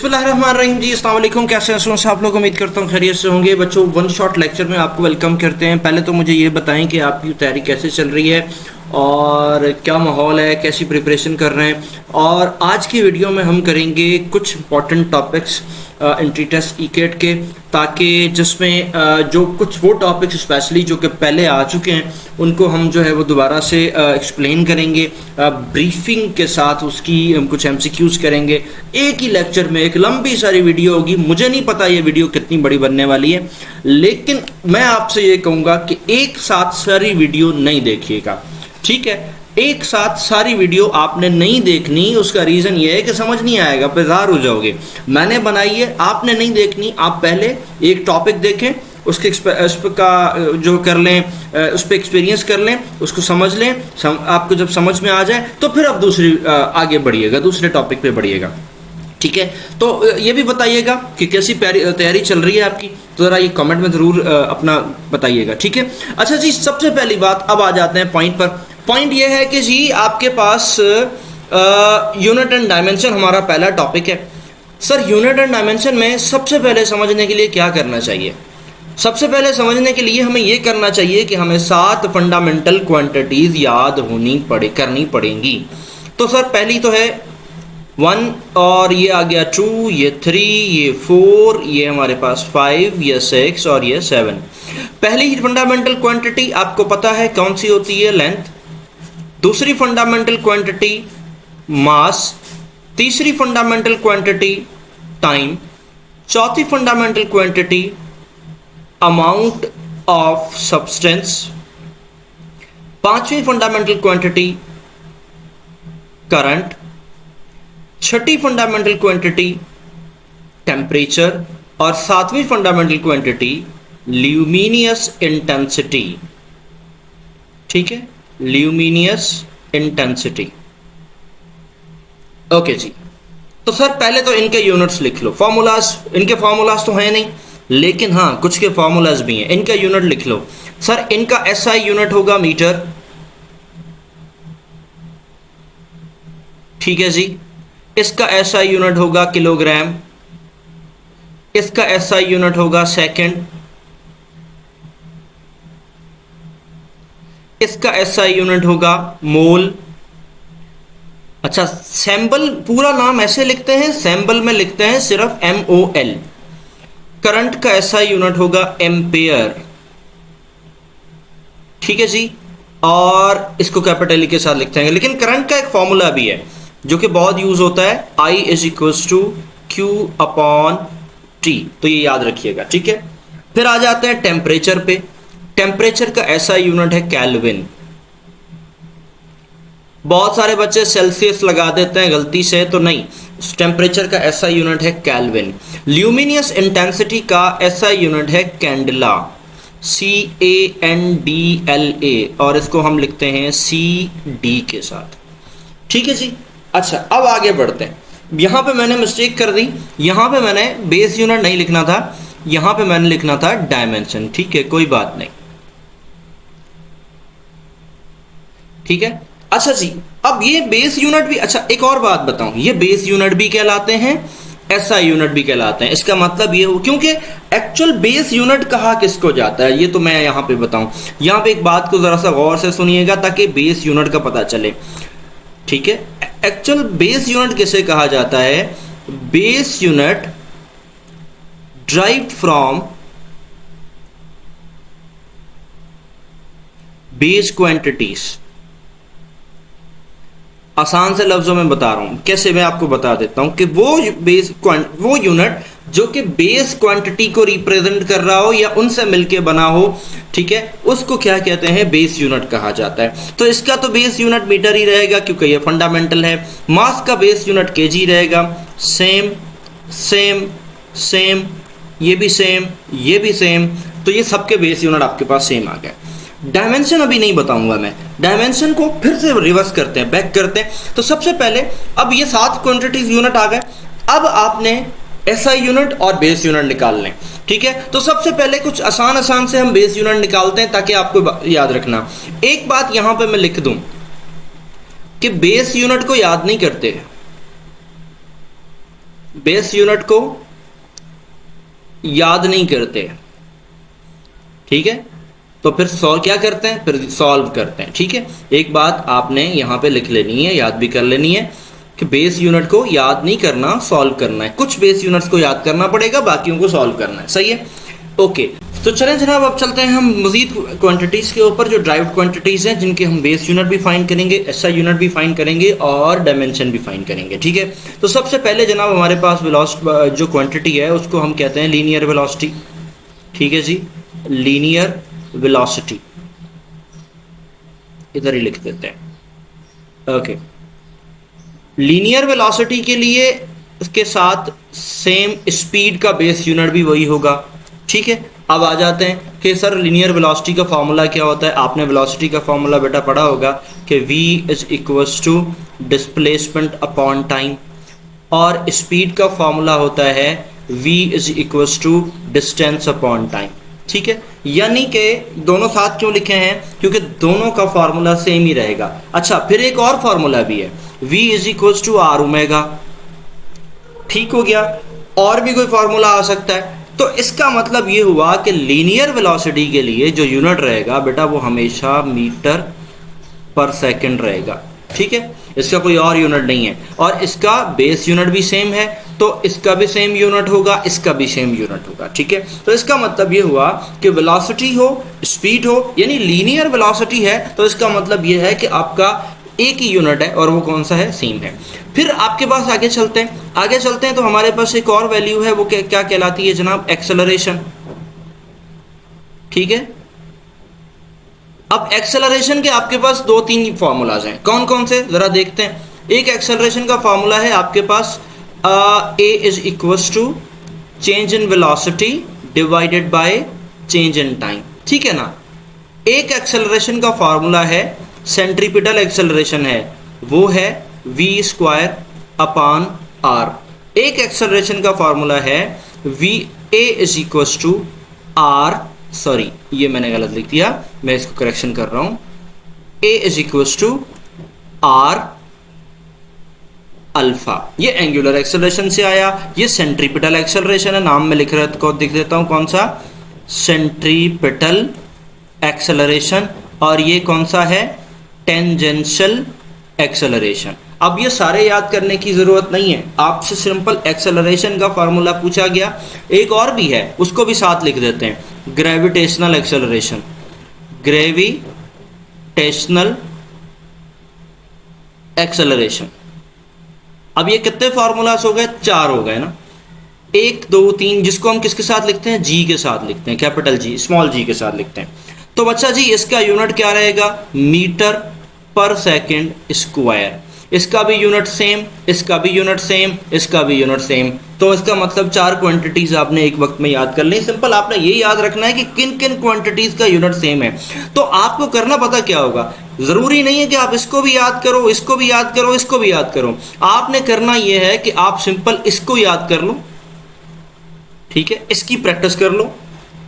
बिस्मिल्लाहिर्रहमानिर्रहीम जी, अस्सलाम वालेकुम। कैसे हैं आप लोग? उम्मीद करता हूँ खैरियत से होंगे। बच्चों, वन शॉट लेक्चर में आपको वेलकम करते हैं। पहले तो मुझे ये बताएं कि आपकी तैयारी कैसे चल रही है और क्या माहौल है, कैसी प्रिपरेशन कर रहे हैं। और आज की वीडियो में हम करेंगे कुछ इंपॉर्टेंट टॉपिक्स एंट्री टेस्ट ईकेट के, ताकि जिसमें जो कुछ वो टॉपिक्स स्पेशली जो कि पहले आ चुके हैं उनको हम जो है वो दोबारा से एक्सप्लेन करेंगे ब्रीफिंग के साथ। उसकी हम कुछ एमसीक्यूज करेंगे एक ही लेक्चर में। एक लंबी सारी वीडियो होगी। मुझे नहीं पता ये वीडियो कितनी बड़ी बनने वाली है, लेकिन मैं आपसे ये कहूँगा कि एक साथ सारी वीडियो नहीं देखिएगा, ठीक है? एक साथ सारी वीडियो आपने नहीं देखनी। उसका रीज़न ये है कि समझ नहीं आएगा, बेजार हो जाओगे। मैंने बनाई है, आपने नहीं देखनी। आप पहले एक टॉपिक देखें, उसके उस का जो कर लें, उस पर एक्सपीरियंस कर लें, उसको समझ लें। आपको जब समझ में आ जाए तो फिर आप दूसरी आगे बढ़िएगा, दूसरे टॉपिक पे बढ़िएगा, ठीक है? तो ये भी बताइएगा कि कैसी तैयारी चल रही है आपकी, तो ज़रा ये कमेंट में ज़रूर अपना बताइएगा, ठीक है? अच्छा जी, सबसे पहली बात, अब आ जाते हैं पॉइंट पर। पॉइंट ये है कि जी आपके पास यूनिट एंड डायमेंशन हमारा पहला टॉपिक है। सर, यूनिट एंड डायमेंशन में सबसे पहले समझने के लिए क्या करना चाहिए? सबसे पहले समझने के लिए हमें ये करना चाहिए कि हमें 7 फंडामेंटल क्वांटिटीज़ याद करनी पड़ेंगी। तो सर, पहली तो है 1, और ये आ गया 2, ये 3, ये 4, ये हमारे पास 5, ये 6 और ये 7। पहली फंडामेंटल क्वांटिटी आपको पता है कौन सी होती है? लेंथ। दूसरी फंडामेंटल क्वांटिटी मास। तीसरी फंडामेंटल क्वांटिटी टाइम। चौथी fundamental quantity amount of substance. पांचवी फंडामेंटल क्वांटिटी करंट। छठी फंडामेंटल क्वांटिटी टेम्परेचर। और सातवीं फंडामेंटल क्वांटिटी ल्यूमिनियस इंटेंसिटी, ठीक है? Luminous intensity. ओके जी। तो सर, पहले तो इनके यूनिट्स लिख लो। फार्मूलाज, इनके फार्मूलाज तो हैं नहीं, लेकिन हाँ कुछ के फार्मूलाज भी हैं। इनका यूनिट लिख लो। सर, इनका एसआई यूनिट होगा मीटर, ठीक है जी। इसका एसआई यूनिट होगा किलोग्राम। इसका एसआई यूनिट होगा सेकंड। इसका एसआई यूनिट होगा मोल। अच्छा, सैंबल पूरा नाम ऐसे लिखते हैं, सैंबल में लिखते हैं सिर्फ MOL। करंट का एसआई यूनिट होगा एम्पेयर, ठीक है जी। और इसको कैपिटल ई के साथ लिखते हैं। लेकिन करंट का एक फॉर्मूला भी है जो कि बहुत यूज होता है, I = Q/T। तो ये याद रखिएगा, ठीक है? फिर आ जाते हैं टेम्परेचर पे। टेम्परेचर का ऐसा यूनिट है केल्विन। बहुत सारे बच्चे सेल्सियस लगा देते हैं गलती से, तो नहीं, टेम्परेचर का ऐसा यूनिट है केल्विन। ल्यूमिनियस इंटेंसिटी का ऐसा यूनिट है कैंडला, CANDLA, और इसको हम लिखते हैं CD के साथ, ठीक है जी। अच्छा, अब आगे बढ़ते हैं। यहाँ पे मैंने मिस्टेक कर दी। यहाँ पे मैंने बेस यूनिट नहीं लिखना था, यहाँ पे मैंने लिखना था डायमेंशन, ठीक है? कोई बात नहीं, ठीक है? अच्छा जी, अब ये बेस यूनिट भी, अच्छा एक और बात बताऊं, ये बेस यूनिट भी कहलाते हैं, एसआई यूनिट भी कहलाते हैं। इसका मतलब ये हो, क्योंकि एक्चुअल बेस यूनिट कहा किसको जाता है ये तो मैं यहाँ पे बताऊं। यहाँ पे एक बात को जरा सा गौर से सुनिएगा ताकि बेस यूनिट का पता चले, ठीक है? एक्चुअल बेस यूनिट किसे कहा जाता है? Base unit derived from base quantities. आसान से लफ्जों में बता रहा हूं, कैसे मैं आपको बता देता हूं कि वो यूनिट जो कि बेस क्वांटिटी को रिप्रेजेंट कर रहा हो या उनसे मिलके बना हो, ठीक है, उसको क्या कहते हैं? बेस यूनिट कहा जाता है। तो इसका तो बेस यूनिट मीटर ही रहेगा क्योंकि ये फंडामेंटल है। मास का बेस यूनिट केजी रहेगा। सेम सेम सेम, ये भी सेम, ये भी सेम। तो ये सबके बेस यूनिट आपके पास सेम आ गए। डायमेंशन अभी नहीं बताऊंगा मैं, डायमेंशन को फिर से रिवर्स करते हैं, बैक करते हैं। तो सबसे पहले, अब ये 7 क्वांटिटीज यूनिट आ गए। अब आपने एसआई यूनिट और बेस यूनिट निकाल लें, ठीक है? तो सबसे पहले कुछ आसान से हम बेस यूनिट निकालते हैं ताकि आपको याद रखना। एक बात यहां पे मैं लिख दूं कि बेस यूनिट को याद नहीं करते, बेस यूनिट को याद नहीं करते, ठीक है, तो फिर सॉल्व क्या करते हैं, फिर सॉल्व करते हैं। ठीक है, एक बात आपने यहाँ पे लिख लेनी है, याद भी कर लेनी है कि बेस यूनिट को याद नहीं करना, सॉल्व करना है। कुछ बेस यूनिट्स को याद करना पड़ेगा, बाकियों को सॉल्व करना है। सही है, ओके। तो चलें जनाब, अब चलते हैं हम मजीद क्वांटिटीज़ के ऊपर, जो ड्राइव्ड क्वांटिटीज़ हैं, जिनके हम बेस यूनिट भी फाइंड करेंगे, एसआई यूनिट भी फाइंड करेंगे और डायमेंशन भी फाइंड करेंगे। ठीक है, तो सबसे पहले जनाब हमारे पास वेलोसिटी जो क्वांटिटी है उसको हम कहते हैं लीनियर वेलोसिटी। ठीक है जी, लीनियर वेलोसिटी इधर ही लिख देते हैं। ओके, लीनियर वेलोसिटी के लिए इसके साथ सेम स्पीड का बेस यूनिट भी वही होगा। ठीक है, अब आ जाते हैं कि सर लीनियर वेलोसिटी का फॉर्मूला क्या होता है। आपने वेलोसिटी का फॉर्मूला बेटा पढ़ा होगा कि v is equals to displacement upon time, और स्पीड का फॉर्मूला होता है v is equals to distance upon time. ठीक है, यानी कि दोनों साथ क्यों लिखे हैं, क्योंकि दोनों का फॉर्मूला सेम ही रहेगा। अच्छा, फिर एक और फॉर्मूला भी है, v is equals to R omega. ठीक हो गया, और भी कोई फॉर्मूला आ सकता है। तो इसका मतलब ये हुआ कि लीनियर वेलोसिटी के लिए जो यूनिट रहेगा बेटा वो हमेशा मीटर पर सेकंड रहेगा। ठीक है, इसका कोई और यूनिट नहीं है, और इसका बेस यूनिट भी सेम है, तो इसका भी सेम यूनिट होगा, इसका भी सेम यूनिट होगा। ठीक है, तो इसका मतलब ये हुआ कि वेलोसिटी हो, स्पीड हो, यानी लीनियर वेलोसिटी है, तो इसका मतलब ये है कि आपका एक ही यूनिट है, और वो कौन सा है, सेम है। फिर आपके पास आगे चलते हैं तो हमारे पास एक और वैल्यू है, वो क्या कहलाती है जनाब, एक्सेलरेशन। ठीक है, अब एक्सेलरेशन के आपके पास दो तीन फॉर्मूलाज हैं, कौन कौन से जरा देखते हैं। एक एक्सेलरेशन का फॉर्मूला है आपके पास A is equals to change in velocity divided by change in time. ठीक है ना। एक एक्सेलरेशन का फॉर्मूला है, सेंट्रीपिटल एक्सेलरेशन है, वो है v स्क्वायर अपान आर। एक एक्सेलरेशन का फॉर्मूला है v a is equals to R, sorry ये मैंने गलत लिख दिया, मैं इसको करेक्शन कर रहा हूं, a is equals to R alpha. ये एंगुलर एक्सेलरेशन से आया, ये सेंट्रीपिटल एक्सेलरेशन है, नाम में लिख रहा दिख देता हूं कौन सा, सेंट्रीपिटल एक्सेलरेशन, और ये कौन सा है, टेंजेंशियल एक्सेलरेशन। अब ये सारे याद करने की ज़रूरत नहीं है, आपसे सिंपल एक्सेलरेशन का फार्मूला पूछा गया। एक और भी है, उसको भी साथ लिख देते हैं, ग्रेविटेशनल एक्सेलरेशन, ग्रेविटेशनल एक्सेलरेशन। अब ये कितने फार्मूलास हो गए, चार हो गए ना, 1 2 3, जिसको हम किसके साथ लिखते हैं, जी के साथ लिखते हैं, कैपिटल जी स्मॉल जी के साथ लिखते हैं। तो बच्चा जी इसका यूनिट क्या रहेगा, मीटर पर सेकंड स्क्वायर। इसका भी यूनिट सेम, इसका भी यूनिट सेम, इसका भी यूनिट सेम। तो इसका मतलब चार क्वांटिटीज आपने एक वक्त में याद कर ली। सिंपल आपने ये याद रखना है कि किन किन क्वांटिटीज का यूनिट सेम है। तो आपको करना पता क्या होगा, जरूरी नहीं है कि आप इसको भी याद करो, इसको भी याद करो, इसको भी याद करो। आपने करना यह है कि आप सिंपल इसको याद कर लो, ठीक है, इसकी प्रैक्टिस कर लो,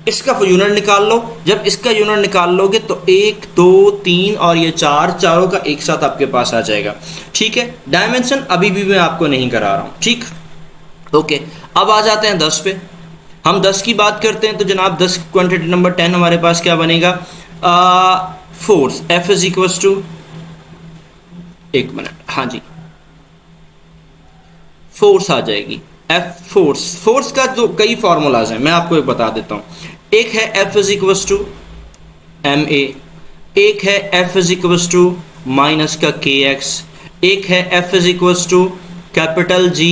इसका यूनिट निकाल लो। जब इसका यूनिट निकाल लोगे तो 1 2 3 और ये चारों का एक साथ आपके पास आ जाएगा। ठीक है, डायमेंशन अभी भी मैं आपको नहीं करा रहा हूं, ठीक, ओके। अब आ जाते हैं 10 पे। हम 10 की बात करते हैं तो जनाब 10 क्वांटिटी नंबर 10 हमारे पास क्या बनेगा, force, F is equal to, एक मिनट, हाँ जी, फोर्स आ जाएगी, F फोर्स। फोर्स का जो कई फॉर्मूलाज हैं मैं आपको एक बता देता हूं। एक है F is equal to ma, एक है F is equal to minus का kx, एक है F is equal to capital G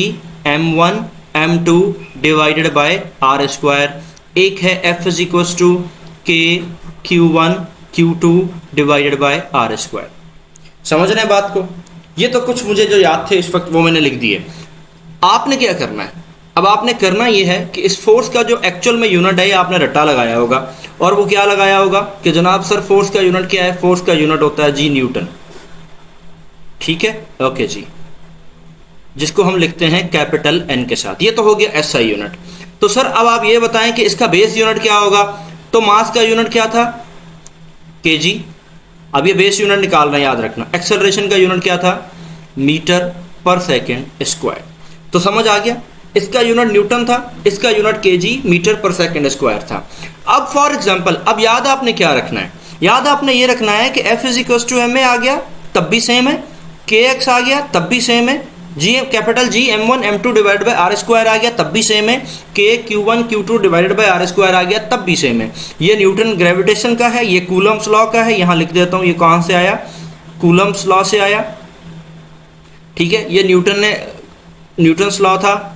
m1 m2 divided by r square, एक है F is equal to k q1 q2 divided by r square. समझ रहे हैं बात को। ये तो कुछ मुझे जो याद थे इस वक्त वो मैंने लिख दिए। आपने क्या करना है, अब आपने करना यह है कि इस फोर्स का जो एक्चुअल में यूनिट है आपने रट्टा लगाया होगा, और वो क्या लगाया होगा कि जनाब सर फोर्स का यूनिट क्या है, फोर्स का यूनिट होता है जी न्यूटन। ठीक है, ओके जी, जिसको हम लिखते हैं कैपिटल एन के साथ। ये तो हो गया एसआई यूनिट। तो सर अब आप ये बताएं कि इसका बेस यूनिट क्या होगा। तो मास का यूनिट क्या था, केजी। अब ये बेस यूनिट निकाल रहे हैं, याद रखना। एक्सेलरेशन का यूनिट क्या था, मीटर पर सेकेंड स्क्वायर। तो समझ आ गया। इसका यूनिट न्यूटन था, इसका यूनिट केजी मीटर पर सेकंड स्क्वायर था। अब फॉर एग्जांपल, अब याद आपने क्या रखना है, याद आपने ये रखना है कि F is equal to M A आ गया तब भी सेम है, के एक्स आ गया तब भी सेम है, G capital G M1 M2 divide by R square आ गया तब भी सेम है, K Q1 Q2 divided by R square आ गया तब भी सेम है। ये न्यूटन ग्रेविटेशन का है, ये कूलम्स लॉ का है, यहाँ लिख देता हूँ ये कहाँ से आया, कूलम्स लॉ से आया, ठीक है। ये न्यूटन्स लॉ था,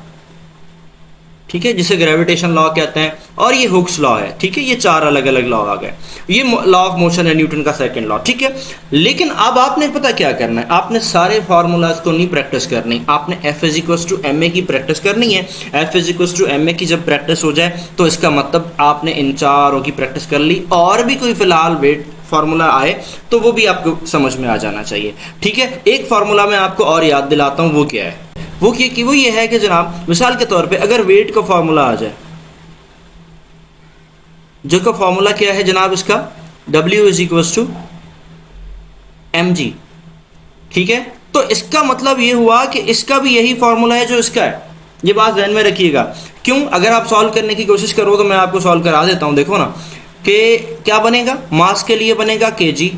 ठीक है, जिसे ग्रेविटेशन लॉ कहते हैं, और ये हुक्स लॉ है, ठीक है। ये चार अलग अलग लॉ आ गए, ये लॉ ऑफ मोशन है न्यूटन का सेकंड लॉ, ठीक है। लेकिन अब आपने पता क्या करना है, आपने सारे फार्मूलाज को नहीं प्रैक्टिस करनी, आपने F is equal to M A की प्रैक्टिस करनी है। F is equal to M A की जब प्रैक्टिस हो जाए तो इसका मतलब आपने इन चारों की प्रैक्टिस कर ली, और भी कोई फिलहाल वेट फार्मूला आए तो वो भी आपको समझ में आ जाना चाहिए, ठीक है। एक फार्मूला मैं आपको और याद दिलाता हूँ, वो क्या है, वो ये है कि जनाब मिसाल के तौर पे अगर वेट का फार्मूला आ जाए, जो का फार्मूला क्या है जनाब इसका, W is equal to mg, ठीक है। तो इसका मतलब ये हुआ कि इसका भी यही फार्मूला है जो इसका है, ये बात ध्यान में रखिएगा। क्यों, अगर आप सॉल्व करने की कोशिश करो तो मैं आपको सॉल्व करा देता हूं, देखो ना कि क्या बनेगा, मास के लिए बनेगा kg,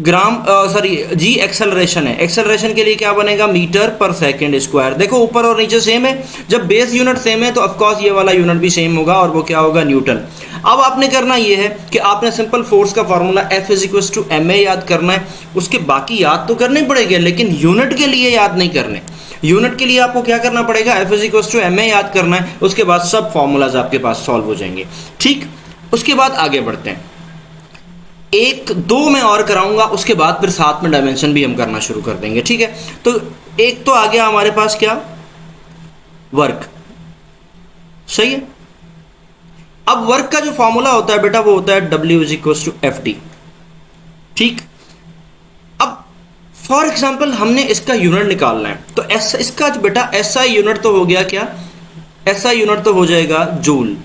ग्राम सॉरी जी एक्सेलरेशन है, एक्सेलरेशन के लिए क्या बनेगा, मीटर पर सेकंड स्क्वायर। देखो ऊपर और नीचे सेम है, जब बेस यूनिट सेम है तो ऑफ कोर्स ये वाला यूनिट भी सेम होगा, और वो क्या होगा, न्यूटन। अब आपने करना ये है कि आपने सिंपल फोर्स का formula F is equal to M A याद करना है, उसके बाकी याद तो करने पड़ेंगे लेकिन यूनिट के लिए याद नहीं करने। यूनिट के लिए आपको क्या करना पड़ेगा, F is equal to M A याद करना है, उसके बाद सब फॉर्मूलाज आपके पास सॉल्व हो जाएंगे, ठीक। उसके बाद आगे बढ़ते हैं, एक दो मैं और कराऊंगा, उसके बाद फिर साथ में डायमेंशन भी हम करना शुरू कर देंगे, ठीक है। तो एक तो आ गया हमारे पास क्या, वर्क, सही है। अब वर्क का जो फॉर्मूला होता है बेटा वो होता है W is equal to F T, ठीक। अब फॉर एग्जाम्पल हमने इसका यूनिट निकालना है, तो इसका बेटा SI यूनिट तो हो गया क्या, SI यूनिट तो हो जाएगा जूल,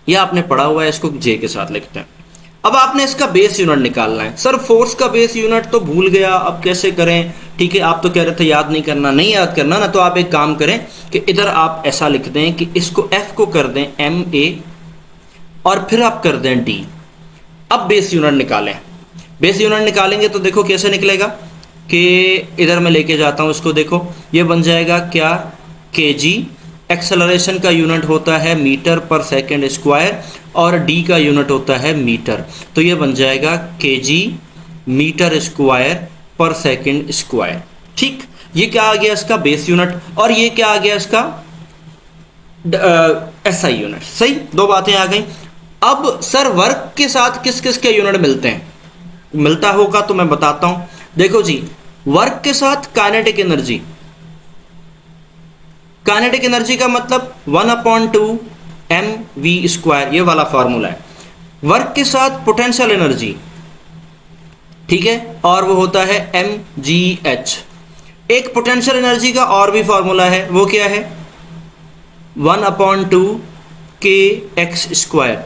यह आपने पढ़ा हुआ है, इसको J के साथ लिखते हैं। अब आपने इसका बेस यूनिट निकालना है, सर फोर्स का बेस यूनिट तो भूल गया, अब कैसे करें, ठीक है। आप तो कह रहे थे याद नहीं करना, नहीं याद करना ना, तो आप एक काम करें कि इधर आप ऐसा लिख दें कि इसको F को कर दें MA और फिर आप कर दें D। अब बेस यूनिट निकालें, बेस यूनिट निकालेंगे तो देखो कैसे निकलेगा, कि इधर मैं लेके जाता हूं इसको, देखो ये बन जाएगा क्या, kg, एक्सेलरेशन का यूनिट होता है मीटर पर सेकंड स्क्वायर, और d का यूनिट होता है मीटर, तो ये बन जाएगा kg metre square per second square, ठीक। ये क्या आ गया इसका बेस यूनिट, और ये क्या आ गया इसका SI यूनिट, सही, दो बातें आ गई। अब सर वर्क के साथ किस किस के यूनिट मिलते हैं, मिलता होगा तो मैं बताता हूं, देखो जी, वर्क के साथ काइनेटिक एनर्जी, काइनेटिक एनर्जी का मतलब 1/2 mv स्क्वायर, ये वाला फॉर्मूला है। वर्क के साथ पोटेंशियल एनर्जी, ठीक है, और वो होता है mgh। एक पोटेंशियल एनर्जी का और भी फॉर्मूला है, वो क्या है, 1/2 kx square.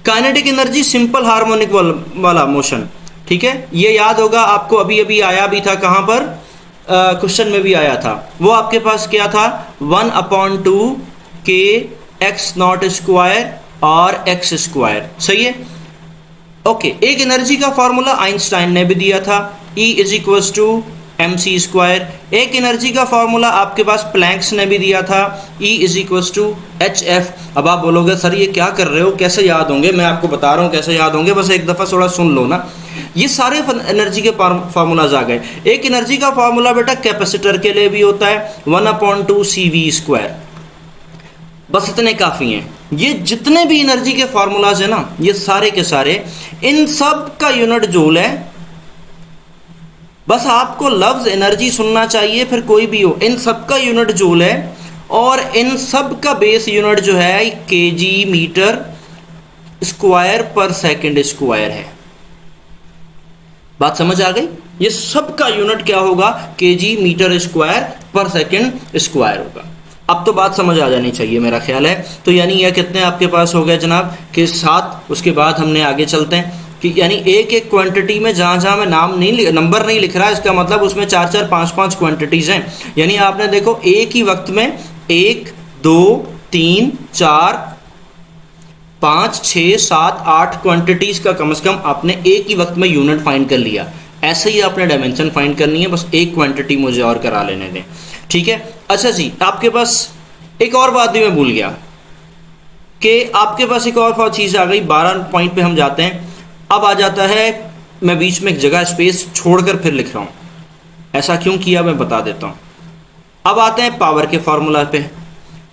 Kinetic energy simple harmonic वाला मोशन, ठीक है, ये याद होगा आपको, अभी अभी आया भी था, कहां पर, क्वेश्चन में भी आया था, वो आपके पास क्या था, 1/2 k x नॉट स्क्वायर और x स्क्वायर, सही है, ओके। एक एनर्जी का फॉर्मूला आइंस्टाइन ने भी दिया था, E is equal to mc square. एक एनर्जी का फॉर्मूला आपके पास प्लैंक्स ने भी दिया था, E is equal to hf। अब आप बोलोगे सर ये क्या कर रहे हो, कैसे याद होंगे, मैं आपको बता रहा हूँ कैसे याद होंगे, बस एक दफ़ा थोड़ा सुन लो ना। ये सारे एनर्जी के फार्मूलाज आ गए। एक एनर्जी का फार्मूला बेटा कैपेसिटर के लिए भी होता है, 1/2 cv स्क्वायर, बस इतने काफ़ी हैं। ये जितने भी एनर्जी के फार्मूलाज हैं ना, ये सारे के सारे, इन सब का यूनिट जूल है। बस आपको लफ्ज एनर्जी सुनना चाहिए, फिर कोई भी हो, इन सब का यूनिट जूल है, और इन सब का बेस यूनिट जो है kg metre square per second square है। बात समझ आ गई, ये सब का यूनिट क्या होगा, kg metre square per second square होगा। अब तो बात समझ आ जानी चाहिए मेरा ख्याल है। तो यानी यह कितने आपके पास हो गए जनाब, कि 7। उसके बाद हमने आगे चलते हैं, कि यानी एक एक क्वांटिटी में जहाँ जहाँ मैं नंबर नहीं लिख रहा, इसका मतलब उसमें चार चार पाँच पाँच क्वांटिटीज़ हैं। यानी आपने देखो एक ही वक्त में 1 2 3 4 5 6 7 8 क्वांटिटीज़ का कम से कम आपने एक ही वक्त में यूनिट फाइंड कर लिया। ऐसे ही आपने डायमेंशन फाइंड करनी है, बस एक क्वांटिटी मुझे और करा लेने दें, ठीक है। अच्छा जी, आपके पास एक और बात भी मैं भूल गया कि आपके पास एक और चीज़ आ गई। 12 पॉइंट पे हम जाते हैं। अब आ जाता है, मैं बीच में एक जगह स्पेस छोड़कर फिर लिख रहा हूँ, ऐसा क्यों किया मैं बता देता हूँ। अब आते हैं पावर के फॉर्मूला पे।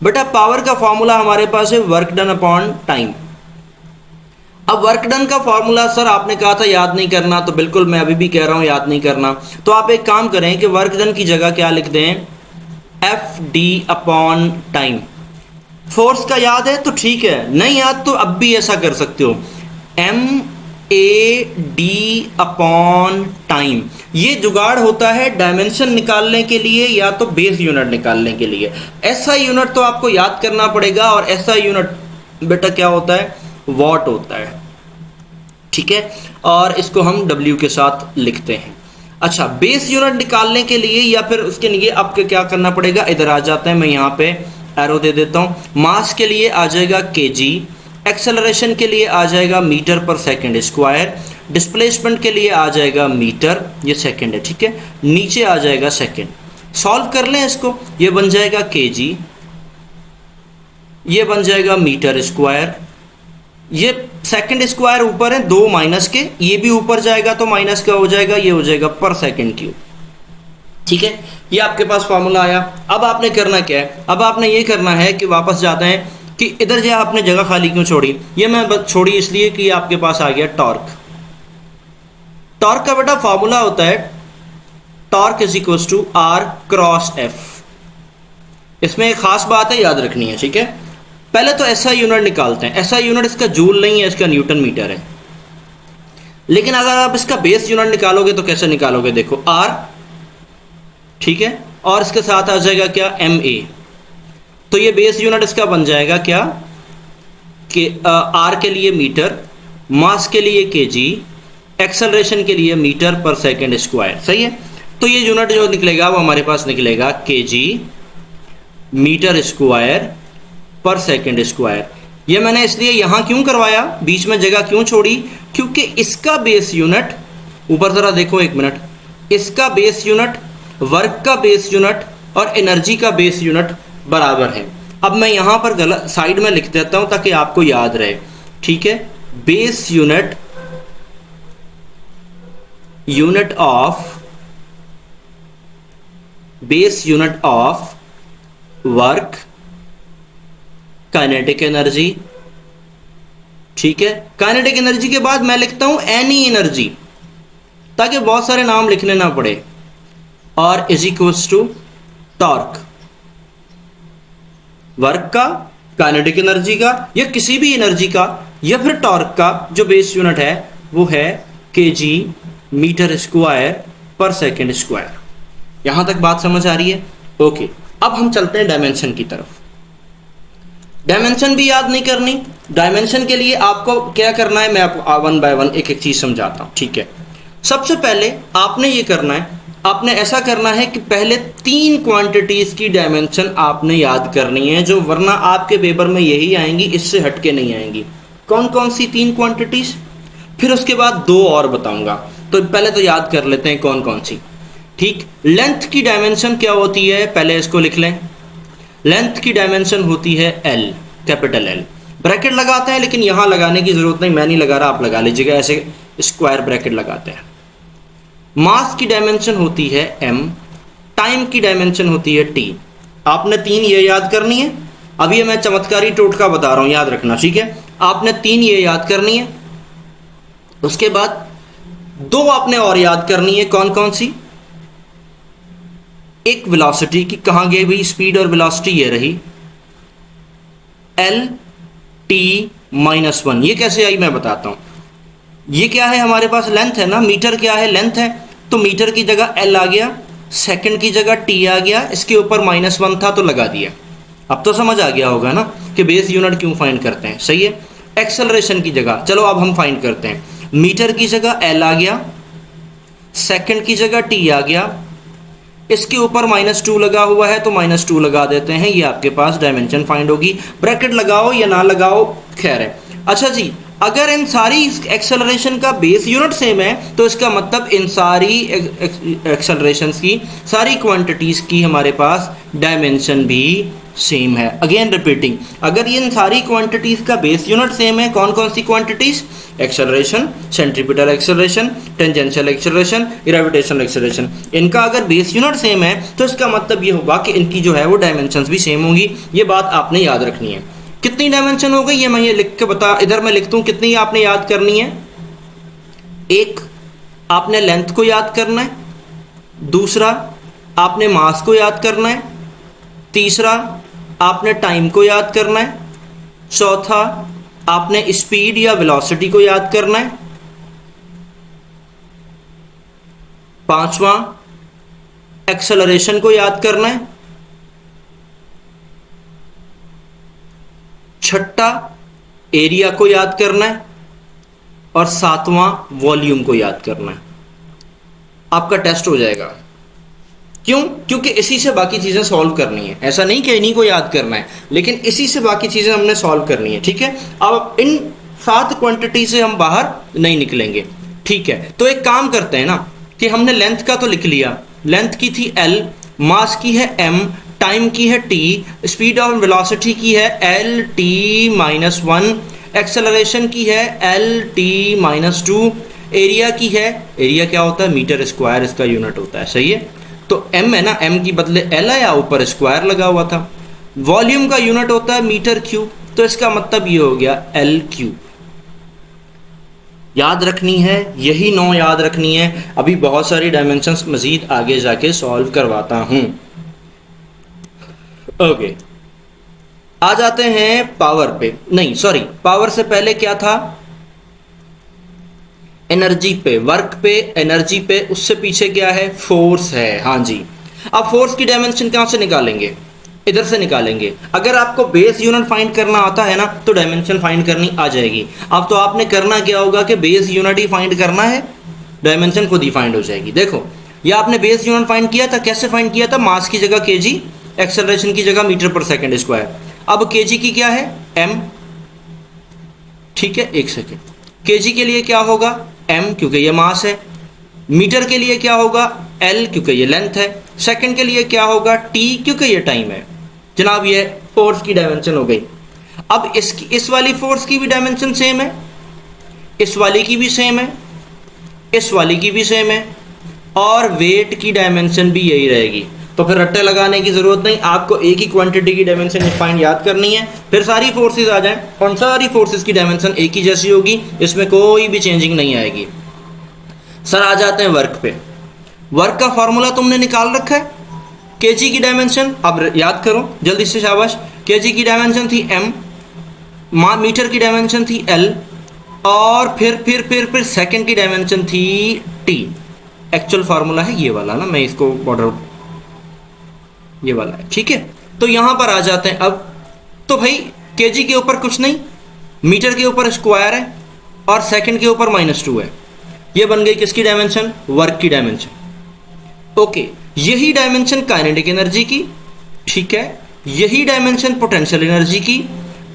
बेटा पावर का फॉर्मूला हमारे पास है वर्क डन अपॉन टाइम। अब वर्क डन का फॉर्मूला सर आपने कहा था याद नहीं करना, तो बिल्कुल मैं अभी भी कह रहा हूँ याद नहीं करना। तो आप एक काम करें कि वर्क डन की जगह क्या लिख दें, F D upon time. Force का याद है तो ठीक है, नहीं याद तो अब भी ऐसा कर सकते हो, M A D upon time. ये जुगाड़ होता है डायमेंशन निकालने के लिए या तो बेस यूनिट निकालने के लिए। ऐसा यूनिट तो आपको याद करना पड़ेगा, और ऐसा यूनिट बेटा क्या होता है, वॉट होता है, ठीक है। और इसको हम डब्ल्यू के साथ लिखते हैं। अच्छा, बेस यूनिट निकालने के लिए या फिर उसके लिए आपको क्या करना पड़ेगा, इधर आ जाते हैं, मैं यहाँ पे एरो दे देता हूँ। मास के लिए आ जाएगा केजी, एक्सेलरेशन के लिए आ जाएगा मीटर पर सेकंड स्क्वायर, डिस्प्लेसमेंट के लिए आ जाएगा मीटर, ये सेकंड है, ठीक है, नीचे आ जाएगा सेकंड। सॉल्व कर लें इसको, ये बन जाएगा केजी, ये बन जाएगा मीटर स्क्वायर, ये सेकंड स्क्वायर ऊपर है 2 माइनस के, ये भी ऊपर जाएगा तो माइनस का हो जाएगा, ये हो जाएगा पर सेकंड क्यूब, ठीक है। ये आपके पास फॉर्मूला आया। अब आपने करना क्या है, अब आपने ये करना है कि वापस जाते हैं कि इधर जो आपने जगह खाली क्यों छोड़ी, ये मैं छोड़ी इसलिए कि आपके पास आ गया टॉर्क। टॉर्क का बेटा फॉर्मूला होता है torque is equal to R cross F. इसमें एक खास बात है, याद रखनी है, ठीक है। पहले तो ऐसा यूनिट निकालते हैं। ऐसा यूनिट इसका जूल नहीं है, इसका न्यूटन मीटर है। लेकिन अगर आप इसका बेस यूनिट निकालोगे तो कैसे निकालोगे, देखो आर, ठीक है, और इसके साथ आ जाएगा क्या, एम ए। तो ये बेस यूनिट इसका बन जाएगा क्या कि आर के लिए मीटर, मास के लिए केजी, एक्सेलरेशन के लिए मीटर पर सेकंड स्क्वायर, सही है। तो ये यूनिट जो निकलेगा वो हमारे पास निकलेगा KG metre square per second square. ये मैंने इसलिए यहाँ क्यों करवाया, बीच में जगह क्यों छोड़ी, क्योंकि इसका बेस यूनिट, ऊपर ज़रा देखो एक मिनट, इसका बेस यूनिट, वर्क का बेस यूनिट और एनर्जी का बेस यूनिट बराबर है। अब मैं यहाँ पर गलत साइड में लिख देता हूँ ताकि आपको याद रहे, ठीक है। Base unit, unit of work, kinetic energy, ठीक है। काइनेटिक एनर्जी के बाद मैं लिखता हूं एनी एनर्जी, ताकि बहुत सारे नाम लिखने ना पड़े, और is equals to torque, work का, काइनेटिक एनर्जी का, या किसी भी एनर्जी का, या फिर टॉर्क का जो बेस यूनिट है वो है KG metre square per second square. यहां तक बात समझ आ रही है? ओके, अब हम चलते हैं डायमेंशन की तरफ। डायमेंशन भी याद नहीं करनी। डायमेंशन के लिए आपको क्या करना है, मैं आपको वन बाय वन एक एक चीज समझाता हूं, ठीक है। सबसे पहले आपने ये करना है, आपने ऐसा करना है कि पहले 3 क्वांटिटीज की डायमेंशन आपने याद करनी है, जो वरना आपके पेपर में यही आएंगी, इससे हटके नहीं आएंगी। कौन कौन सी 3 क्वांटिटीज, फिर उसके बाद 2 और बताऊंगा। तो पहले तो याद कर लेते हैं कौन कौन सी, ठीक। लेंथ की डायमेंशन क्या होती है, पहले इसको लिख लें। लेंथ की डायमेंशन होती है L, कैपिटल L। ब्रैकेट लगाते हैं, लेकिन यहां लगाने की जरूरत नहीं, मैं नहीं लगा रहा, आप लगा लीजिएगा, ऐसे स्क्वायर ब्रैकेट लगाते हैं। मास की डायमेंशन होती है M, टाइम की डायमेंशन होती है T। आपने 3 ये याद करनी है। अब ये मैं चमत्कारी टोटका बता रहा हूं, याद रखना, ठीक है। आपने 3 ये याद करनी है। उसके बाद 2 आपने और याद करनी है। कौन कौन सी, एक वेलोसिटी की, कहां गई भाई स्पीड और वेलोसिटी, ये रही L T-1। ये कैसे आई मैं बताता हूं। ये क्या है हमारे पास, लेंथ है ना, मीटर क्या है, लेंथ है, तो मीटर की जगह L आ गया, सेकंड की जगह T आ गया, इसके ऊपर -1 था तो लगा दिया। अब तो समझ आ गया होगा ना कि बेस यूनिट क्यों फाइंड करते हैं, सही है। एक्सेलरेशन की जगह, चलो अब हम फाइंड करते हैं। मीटर की जगह एल आ गया, सेकंड की जगह टी आ गया, इसके ऊपर -2 लगा हुआ है तो -2 लगा देते हैं, ये आपके पास डायमेंशन फाइंड होगी। ब्रैकेट लगाओ या ना लगाओ खैर है। अच्छा जी, अगर इन सारी एक्सेलरेशन का बेस यूनिट सेम है तो इसका मतलब इन सारी एक्सेलरेशंस की, सारी क्वांटिटीज की हमारे पास डायमेंशन भी सेम है। अगेन रिपीटिंग, अगर ये इन सारी क्वांटिटीज का बेस यूनिट सेम है, कौन कौन सी quantities? Acceleration, centripetal acceleration, tangential acceleration, gravitational acceleration, इनका अगर बेस यूनिट सेम है तो इसका मतलब ये होगा कि इनकी जो है वो डायमेंशंस भी सेम होंगी। ये बात आपने याद रखनी है। कितनी डायमेंशन हो गई ये मैं ये लिख के बता, इधर मैं लिख दूं कितनी आपने याद करनी है। एक, आपने लेंथ को याद करना है। दूसरा, आपने मास को याद करना है। तीसरा, आपने टाइम को याद करना है। चौथा, आपने स्पीड या वेलोसिटी को याद करना है। पांचवा, एक्सेलरेशन को याद करना है। छठा, एरिया को याद करना है। और सातवां, वॉल्यूम को याद करना है। आपका टेस्ट हो जाएगा। क्यों? क्योंकि इसी से बाकी चीजें सॉल्व करनी है। ऐसा नहीं कि इन्हीं को याद करना है, लेकिन इसी से बाकी चीजें हमने सॉल्व करनी है। ठीक है, अब इन 7 क्वांटिटी से हम बाहर नहीं निकलेंगे। ठीक है, तो एक काम करते हैं ना कि हमने लेंथ का तो लिख लिया, लेंथ की थी L, मास की है M, टाइम की है T, स्पीड ऑफ वेलोसिटी की है LT-1, एक्सेलरेशन की है LT-2, एरिया की है, एरिया क्या होता है? मीटर स्क्वायर इसका यूनिट होता है। सही है, तो M है ना, M की बदले L आया, ऊपर स्क्वायर लगा हुआ था। वॉल्यूम का यूनिट होता है मीटर क्यूब, तो इसका मतलब ये हो गया L3। याद रखनी है, यही 9 याद रखनी है। अभी बहुत सारी डायमेंशंस मजीद आगे जाके सॉल्व करवाता हूं। ओके, आ जाते हैं पावर पे। नहीं सॉरी, पावर से पहले क्या था? एनर्जी पे, वर्क पे, एनर्जी पे, उससे पीछे क्या है? फोर्स है। हाँ जी, अब फोर्स की डायमेंशन कहां से निकालेंगे? इधर से निकालेंगे। अगर आपको बेस यूनिट फाइंड करना आता है ना तो डायमेंशन फाइंड करनी आ जाएगी। अब तो आपने करना क्या होगा कि बेस यूनिट ही फाइंड करना है, डायमेंशन खुद ही फाइंड हो जाएगी। देखो, ये आपने बेस यूनिट फाइंड किया था, कैसे फाइंड किया था? मास की जगह केजी, एक्सेलरेशन की जगह मीटर पर सेकंड स्क्वायर। अब केजी की क्या है? एम। ठीक है, एक सेकेंड, केजी के लिए क्या होगा? एम, क्योंकि ये मास है। मीटर के लिए क्या होगा? एल, क्योंकि ये लेंथ है। सेकंड के लिए क्या होगा? टी, क्योंकि ये टाइम है। जनाब, ये फोर्स की डायमेंशन हो गई। अब इस वाली फोर्स की भी डायमेंशन सेम है, इस वाली की भी सेम है, इस वाली की भी सेम है, और वेट की डायमेंशन भी यही रहेगी। तो फिर रट्टे लगाने की जरूरत नहीं, आपको एक ही क्वांटिटी की डायमेंशन फाइंड याद करनी है, फिर सारी फोर्सेस आ जाएं और सारी फोर्सेस की डायमेंशन एक ही जैसी होगी, इसमें कोई भी चेंजिंग नहीं आएगी। सर आ जाते हैं वर्क पे। वर्क का फॉर्मूला तुमने निकाल रखा है, केजी की डायमेंशन अब याद करो जल्दी से, शाबाश। केजी की डायमेंशन थी m, मीटर की डायमेंशन थी l, और फिर सेकंड की डायमेंशन थी t। एक्चुअल फार्मूला है ये वाला ना, मैं इसको बॉर्डर ये वाला है। ठीक है, तो यहां पर आ जाते हैं अब। तो भाई केजी के ऊपर कुछ नहीं, मीटर के ऊपर स्क्वायर है, और सेकंड के ऊपर -2 है। ये बन गई किसकी डायमेंशन? वर्क की डायमेंशन। ओके, यही डायमेंशन काइनेटिक एनर्जी की, ठीक है, यही डायमेंशन पोटेंशियल एनर्जी की,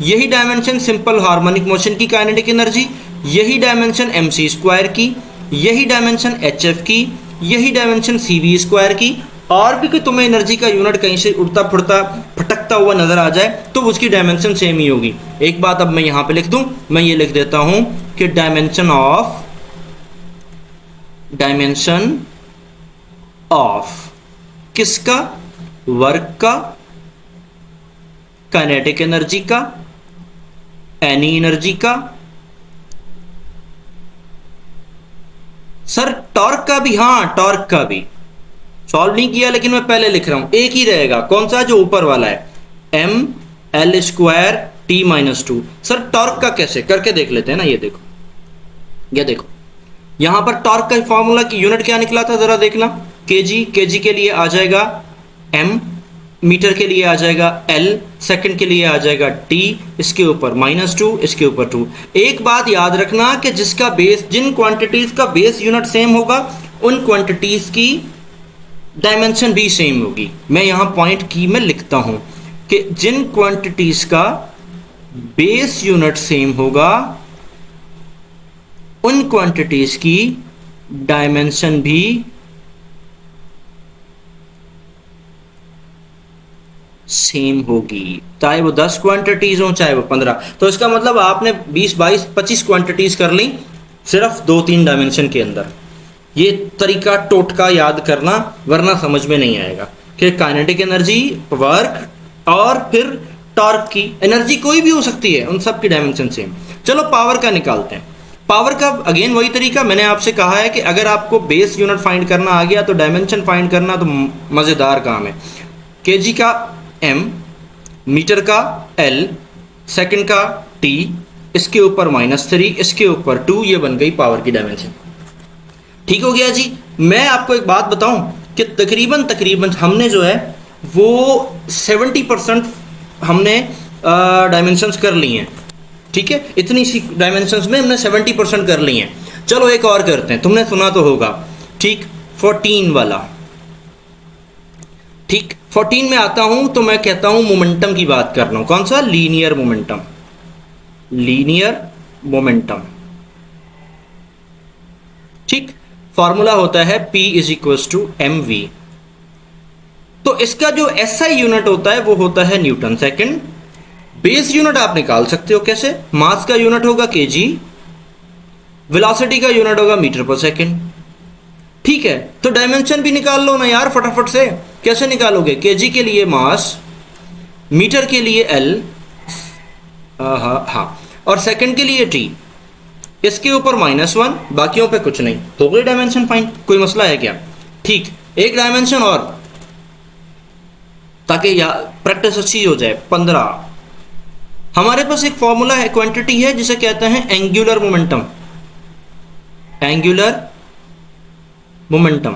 यही डायमेंशन सिंपल हार्मोनिक मोशन की काइनेटिक एनर्जी, यही डायमेंशन mc² की, यही डायमेंशन hf की, यही डायमेंशन cv² की। और भी कोई तुम्हें एनर्जी का यूनिट कहीं से उड़ता फुड़ता भटकता हुआ नजर आ जाए तो उसकी डायमेंशन सेम ही होगी। एक बात अब मैं यहां पे लिख दूं, मैं ये लिख देता हूं कि डायमेंशन ऑफ किसका? वर्क का, काइनेटिक एनर्जी का, एनी एनर्जी का। सर टॉर्क का भी? हाँ, टॉर्क का भी सॉल्व नहीं किया, लेकिन मैं पहले लिख रहा हूं, एक ही रहेगा। कौन सा? जो ऊपर वाला है, ml² t-2। सर टॉर्क का कैसे करके देख लेते हैं ना। ये देखो, ये देखो, यहां पर टॉर्क का फॉर्मूला की यूनिट क्या निकला था, जरा देखना। केजी के लिए आ जाएगा m, मीटर के लिए आ जाएगा L, सेकंड के लिए आ जाएगा T, इसके ऊपर -2, इसके ऊपर 2। एक बात याद रखना कि जिसका बेस, जिन क्वांटिटीज का बेस यूनिट सेम होगा उन क्वांटिटीज की डायमेंशन भी सेम होगी। मैं यहाँ पॉइंट की में लिखता हूँ कि जिन क्वांटिटीज का बेस यूनिट सेम होगा उन क्वांटिटीज की डायमेंशन भी सेम होगी, चाहे वो 10 क्वांटिटीज हो चाहे वो 15। तो इसका मतलब आपने 20, 22, 25 क्वांटिटीज कर ली सिर्फ 2-3 डायमेंशन के अंदर। ये तरीका टोटका याद करना, वरना समझ में नहीं आएगा कि काइनेटिक एनर्जी, वर्क और फिर टॉर्क की एनर्जी कोई भी हो सकती है, उन सब की डायमेंशन सेम। चलो पावर का निकालते हैं। पावर का अगेन वही तरीका, मैंने आपसे कहा है कि अगर आपको बेस यूनिट फाइंड करना आ गया तो डायमेंशन फाइंड करना तो मज़ेदार काम है। केजी का M, मीटर का L, सेकंड का T, इसके ऊपर -3, इसके ऊपर 2, ये बन गई पावर की डायमेंशन। ठीक हो गया जी। मैं आपको एक बात बताऊं कि तकरीबन हमने जो है वो 70% हमने डायमेंशंस कर ली हैं। ठीक है, इतनी सी डायमेंशंस में हमने 70% कर ली हैं। चलो एक और करते हैं, तुमने सुना तो होगा, ठीक, 14 वाला। ठीक, 14 में आता हूं तो मैं कहता हूं मोमेंटम की बात कर रहा हूं। कौन सा? Linear momentum. लीनियर मोमेंटम, ठीक। फॉर्मूला होता है P = mv। तो इसका जो SI यूनिट होता है वो होता है न्यूटन सेकंड। बेस यूनिट आप निकाल सकते हो कैसे? मास का यूनिट होगा kg, वेलोसिटी का यूनिट होगा मीटर पर सेकंड। ठीक है, तो डायमेंशन भी निकाल लो ना यार फटाफट से। कैसे निकालोगे? kg के लिए मास, मीटर के लिए L, हाँ, और सेकंड के लिए T, इसके ऊपर -1, बाकियों पे कुछ नहीं। हो गई डायमेंशन फाइंड, कोई मसला है क्या? ठीक, एक डायमेंशन और, ताकि प्रैक्टिस अच्छी हो जाए। 15, हमारे पास एक फॉर्मूला है, क्वांटिटी है जिसे कहते हैं एंगुलर मोमेंटम। एंगुलर मोमेंटम,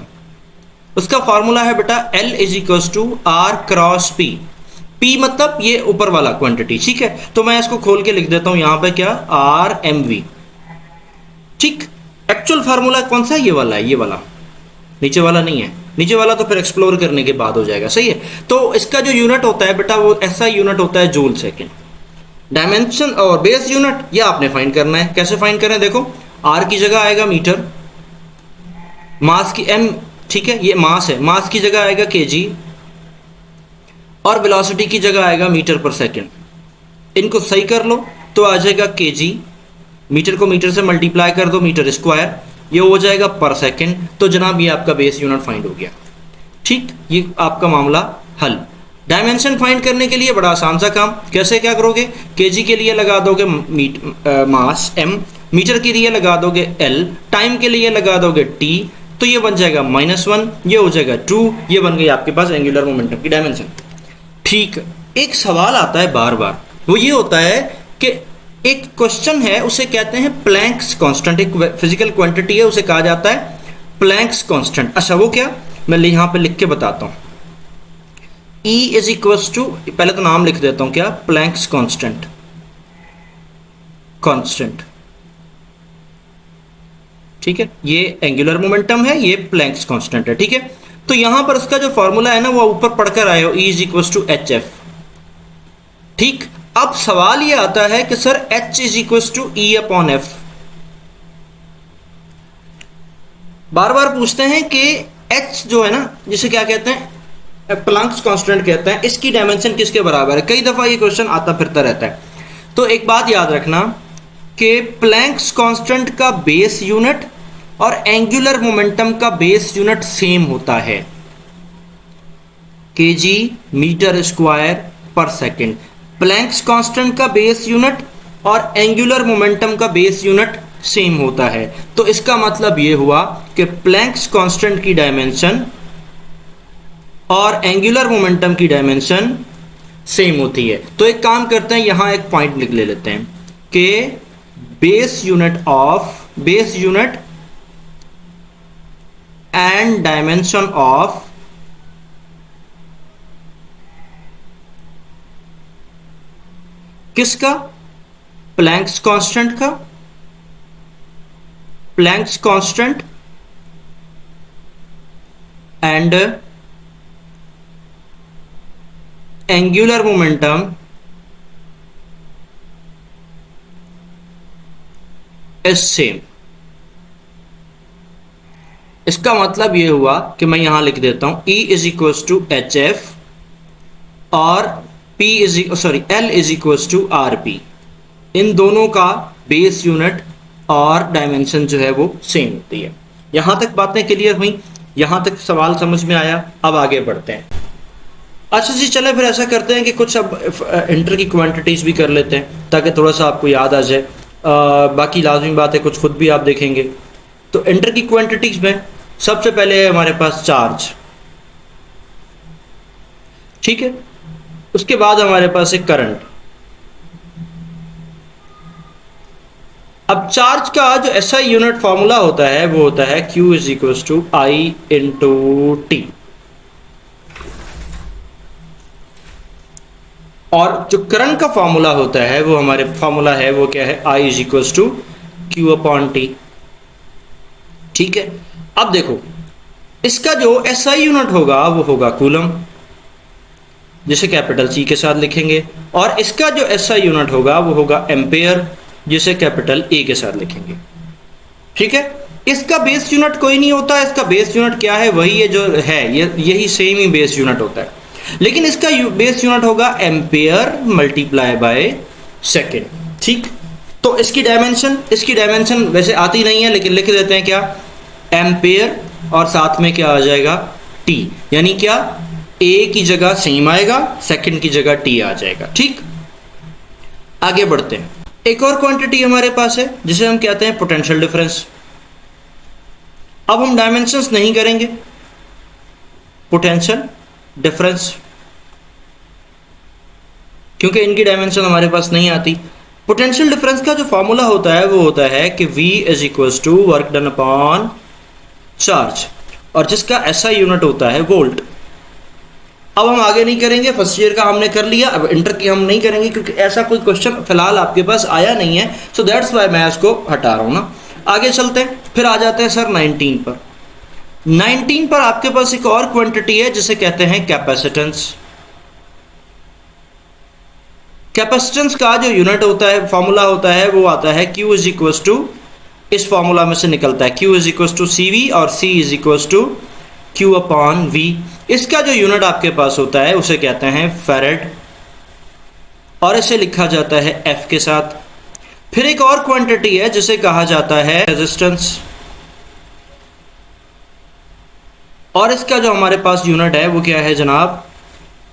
उसका फॉर्मूला है बेटा L = R×P। P मतलब ये ऊपर वाला क्वांटिटी, ठीक है। तो मैं इसको खोल के लिख देता हूं यहां पे, क्या? RmV। ठीक, एक्चुअल फार्मूला कौन सा है? ये वाला है, ये वाला, नीचे वाला नहीं है। नीचे वाला तो फिर एक्सप्लोर करने के बाद हो जाएगा, सही है। तो इसका जो यूनिट होता है बेटा वो ऐसा यूनिट होता है जूल सेकंड। डायमेंशन और बेस यूनिट ये आपने फाइंड करना है। कैसे फाइंड करें? देखो, आर की जगह आएगा मीटर, मास की m, ठीक है, ये मास है, मास की जगह आएगा kg, और वेलोसिटी की जगह आएगा मीटर पर सेकंड। इनको सही कर लो तो आ जाएगा kg, मीटर को मीटर से मल्टीप्लाई कर दो, मीटर स्क्वायर, ये हो जाएगा पर सेकंड। तो जनाब ये आपका बेस यूनिट फाइंड हो गया। ठीक, ये आपका मामला हल। डायमेंशन फाइंड करने के लिए बड़ा आसान सा काम। कैसे क्या करोगे? केजी के लिए लगा दोगे मास m, मीटर के लिए लगा दोगे L, टाइम के लिए लगा दोगे T, तो ये बन जाएगा -1, ये हो जाएगा 2, ये बन गई आपके पास एंगुलर मोमेंटम की डायमेंशन। ठीक, एक सवाल आता है बार बार, वो ये होता है कि एक क्वेश्चन है, उसे कहते हैं प्लैंक्स कांस्टेंट। एक फिजिकल क्वांटिटी है, उसे कहा जाता है प्लैंक्स कांस्टेंट। अच्छा, वो क्या? मैं यहाँ पे लिख के बताता हूँ। E = पहले तो नाम लिख देता हूँ, क्या? Planck's constant. कांस्टेंट, ठीक है, ये एंगुलर मोमेंटम है, ये प्लैंक्स कांस्टेंट है, ठीक है। तो यहां पर उसका जो फॉर्मूला है ना वो ऊपर पढ़कर आए हो, E = hf। ठीक, अब सवाल ये आता है कि सर H = E/F। बार बार पूछते हैं कि H जो है ना, जिसे क्या कहते हैं? प्लैंक्स कांस्टेंट कहते हैं, इसकी डायमेंशन किसके बराबर है? कई दफा ये क्वेश्चन आता फिरता रहता है। तो एक बात याद रखना कि प्लैंक्स कांस्टेंट का बेस यूनिट और एंगुलर मोमेंटम का बेस यूनिट सेम होता है, kg metre square per second. Planck's constant का बेस यूनिट और एंगुलर मोमेंटम का बेस यूनिट सेम होता है। तो इसका मतलब ये हुआ कि प्लैंक्स कांस्टेंट की डायमेंशन और एंगुलर मोमेंटम की डायमेंशन सेम होती है। तो एक काम करते हैं, यहां एक पॉइंट लिख ले लेते हैं कि base unit and dimension of किसका? प्लैंक्स कांस्टेंट का, Planck's constant and angular momentum is same. इसका मतलब ये हुआ कि मैं यहां लिख देता हूं E is equals to H F और P is sorry L is equals to R P. इन दोनों का बेस यूनिट और डायमेंशन जो है वो सेम होती है। यहां तक बातें क्लियर हुई? यहां तक सवाल समझ में आया? अब आगे बढ़ते हैं। अच्छा जी, चले फिर ऐसा करते हैं कि कुछ अब इंटर की क्वांटिटीज भी कर लेते हैं ताकि थोड़ा सा आपको याद आ जाए। बाकी लाजमी बात है, कुछ खुद भी आप देखेंगे। तो इंटर की क्वांटिटीज में सबसे पहले है हमारे पास चार्ज, ठीक है। उसके बाद हमारे पास है करंट। अब चार्ज का जो ऐसा यूनिट फॉर्मूला होता है वो होता है Q is equal to I into T. और जो करंट का फॉर्मूला होता है वो हमारे फॉर्मूला है वो क्या है? I is equal to Q upon T, ठीक है। अब देखो, इसका जो एसआई यूनिट होगा वो होगा कूलम, जिसे कैपिटल C के साथ लिखेंगे, और इसका जो एसआई यूनिट होगा वो होगा एम्पेयर, जिसे कैपिटल A के साथ लिखेंगे, ठीक है। इसका बेस यूनिट कोई नहीं होता। इसका बेस यूनिट क्या है? वही है जो है, यही सेम ही बेस यूनिट होता है, लेकिन इसका बेस यूनिट होगा एम्पेयर मल्टीप्लाई बाय सेकेंड, ठीक। तो इसकी डायमेंशन वैसे आती नहीं है, लेकिन लिख देते हैं क्या? एम्पेयर और साथ में क्या आ जाएगा? टी, यानी क्या? ए की जगह सेम आएगा, सेकंड की जगह टी आ जाएगा, ठीक। आगे बढ़ते हैं। एक और क्वांटिटी हमारे पास है जिसे हम कहते हैं पोटेंशियल डिफरेंस। अब हम डायमेंशंस नहीं करेंगे, पोटेंशियल डिफरेंस, क्योंकि इनकी डायमेंशन हमारे पास नहीं आती। पोटेंशियल डिफरेंस का जो फॉर्मूला होता है वो होता है कि V is equals to work done upon charge, और जिसका ऐसा यूनिट होता है वोल्ट। अब हम आगे नहीं करेंगे, फर्स्ट ईयर का हमने कर लिया, अब इंटर की हम नहीं करेंगे क्योंकि ऐसा कोई क्वेश्चन फिलहाल आपके पास आया नहीं है, सो दैट्स वाई मैं इसको हटा रहा हूं ना। आगे चलते हैं, फिर आ जाते हैं सर 19 पर। 19 पर आपके पास एक और क्वांटिटी है जिसे कहते हैं कैपेसिटेंस। कैपेसिटेंस का जो यूनिट होता है, फॉर्मूला होता है, वो आता है Q इज इक्वल्स टू, इस फॉर्मूला में से निकलता है Q is equals to CV और C is equals to Q upon V। इसका जो यूनिट आपके पास होता है उसे कहते हैं फैरेड, और इसे लिखा जाता है F के साथ। फिर एक और क्वांटिटी है जिसे कहा जाता है रेजिस्टेंस, और इसका जो हमारे पास यूनिट है वो क्या है जनाब?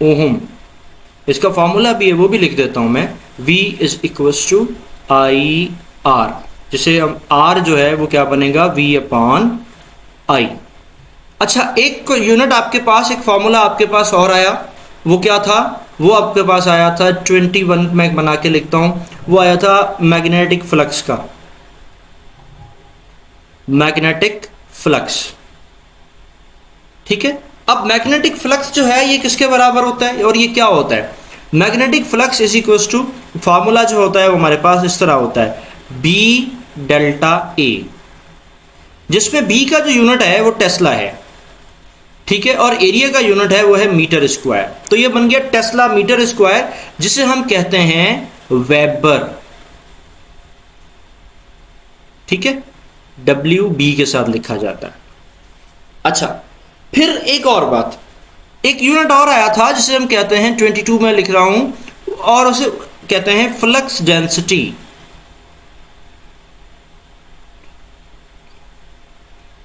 ओहम। इसका फॉर्मूला भी है, वो भी लिख देता हूं मैं, V is equals to I R, जिसे हम R जो है वो क्या बनेगा? V upon I। अच्छा, एक यूनिट आपके पास, एक फॉर्मूला आपके पास और आया, वो क्या था? वो आपके पास आया था 21, मैं बना के लिखता हूं, वो आया था मैग्नेटिक फ्लक्स का, मैग्नेटिक फ्लक्स, ठीक है। अब मैग्नेटिक फ्लक्स जो है ये किसके बराबर होता है और ये क्या होता है? Magnetic flux is equals to, formula जो होता है वो हमारे पास इस तरह होता है, B डेल्टा A, जिसमें B का जो यूनिट है वो टेस्ला है, ठीक है, और एरिया का यूनिट है वो है मीटर स्क्वायर। तो ये बन गया टेस्ला मीटर स्क्वायर, जिसे हम कहते हैं वेबर, ठीक है, WB के साथ लिखा जाता है। अच्छा, फिर एक और बात, एक यूनिट और आया था जिसे हम कहते हैं 22 में लिख रहा हूं, और उसे कहते हैं फ्लक्स डेंसिटी।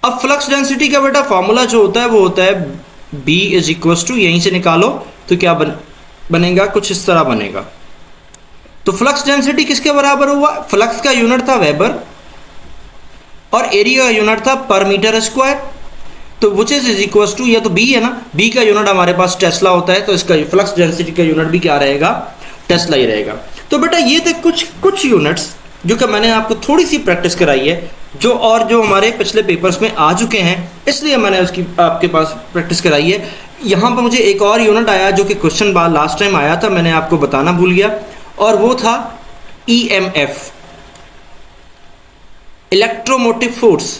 अब फ्लक्स डेंसिटी का बेटा फॉर्मूला जो होता है वो होता है B इज इक्वल्स टू, यहीं से निकालो तो क्या बनेगा? कुछ इस तरह बनेगा। तो फ्लक्स डेंसिटी किसके बराबर हुआ? फ्लक्स का यूनिट था वेबर और एरिया का यूनिट था पर मीटर स्क्वायर। तो विच इज इक्वल्स टू, ये तो B है ना, B का यूनिट हमारे पास टेस्ला होता है, तो इसका फ्लक्स डेंसिटी का यूनिट भी क्या रहेगा? टेस्ला ही रहेगा। तो बेटा ये थे कुछ यूनिट्स जो कि मैंने आपको थोड़ी सी प्रैक्टिस कराई है, जो हमारे पिछले पेपर्स में आ चुके हैं, इसलिए मैंने उसकी आपके पास प्रैक्टिस कराई है। यहाँ पर मुझे एक और यूनिट आया जो कि क्वेश्चन लास्ट टाइम आया था, मैंने आपको बताना भूल गया, और वो था ईएमएफ, इलेक्ट्रोमोटिव फोर्स,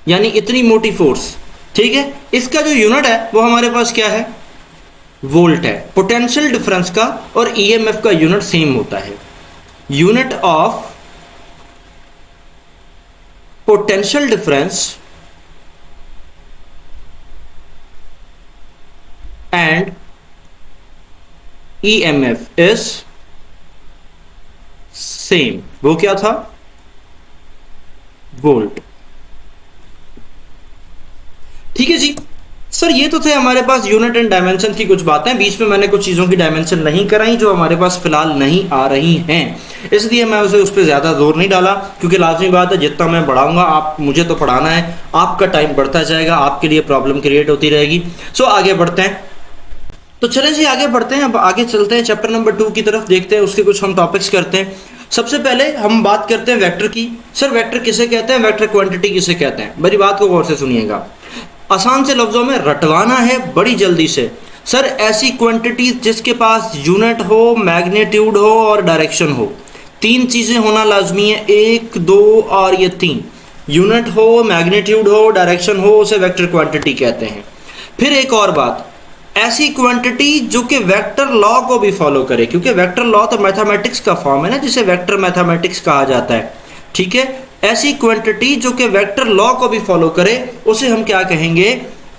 यानी इतनी मोटी फोर्स। ठीक है, इसका जो यूनिट है वो हमारे पास क्या है, वोल्ट है। पोटेंशियल डिफरेंस का और ईएमएफ का यूनिट सेम होता है। Unit of potential difference and EMF is same. वो क्या था, वोल्ट। ठीक है जी सर, ये तो थे हमारे पास यूनिट एंड डायमेंशन की कुछ बातें। बीच में मैंने कुछ चीज़ों की डायमेंशन नहीं कराई जो हमारे पास फिलहाल नहीं आ रही हैं, इसलिए मैं उस पर ज़्यादा जोर नहीं डाला, क्योंकि लाजमी बात है जितना मैं बढ़ाऊंगा आप, मुझे तो पढ़ाना है, आपका टाइम बढ़ता जाएगा, आपके लिए प्रॉब्लम क्रिएट होती रहेगी। सो आगे बढ़ते हैं। तो चलें जी आगे बढ़ते हैं, अब आगे चलते हैं चैप्टर नंबर 2 की तरफ, देखते हैं उसके कुछ हम टॉपिक्स करते हैं। सबसे पहले हम बात करते हैं वेक्टर की। सर वेक्टर किसे कहते हैं, वेक्टर क्वांटिटी किसे कहते हैं? मेरी बात को गौर से सुनिएगा, आसान से लफ्जों में रटवाना है बड़ी जल्दी से। सर ऐसी क्वांटिटी जिसके पास यूनिट हो, मैग्नीट्यूड हो और डायरेक्शन हो, तीन चीजें होना लाजमी है, 1 2 और ये 3, यूनिट हो, मैग्नीट्यूड हो, डायरेक्शन हो, उसे वेक्टर क्वांटिटी कहते हैं। फिर एक और बात, ऐसी क्वांटिटी जो कि वेक्टर लॉ को भी फॉलो करे, क्योंकि वेक्टर लॉ तो मैथमेटिक्स का फॉर्म है ना, जिसे वेक्टर मैथमेटिक्स कहा जाता है। ठीक है, ऐसी क्वांटिटी जो कि वेक्टर लॉ को भी फॉलो करे उसे हम क्या कहेंगे,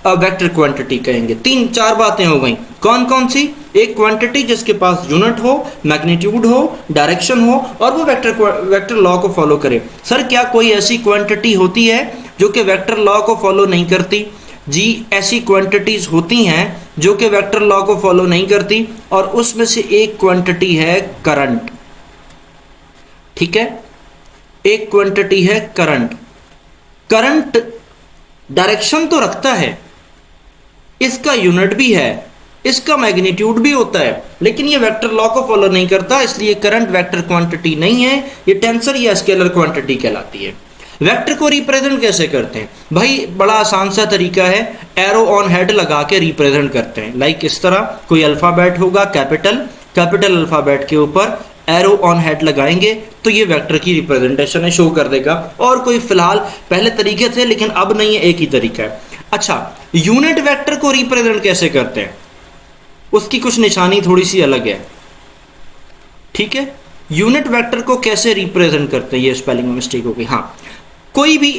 वेक्टर क्वांटिटी कहेंगे। 3-4 बातें हो गई, कौन कौन सी? एक क्वांटिटी जिसके पास यूनिट हो, मैग्नीट्यूड हो, डायरेक्शन हो और वो वेक्टर लॉ को फॉलो करे। सर क्या कोई ऐसी क्वांटिटी होती है जो कि वेक्टर लॉ को फॉलो नहीं करती? जी ऐसी क्वांटिटीज होती हैं जो कि वेक्टर लॉ को फॉलो नहीं करती, और उसमें से एक क्वांटिटी है करंट। ठीक है, एक क्वांटिटी है करंट। करंट डायरेक्शन तो रखता है, इसका यूनिट भी है, इसका मैग्नीट्यूड भी होता है, लेकिन ये वेक्टर लॉ को फॉलो नहीं करता, इसलिए करंट वेक्टर क्वांटिटी नहीं है, ये टेंसर या स्केलर क्वांटिटी कहलाती है। वेक्टर को रिप्रेजेंट कैसे करते हैं भाई? बड़ा आसान सा तरीका है, एरो ऑन हेड लगा के रिप्रेजेंट करते हैं। लाइक इस तरह कोई अल्फाबेट होगा, कैपिटल अल्फाबेट के ऊपर एरो ऑन हेड लगाएंगे तो ये वेक्टर की रिप्रेजेंटेशन है, शो कर देगा। और कोई फिलहाल पहले तरीके थे लेकिन अब नहीं है, एक ही तरीका है। अच्छा, यूनिट वेक्टर को रिप्रेजेंट कैसे करते हैं? उसकी कुछ निशानी थोड़ी सी अलग है। ठीक है, यूनिट वेक्टर को कैसे रिप्रेजेंट करते हैं, ये स्पेलिंग में मिस्टेक हो गई। हाँ, कोई भी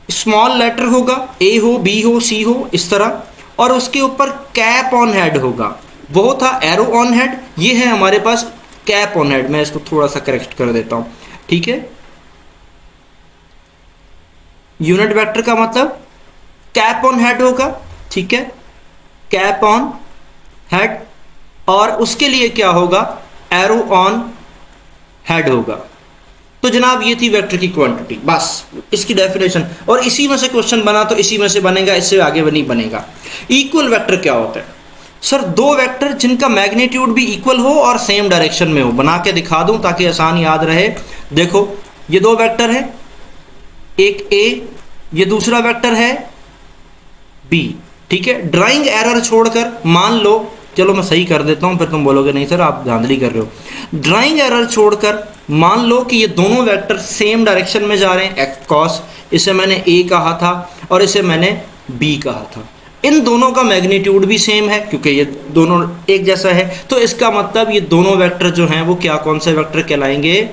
स्मॉल लेटर होगा, ए हो, बी हो, सी हो, इस तरह, और उसके ऊपर कैप ऑन हेड होगा, वो था एरो ऑन हेड, ये है हमारे पास कैप ऑन हेड। मैं इसको थोड़ा सा करेक्ट कर देता हूं। ठीक है, यूनिट वेक्टर का मतलब कैप ऑन हेड होगा। ठीक है, कैप ऑन हेड, और उसके लिए क्या होगा, एरो ऑन हेड होगा। तो जनाब ये थी वेक्टर की क्वांटिटी, बस इसकी डेफिनेशन, और इसी में से क्वेश्चन बना तो इसी में से बनेगा, इससे आगे नहीं बनेगा। इक्वल वेक्टर क्या होता है? सर दो वेक्टर जिनका मैग्नीट्यूड भी इक्वल हो और सेम डायरेक्शन में हो। बना के दिखा दूं ताकि आसान याद रहे। देखो ये दो वेक्टर है, एक ए, ये दूसरा वेक्टर है बी। ठीक है, ड्राइंग एरर छोड़कर मान लो, चलो मैं सही कर देता हूं, फिर तुम बोलोगे नहीं सर आप धांधली कर रहे हो। ड्राइंग एरर छोड़कर मान लो कि ये दोनों वेक्टर सेम डायरेक्शन में जा रहे हैं, एक्स कॉस, इसे मैंने ए कहा था और इसे मैंने बी कहा था। इन दोनों का मैग्नीट्यूड भी सेम है क्योंकि ये दोनों एक जैसा है, तो इसका मतलब ये दोनों वेक्टर जो हैं वो क्या, कौन से वेक्टर कहलाएंगे?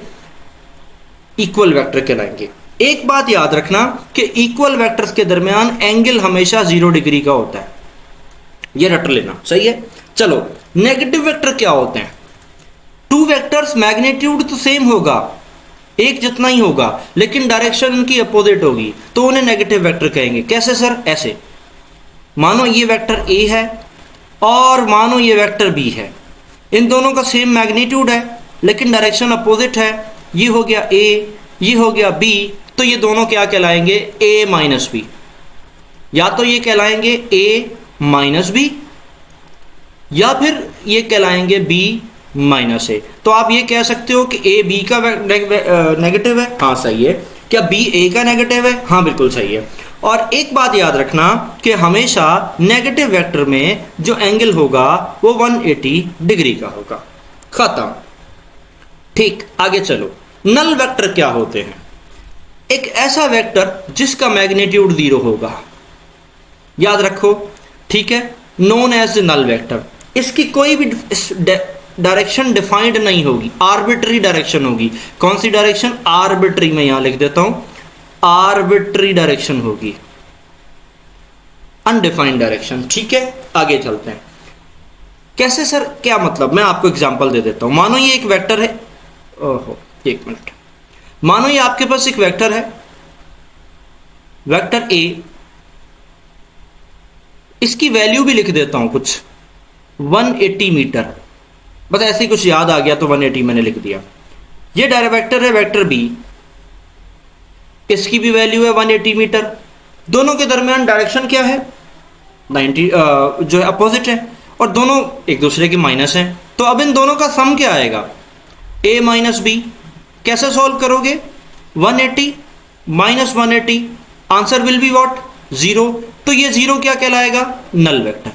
इक्वल वेक्टर कहलाएंगे। एक बात याद रखना कि इक्वल वेक्टर्स के दरमियान एंगल हमेशा 0 डिग्री का होता है, ये रट लेना, सही है। चलो नेगेटिव वेक्टर क्या होते हैं? टू वेक्टर्स मैग्नीट्यूड तो सेम होगा, एक जितना ही होगा, लेकिन डायरेक्शन उनकी अपोजिट होगी, तो उन्हें नेगेटिव वेक्टर कहेंगे। कैसे सर? ऐसे, मानो ये वेक्टर ए है और मानो ये वेक्टर बी है, इन दोनों का सेम मैग्नीट्यूड है लेकिन डायरेक्शन अपोजिट है, ये हो गया ए, ये हो गया बी, तो ये दोनों क्या कहलाएंगे? ए माइनस बी। या तो ये कहलाएंगे ए माइनस बी या फिर ये कहलाएंगे बी माइनस ए। तो आप ये कह सकते हो कि ए बी का नेगेटिव है, हाँ सही है। क्या बी ए का नेगेटिव है? हाँ बिल्कुल सही है। और एक बात याद रखना कि हमेशा नेगेटिव वेक्टर में जो एंगल होगा वो 180 डिग्री का होगा। खत्म। ठीक, आगे चलो। नल वेक्टर क्या होते हैं? एक ऐसा वेक्टर जिसका मैग्नीट्यूड 0 होगा, याद रखो, ठीक है, नोन एज नल वेक्टर। इसकी कोई भी डायरेक्शन डिफाइंड नहीं होगी, आर्बिट्री डायरेक्शन होगी। कौन सी डायरेक्शन? आर्बिट्री। में यहां लिख देता हूं, आर्बिट्री डायरेक्शन होगी, अनडिफाइंड डायरेक्शन। ठीक है, आगे चलते हैं। कैसे सर, क्या मतलब? मैं आपको एग्जांपल दे देता हूं। मानो ये एक वेक्टर है, ओहो एक मिनट, मानो ये आपके पास एक वेक्टर है, वेक्टर ए। इसकी वैल्यू भी लिख देता हूं कुछ, 180 मीटर, बस ऐसे ही कुछ याद आ गया तो 180 मैंने लिख दिया। ये डायरेक्ट वेक्टर है वेक्टर बी, इसकी भी वैल्यू है 180 मीटर। दोनों के दरमियान डायरेक्शन क्या है? 90, जो है अपोजिट है, और दोनों एक दूसरे के माइनस हैं। तो अब इन दोनों का सम क्या आएगा? A minus B. कैसे सॉल्व करोगे? 180 minus 180, answer will be what? 0। तो ये 0 क्या कहलाएगा? Null vector.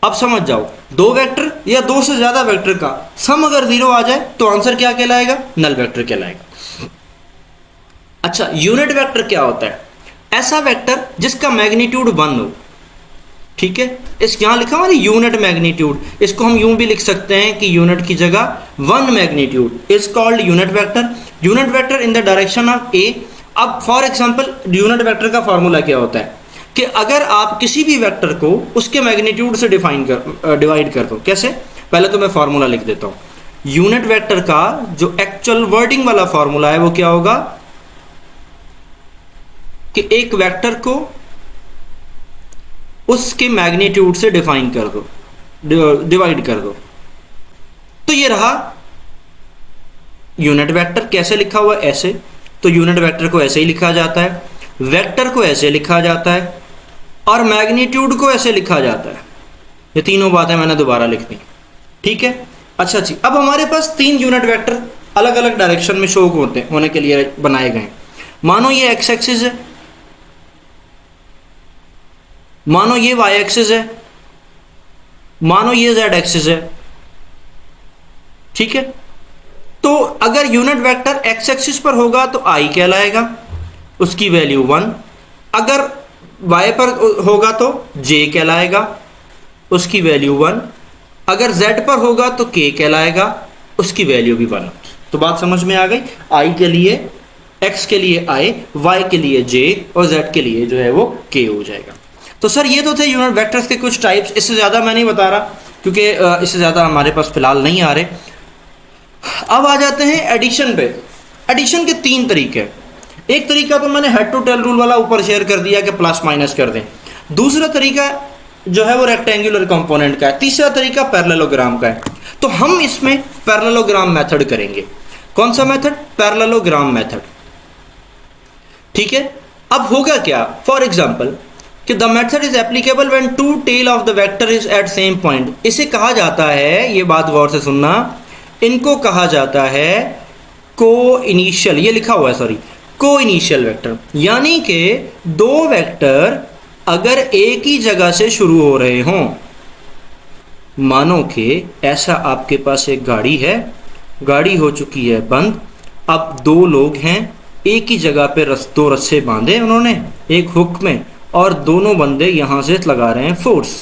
अब समझ जाओ, दो वेक्टर या दो से ज्यादा वेक्टर का सम अगर 0 आ जाए तो आंसर क्या कहलाएगा? नल वेक्टर कहलाएगा। अच्छा, यूनिट वेक्टर क्या होता है? ऐसा वेक्टर जिसका मैग्नीट्यूड 1 हो। ठीक है, इस यहां लिखा हुआ यूनिट मैग्नीट्यूड, इसको हम यूं भी लिख सकते हैं कि यूनिट की जगह 1 magnitude is called unit vector. Unit vector in the direction of A. अब फॉर एग्जांपल यूनिट वेक्टर का फॉर्मूला क्या होता है कि अगर आप किसी भी वेक्टर को उसके मैग्नीट्यूड से डिवाइड कर दो। कैसे? पहले तो मैं फॉर्मूला लिख देता हूं। यूनिट वेक्टर का जो एक्चुअल वर्डिंग वाला फॉर्मूला है वो क्या होगा कि एक वेक्टर को उसके मैग्नीट्यूड से डिफाइन कर दो, डिवाइड कर दो। तो ये रहा यूनिट वेक्टर। कैसे लिखा हुआ? ऐसे। तो यूनिट वेक्टर को ऐसे ही लिखा जाता है, वेक्टर को ऐसे लिखा जाता है, और मैग्नीट्यूड को ऐसे लिखा जाता है। ये तीनों बातें मैंने दोबारा लिख दी। ठीक है, अच्छा जी। अब हमारे पास 3 यूनिट वेक्टर अलग अलग डायरेक्शन में शो होने के लिए बनाए गए। मानो ये एक्स एक्सिस है, मानो ये वाई एक्सिस है, मानो ये जेड एक्सिस है। ठीक है, तो अगर यूनिट वेक्टर एक्स एक्सिस पर होगा तो आई कहलाएगा, उसकी वैल्यू 1। अगर वाई पर होगा तो जे कहलाएगा, उसकी वैल्यू 1। अगर जेड पर होगा तो के कहलाएगा, उसकी वैल्यू भी 1। तो बात समझ में आ गई? आई के लिए, एक्स के लिए आई, वाई के लिए जे, और जेड के लिए जो है वो के हो जाएगा। तो सर ये तो थे यूनिट वेक्टर्स के कुछ टाइप्स। इससे ज़्यादा मैं नहीं बता रहा क्योंकि इससे ज़्यादा हमारे पास फिलहाल नहीं आ रहे। अब आ जाते हैं एडिशन पे। एडिशन के 3 तरीके। एक तरीका तो मैंने हेड टू टेल रूल वाला ऊपर शेयर कर दिया कि प्लस माइनस कर दें। दूसरा तरीका जो है वो रेक्टेंगुलर कंपोनेंट का है। तीसरा तरीका पैरेललोग्राम का है। तो हम इसमें पैरेललोग्राम मेथड करेंगे। कौन सा मेथड? Parallelogram method. ठीक है, अब होगा क्या? फॉर एग्जाम्पल कि the method is applicable when two tail of the vector is at same point. इसे कहा जाता है, ये बात गौर से सुनना, इनको कहा जाता है को इनिशियल, ये लिखा हुआ है सॉरी, को इनिशियल वेक्टर। यानी कि दो वेक्टर अगर एक ही जगह से शुरू हो रहे हों, मानो कि ऐसा आपके पास एक गाड़ी है, गाड़ी हो चुकी है बंद, अब 2 लोग हैं, एक ही जगह पे 2 रस्से बांधे उन्होंने एक हुक में, और दोनों बंदे यहां से लगा रहे हैं फोर्स।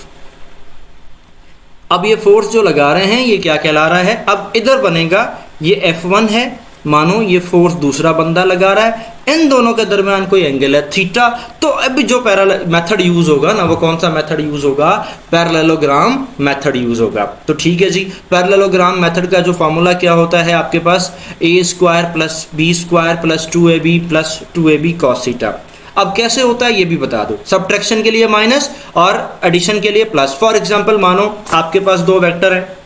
अब ये फोर्स जो लगा रहे हैं ये क्या कहला रहा है? अब इधर बनेगा ये F1 है, मानो ये फोर्स दूसरा बंदा लगा रहा है, इन दोनों के दरमियान कोई एंगल है थीटा। तो अभी जो पैरेलल मेथड यूज होगा ना, वो कौन सा मेथड यूज होगा? पैरेललोग्राम मेथड यूज होगा। तो ठीक है जी, पैरेललोग्राम मेथड का जो फॉर्मूला क्या होता है आपके पास? a² + b² + 2ab + 2ab cos theta. अब कैसे होता है ये भी बता दो। सब्ट्रैक्शन के लिए माइनस और एडिशन के लिए प्लस। फॉर एग्जांपल मानो आपके पास 2 वेक्टर हैं,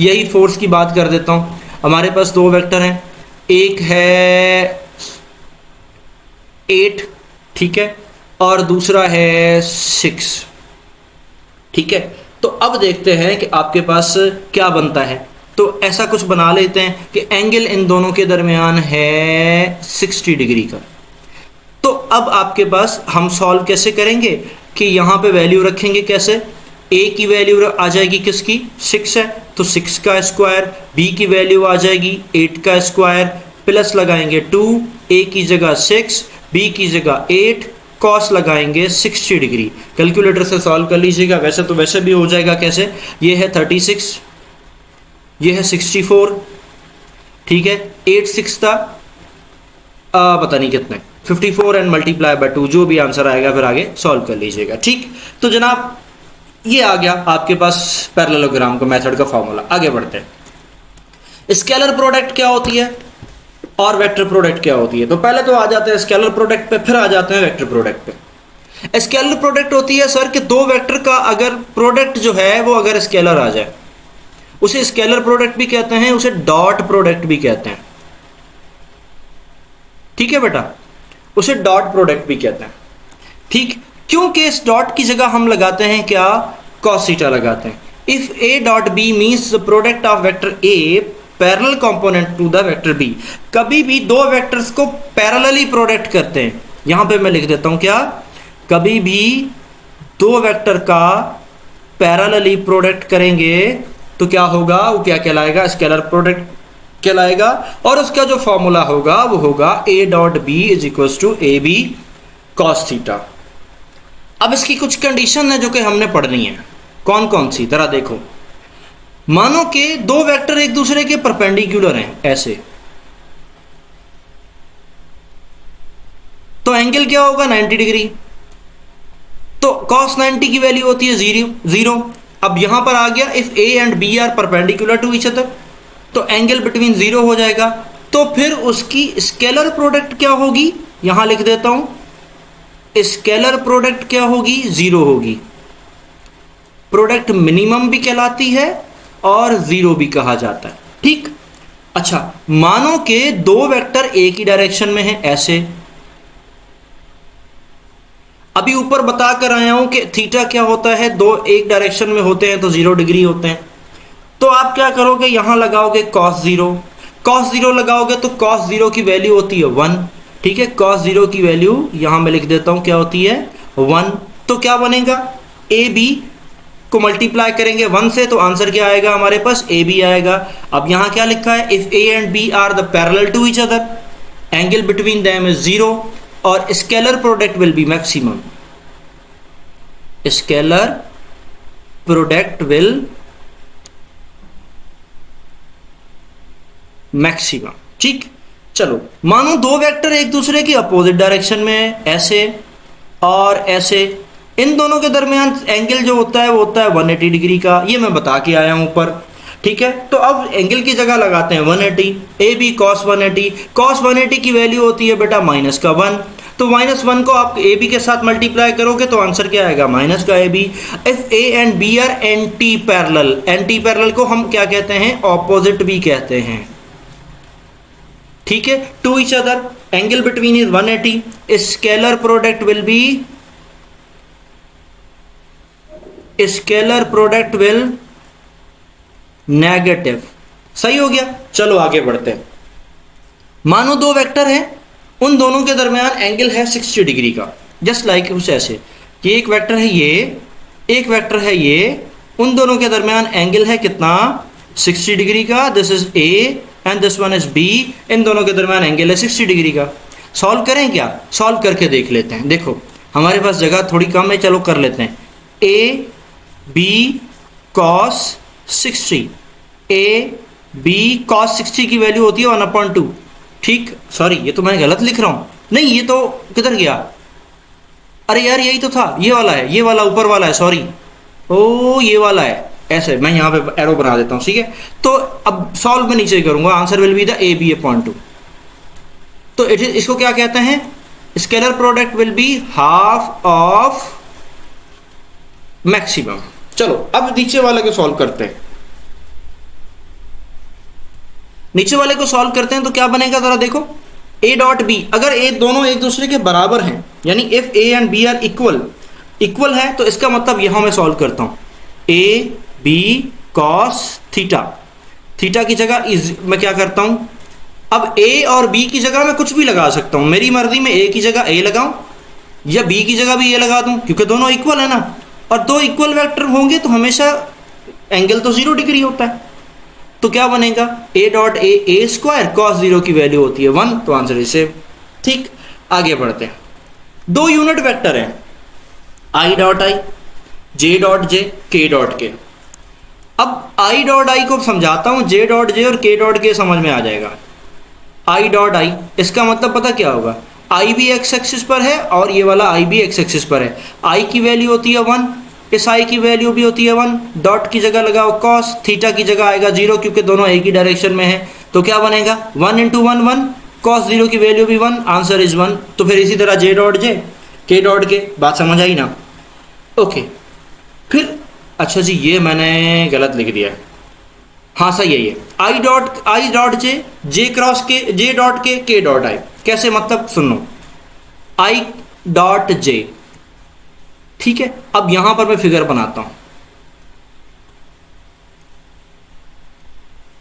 यही फोर्स की बात कर देता हूं। हमारे पास 2 वेक्टर हैं, एक है 8, ठीक है, और दूसरा है 6, ठीक है। तो अब देखते हैं कि आपके पास क्या बनता है। तो ऐसा कुछ बना लेते हैं कि एंगल इन दोनों के दरमियान है 60 डिग्री का। तो अब आपके पास हम सॉल्व कैसे करेंगे कि यहाँ पे वैल्यू रखेंगे कैसे? ए की वैल्यू आ जाएगी किसकी, 6 है तो 6 का स्क्वायर, बी की वैल्यू आ जाएगी 8 का स्क्वायर, प्लस लगाएंगे 2, ए की जगह 6, बी की जगह 8, कॉस लगाएंगे 60 डिग्री। कैलकुलेटर से सॉल्व कर लीजिएगा, वैसे तो वैसे भी हो जाएगा। कैसे, ये है 36, ये है 64, ठीक है, 8 6 था पता नहीं कितने 54 एंड मल्टीप्लाई बाय 2, जो भी आंसर आएगा फिर आगे सॉल्व कर लीजिएगा। ठीक, तो जनाब ये आ गया आपके पास पैरेललोग्राम का मेथड का फॉर्मूला। आगे बढ़ते हैं। स्केलर प्रोडक्ट क्या होती है और वेक्टर प्रोडक्ट क्या होती है। तो पहले तो आ जाते हैं स्केलर प्रोडक्ट पे, फिर आ जाते हैं वेक्टर प्रोडक्ट पे। स्केलर प्रोडक्ट होती है सर कि दो वेक्टर का अगर प्रोडक्ट जो है वो अगर स्केलर आ जाए, उसे स्केलर प्रोडक्ट भी कहते हैं, उसे डॉट प्रोडक्ट भी कहते हैं। ठीक है बेटा, उसे डॉट प्रोडक्ट भी कहते हैं। ठीक, क्योंकि इस डॉट की जगह हम लगाते हैं क्या, cos थीटा लगाते हैं। If A dot B means the product of vector A parallel component to the vector B. कभी भी दो वेक्टर्स को पैरेलली प्रोडक्ट करते हैं, यहां पे मैं लिख देता हूं क्या, कभी भी दो वेक्टर का पैरेलली प्रोडक्ट करेंगे तो क्या होगा, वो क्या कहलाएगा, स्केलर प्रोडक्ट कहलाएगा। और उसका जो फॉर्मूला होगा वो होगा A dot B is equal to A B cos theta. अब इसकी कुछ कंडीशन है जो कि हमने पढ़नी है। कौन कौन सी, जरा देखो। मानो कि दो वेक्टर एक दूसरे के परपेंडिकुलर हैं ऐसे, तो एंगल क्या होगा 90 डिग्री। तो cos 90 की वैल्यू होती है 0। अब यहां पर आ गया if A and B are perpendicular to each other, तो एंगल बिटवीन 0 हो जाएगा। तो फिर उसकी स्केलर प्रोडक्ट क्या होगी, यहां लिख देता हूं, स्केलर प्रोडक्ट क्या होगी, 0 होगी। प्रोडक्ट मिनिमम भी कहलाती है और 0 भी कहा जाता है। ठीक, अच्छा मानो कि दो वेक्टर एक ही डायरेक्शन में हैं ऐसे, अभी ऊपर बता कर आया हूं कि थीटा क्या होता है, दो एक डायरेक्शन में होते हैं तो 0 डिग्री होते हैं। तो आप क्या करोगे, यहां लगाओगे cos 0 लगाओगे तो cos 0 की वैल्यू होती है 1। ठीक है, cos 0 की वैल्यू यहां मैं लिख देता हूं क्या होती है 1। तो क्या बनेगा, ए बी को मल्टीप्लाई करेंगे 1 से तो आंसर क्या आएगा हमारे पास, ए बी आएगा। अब यहां क्या लिखा है, if A and B are the parallel to each other, angle between them is 0 और scalar product will be maximum. Scalar product will maximum. ठीक, चलो मानो दो वेक्टर एक दूसरे की अपोजिट डायरेक्शन में है ऐसे और ऐसे, इन दोनों के दरमियान एंगल जो होता है वो होता है 180 डिग्री का, ये मैं बता के आया हूं ऊपर। ठीक है, तो अब एंगल की जगह लगाते हैं 180, ए बी cos 180। cos 180 की वैल्यू होती है बेटा माइनस का 1, तो माइनस 1 को आप ए बी के साथ मल्टीप्लाई करोगे तो आंसर क्या आएगा, माइनस का A B. If A and B are anti parallel, anti parallel को हम क्या कहते हैं, ऑपोजिट भी कहते हैं। ठीक है, to each other, angle between is 180, scalar product will be, scalar product will negative. सही हो गया, चलो आगे बढ़ते हैं। मानो दो वेक्टर हैं, उन दोनों के दरमियान एंगल है 60 डिग्री का, जस्ट लाइक उस ऐसे कि एक वेक्टर है ये, एक वेक्टर है ये, उन दोनों के दरमियान एंगल है कितना, 60 डिग्री का। This is A and this one is B, इन दोनों के दरमियान एंगल है 60 डिग्री का। सॉल्व करें क्या, सॉल्व करके देख लेते हैं। देखो हमारे पास जगह थोड़ी कम है, चलो कर लेते हैं। A B cos 60, A B cos 60 की वैल्यू होती है 1/2। ठीक, सॉरी ये तो मैं गलत लिख रहा हूं, नहीं ये तो किधर गया, अरे यार यही तो था, ये वाला है, ये वाला ऊपर वाला है, सॉरी, ओ ये वाला है, ऐसे मैं यहां पे एरो बना देता हूं। ठीक है, तो अब सॉल्व में नीचे करूंगा, answer will be the A B upon 2। तो इसको क्या कहते हैं, scalar product will be half of maximum. चलो अब नीचे वाले को सॉल्व करते हैं। नीचे वाले को सॉल्व करते हैं तो क्या बनेगा, जरा देखो। ए डॉट बी, अगर ए दोनों एक दूसरे के बराबर हैं, यानी if A and B are equal है, तो इसका मतलब यहां मैं सॉल्व करता हूं, A B cos theta, theta की जगह इज मैं क्या करता हूं, अब ए और बी की जगह मैं कुछ भी लगा सकता हूं, मेरी मर्जी में ए की जगह ए लगाऊं या बी की जगह भी ए लगा दूं, क्योंकि दोनों इक्वल है ना। और दो इक्वल वेक्टर होंगे तो हमेशा एंगल तो 0 डिग्री होता है। तो क्या बनेगा, ए डॉट ए स्क्वायर, कॉस 0 की वैल्यू होती है 1, तो आंसर इज सेम। ठीक, आगे बढ़ते हैं। दो यूनिट वेक्टर हैं, I dot I, J dot J, के डॉट के। अब आई डॉट आई को समझाता हूं, जे डॉट जे और के डॉट के समझ में आ जाएगा। आई डॉट आई, इसका मतलब पता क्या होगा, आई भी एक्स एक्सिस पर है और ये वाला आई भी एक्स एक्सिस पर है। आई की वैल्यू होती है 1, इस आई की वैल्यू भी होती है 1, डॉट की जगह लगाओ कॉस, थीटा की जगह आएगा 0 क्योंकि दोनों एक ही डायरेक्शन में है। तो क्या बनेगा, 1 इंटू 1 1, कॉस 0 की वैल्यू भी 1, आंसर इज 1। तो फिर इसी तरह जे डॉट जे, के डॉट के, बात समझ आई ना। ओके, फिर अच्छा जी ये मैंने गलत लिख दिया है, हाँ सही है ये, I dot J, J cross के, जे डॉट के डॉट आई। कैसे, मतलब सुनो, आई डॉट जे, ठीक है। अब यहां पर मैं फिगर बनाता हूं,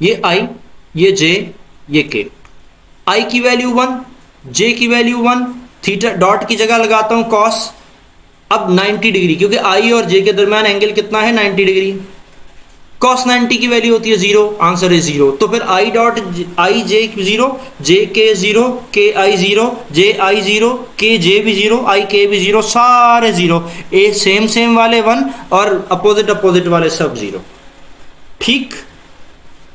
ये आई, ये जे, ये के। आई की वैल्यू 1, जे की वैल्यू 1, थीटा डॉट की जगह लगाता हूं कॉस। अब 90 डिग्री, क्योंकि आई और जे के दरमियान एंगल कितना है, 90 डिग्री। कॉस 90 की वैल्यू होती है 0, आंसर इज 0। तो फिर आई डॉट आई जे 0, जे के 0, के आई 0, जे आई 0, के जे भी 0, आई के भी 0, सारे 0। ए सेम सेम वाले 1 और अपोजिट अपोजिट वाले सब 0। ठीक,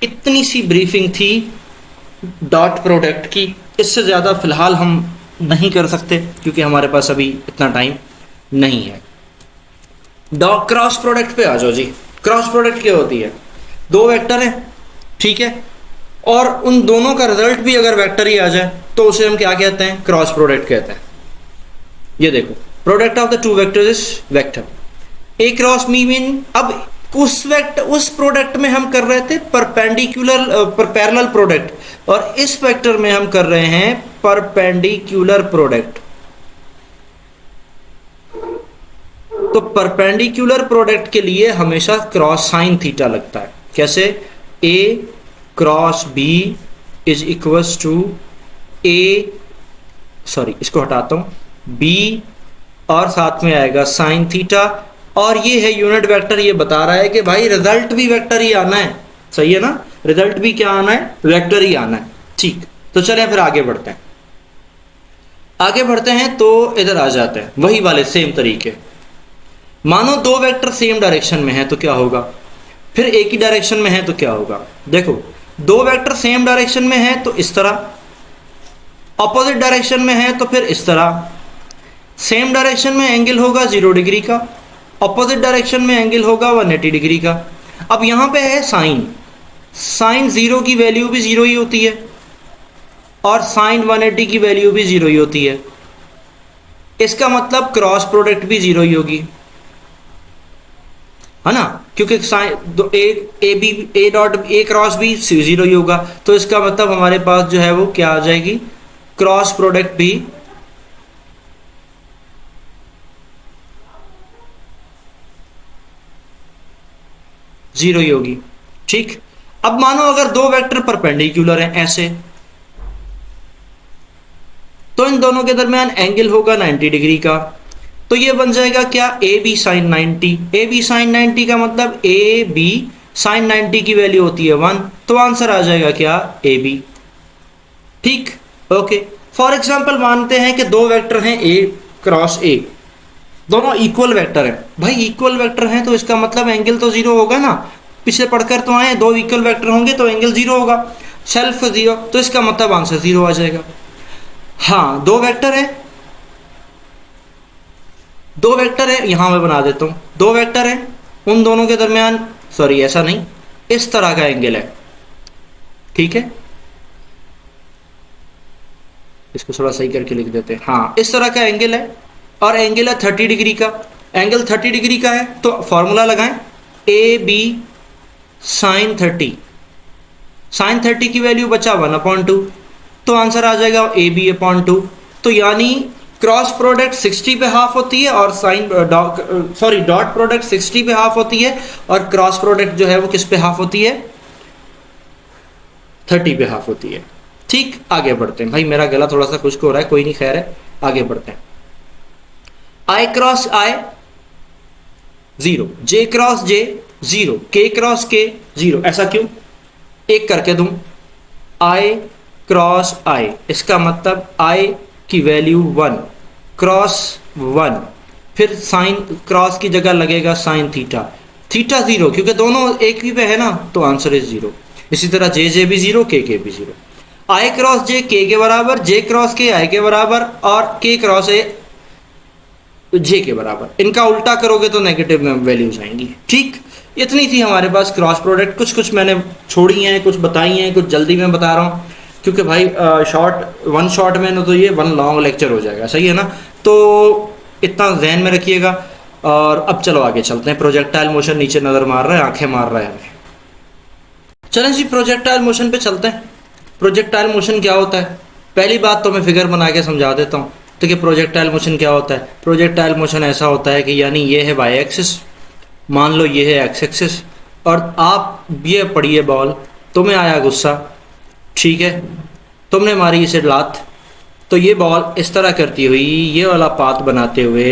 इतनी सी ब्रीफिंग थी डॉट प्रोडक्ट की। इससे ज़्यादा फिलहाल हम नहीं कर सकते क्योंकि हमारे पास अभी इतना टाइम नहीं है। डॉट क्रॉस प्रोडक्ट पे आ जाओ जी। क्रॉस प्रोडक्ट क्या होती है, दो वेक्टर है, ठीक है, और उन दोनों का रिजल्ट भी अगर वेक्टर ही आ जाए तो उसे हम क्या कहते हैं, क्रॉस प्रोडक्ट कहते हैं। ये देखो, product of the two vectors is vector. A cross me mean, अब उस प्रोडक्ट में हम कर रहे थे पैरेलल प्रोडक्ट, और इस वेक्टर में हम कर रहे हैं परपेंडिकुलर प्रोडक्ट। तो परपेंडिकुलर प्रोडक्ट के लिए हमेशा क्रॉस साइन थीटा लगता है। कैसे, A cross B is equals to इसको हटाता हूं, बी और साथ में आएगा साइन थीटा। और ये है यूनिट वेक्टर, ये बता रहा है कि भाई रिजल्ट भी वेक्टर ही आना है। सही है ना, रिजल्ट भी क्या आना है, वेक्टर ही आना है। ठीक, तो चलें फिर आगे बढ़ते हैं। आगे बढ़ते हैं तो इधर आ जाते हैं वही वाले सेम तरीके। मानो दो वेक्टर सेम डायरेक्शन में है तो क्या होगा, फिर एक ही डायरेक्शन में है तो क्या होगा। देखो, दो वेक्टर सेम डायरेक्शन में है तो इस तरह, ऑपोजिट डायरेक्शन में है तो फिर इस तरह। सेम डायरेक्शन में एंगल होगा 0 डिग्री का, ऑपोजिट डायरेक्शन में एंगल होगा 180 डिग्री का। अब यहां पे है साइन 0 की वैल्यू भी 0 ही होती है और साइन 180 की वैल्यू भी 0 ही होती है। इसका मतलब क्रॉस प्रोडक्ट भी 0 ही होगी, है ना, क्योंकि sine A dot A cross भी 0 ही होगा। तो इसका मतलब हमारे पास जो है वो क्या आ जाएगी, क्रॉस प्रोडक्ट भी 0 ही होगी। ठीक, अब मानो अगर दो वेक्टर परपेंडिकुलर हैं ऐसे, तो इन दोनों के दरमियान एंगल होगा 90 डिग्री का। तो ये बन जाएगा क्या, A B sine 90। A B sine 90 का मतलब ए बी साइन 90 की वैल्यू होती है 1, तो आंसर आ जाएगा क्या, ए बी। ठीक, ओके। फॉर एग्जाम्पल मानते हैं कि दो वेक्टर हैं ए क्रॉस ए, दोनों इक्वल वेक्टर हैं। भाई इक्वल वेक्टर हैं तो इसका मतलब एंगल तो 0 होगा ना, पिछले पढ़कर तो आए, दो इक्वल वेक्टर होंगे तो एंगल 0 होगा, सेल्फ 0, तो इसका मतलब आंसर 0 आ जाएगा। हाँ, दो वेक्टर है, यहां मैं बना देता हूं, दो वेक्टर है, उन दोनों के दरमियान, सॉरी ऐसा नहीं, इस तरह का एंगल है। ठीक है, इसको थोड़ा सही करके लिख देते हैं। हाँ, इस तरह का एंगल है और एंगल है 30 डिग्री का। एंगल 30 डिग्री का है तो फॉर्मूला लगाएं, ए बी साइन 30। साइन 30 की वैल्यू बचा 1/2, तो आंसर आ जाएगा ए बी अपॉन 2। तो यानी क्रॉस प्रोडक्ट 60 पे हाफ होती है और डॉट प्रोडक्ट 60 पे हाफ होती है और क्रॉस प्रोडक्ट जो है वो किस पे हाफ होती है, 30 पे हाफ होती है। ठीक, आगे बढ़ते हैं। भाई मेरा गला थोड़ा सा खुश्क हो रहा है, कोई नहीं, खैर है, आगे बढ़ते हैं। आई क्रॉस आई जीरो, जे क्रॉस जे जीरो, के क्रॉस के जीरो। ऐसा क्यों? एक करके दूं, आई क्रॉस आई, इसका मतलब आई की वैल्यू वन, क्रॉस वन, फिर साइन क्रॉस की जगह लगेगा साइन थीटा, थीटा जीरो, क्योंकि दोनों एक ही पे है ना, तो आंसर इज जीरो। इसी तरह जे जे भी जीरो, के भी जीरो। आई क्रॉस जे के बराबर, जे क्रॉस के आई के बराबर, और के क्रॉस ए जे के बराबर। इनका उल्टा करोगे तो नेगेटिव में वैल्यूज आएंगी। ठीक, इतनी थी हमारे पास क्रॉस प्रोडक्ट। कुछ कुछ मैंने छोड़ी हैं, कुछ बताई हैं, कुछ जल्दी में बता रहा हूँ, क्योंकि भाई शॉर्ट वन शॉर्ट में ना तो ये वन लॉन्ग लेक्चर हो जाएगा, सही है ना। तो इतना जहन में रखिएगा। और अब चलो आगे चलते हैं। प्रोजेक्टाइल मोशन नीचे नज़र मार रहा है, आंखें मार रहा है हमें। चलें जी, प्रोजेक्टाइल मोशन पे चलते हैं। प्रोजेक्टाइल मोशन क्या होता है? पहली बात तो मैं फिगर बना के समझा देता हूँ। तो कि प्रोजेक्टाइल मोशन क्या होता है? प्रोजेक्टाइल मोशन ऐसा होता है कि यानी ये है वाई एक्सिस, मान लो ये है एक्स एक्सिस, और आप ये पढ़िए बॉल, तुम्हें आया गुस्सा, ठीक है, तुमने मारी इसे लात, तो ये बॉल इस तरह करती हुई ये वाला पाथ बनाते हुए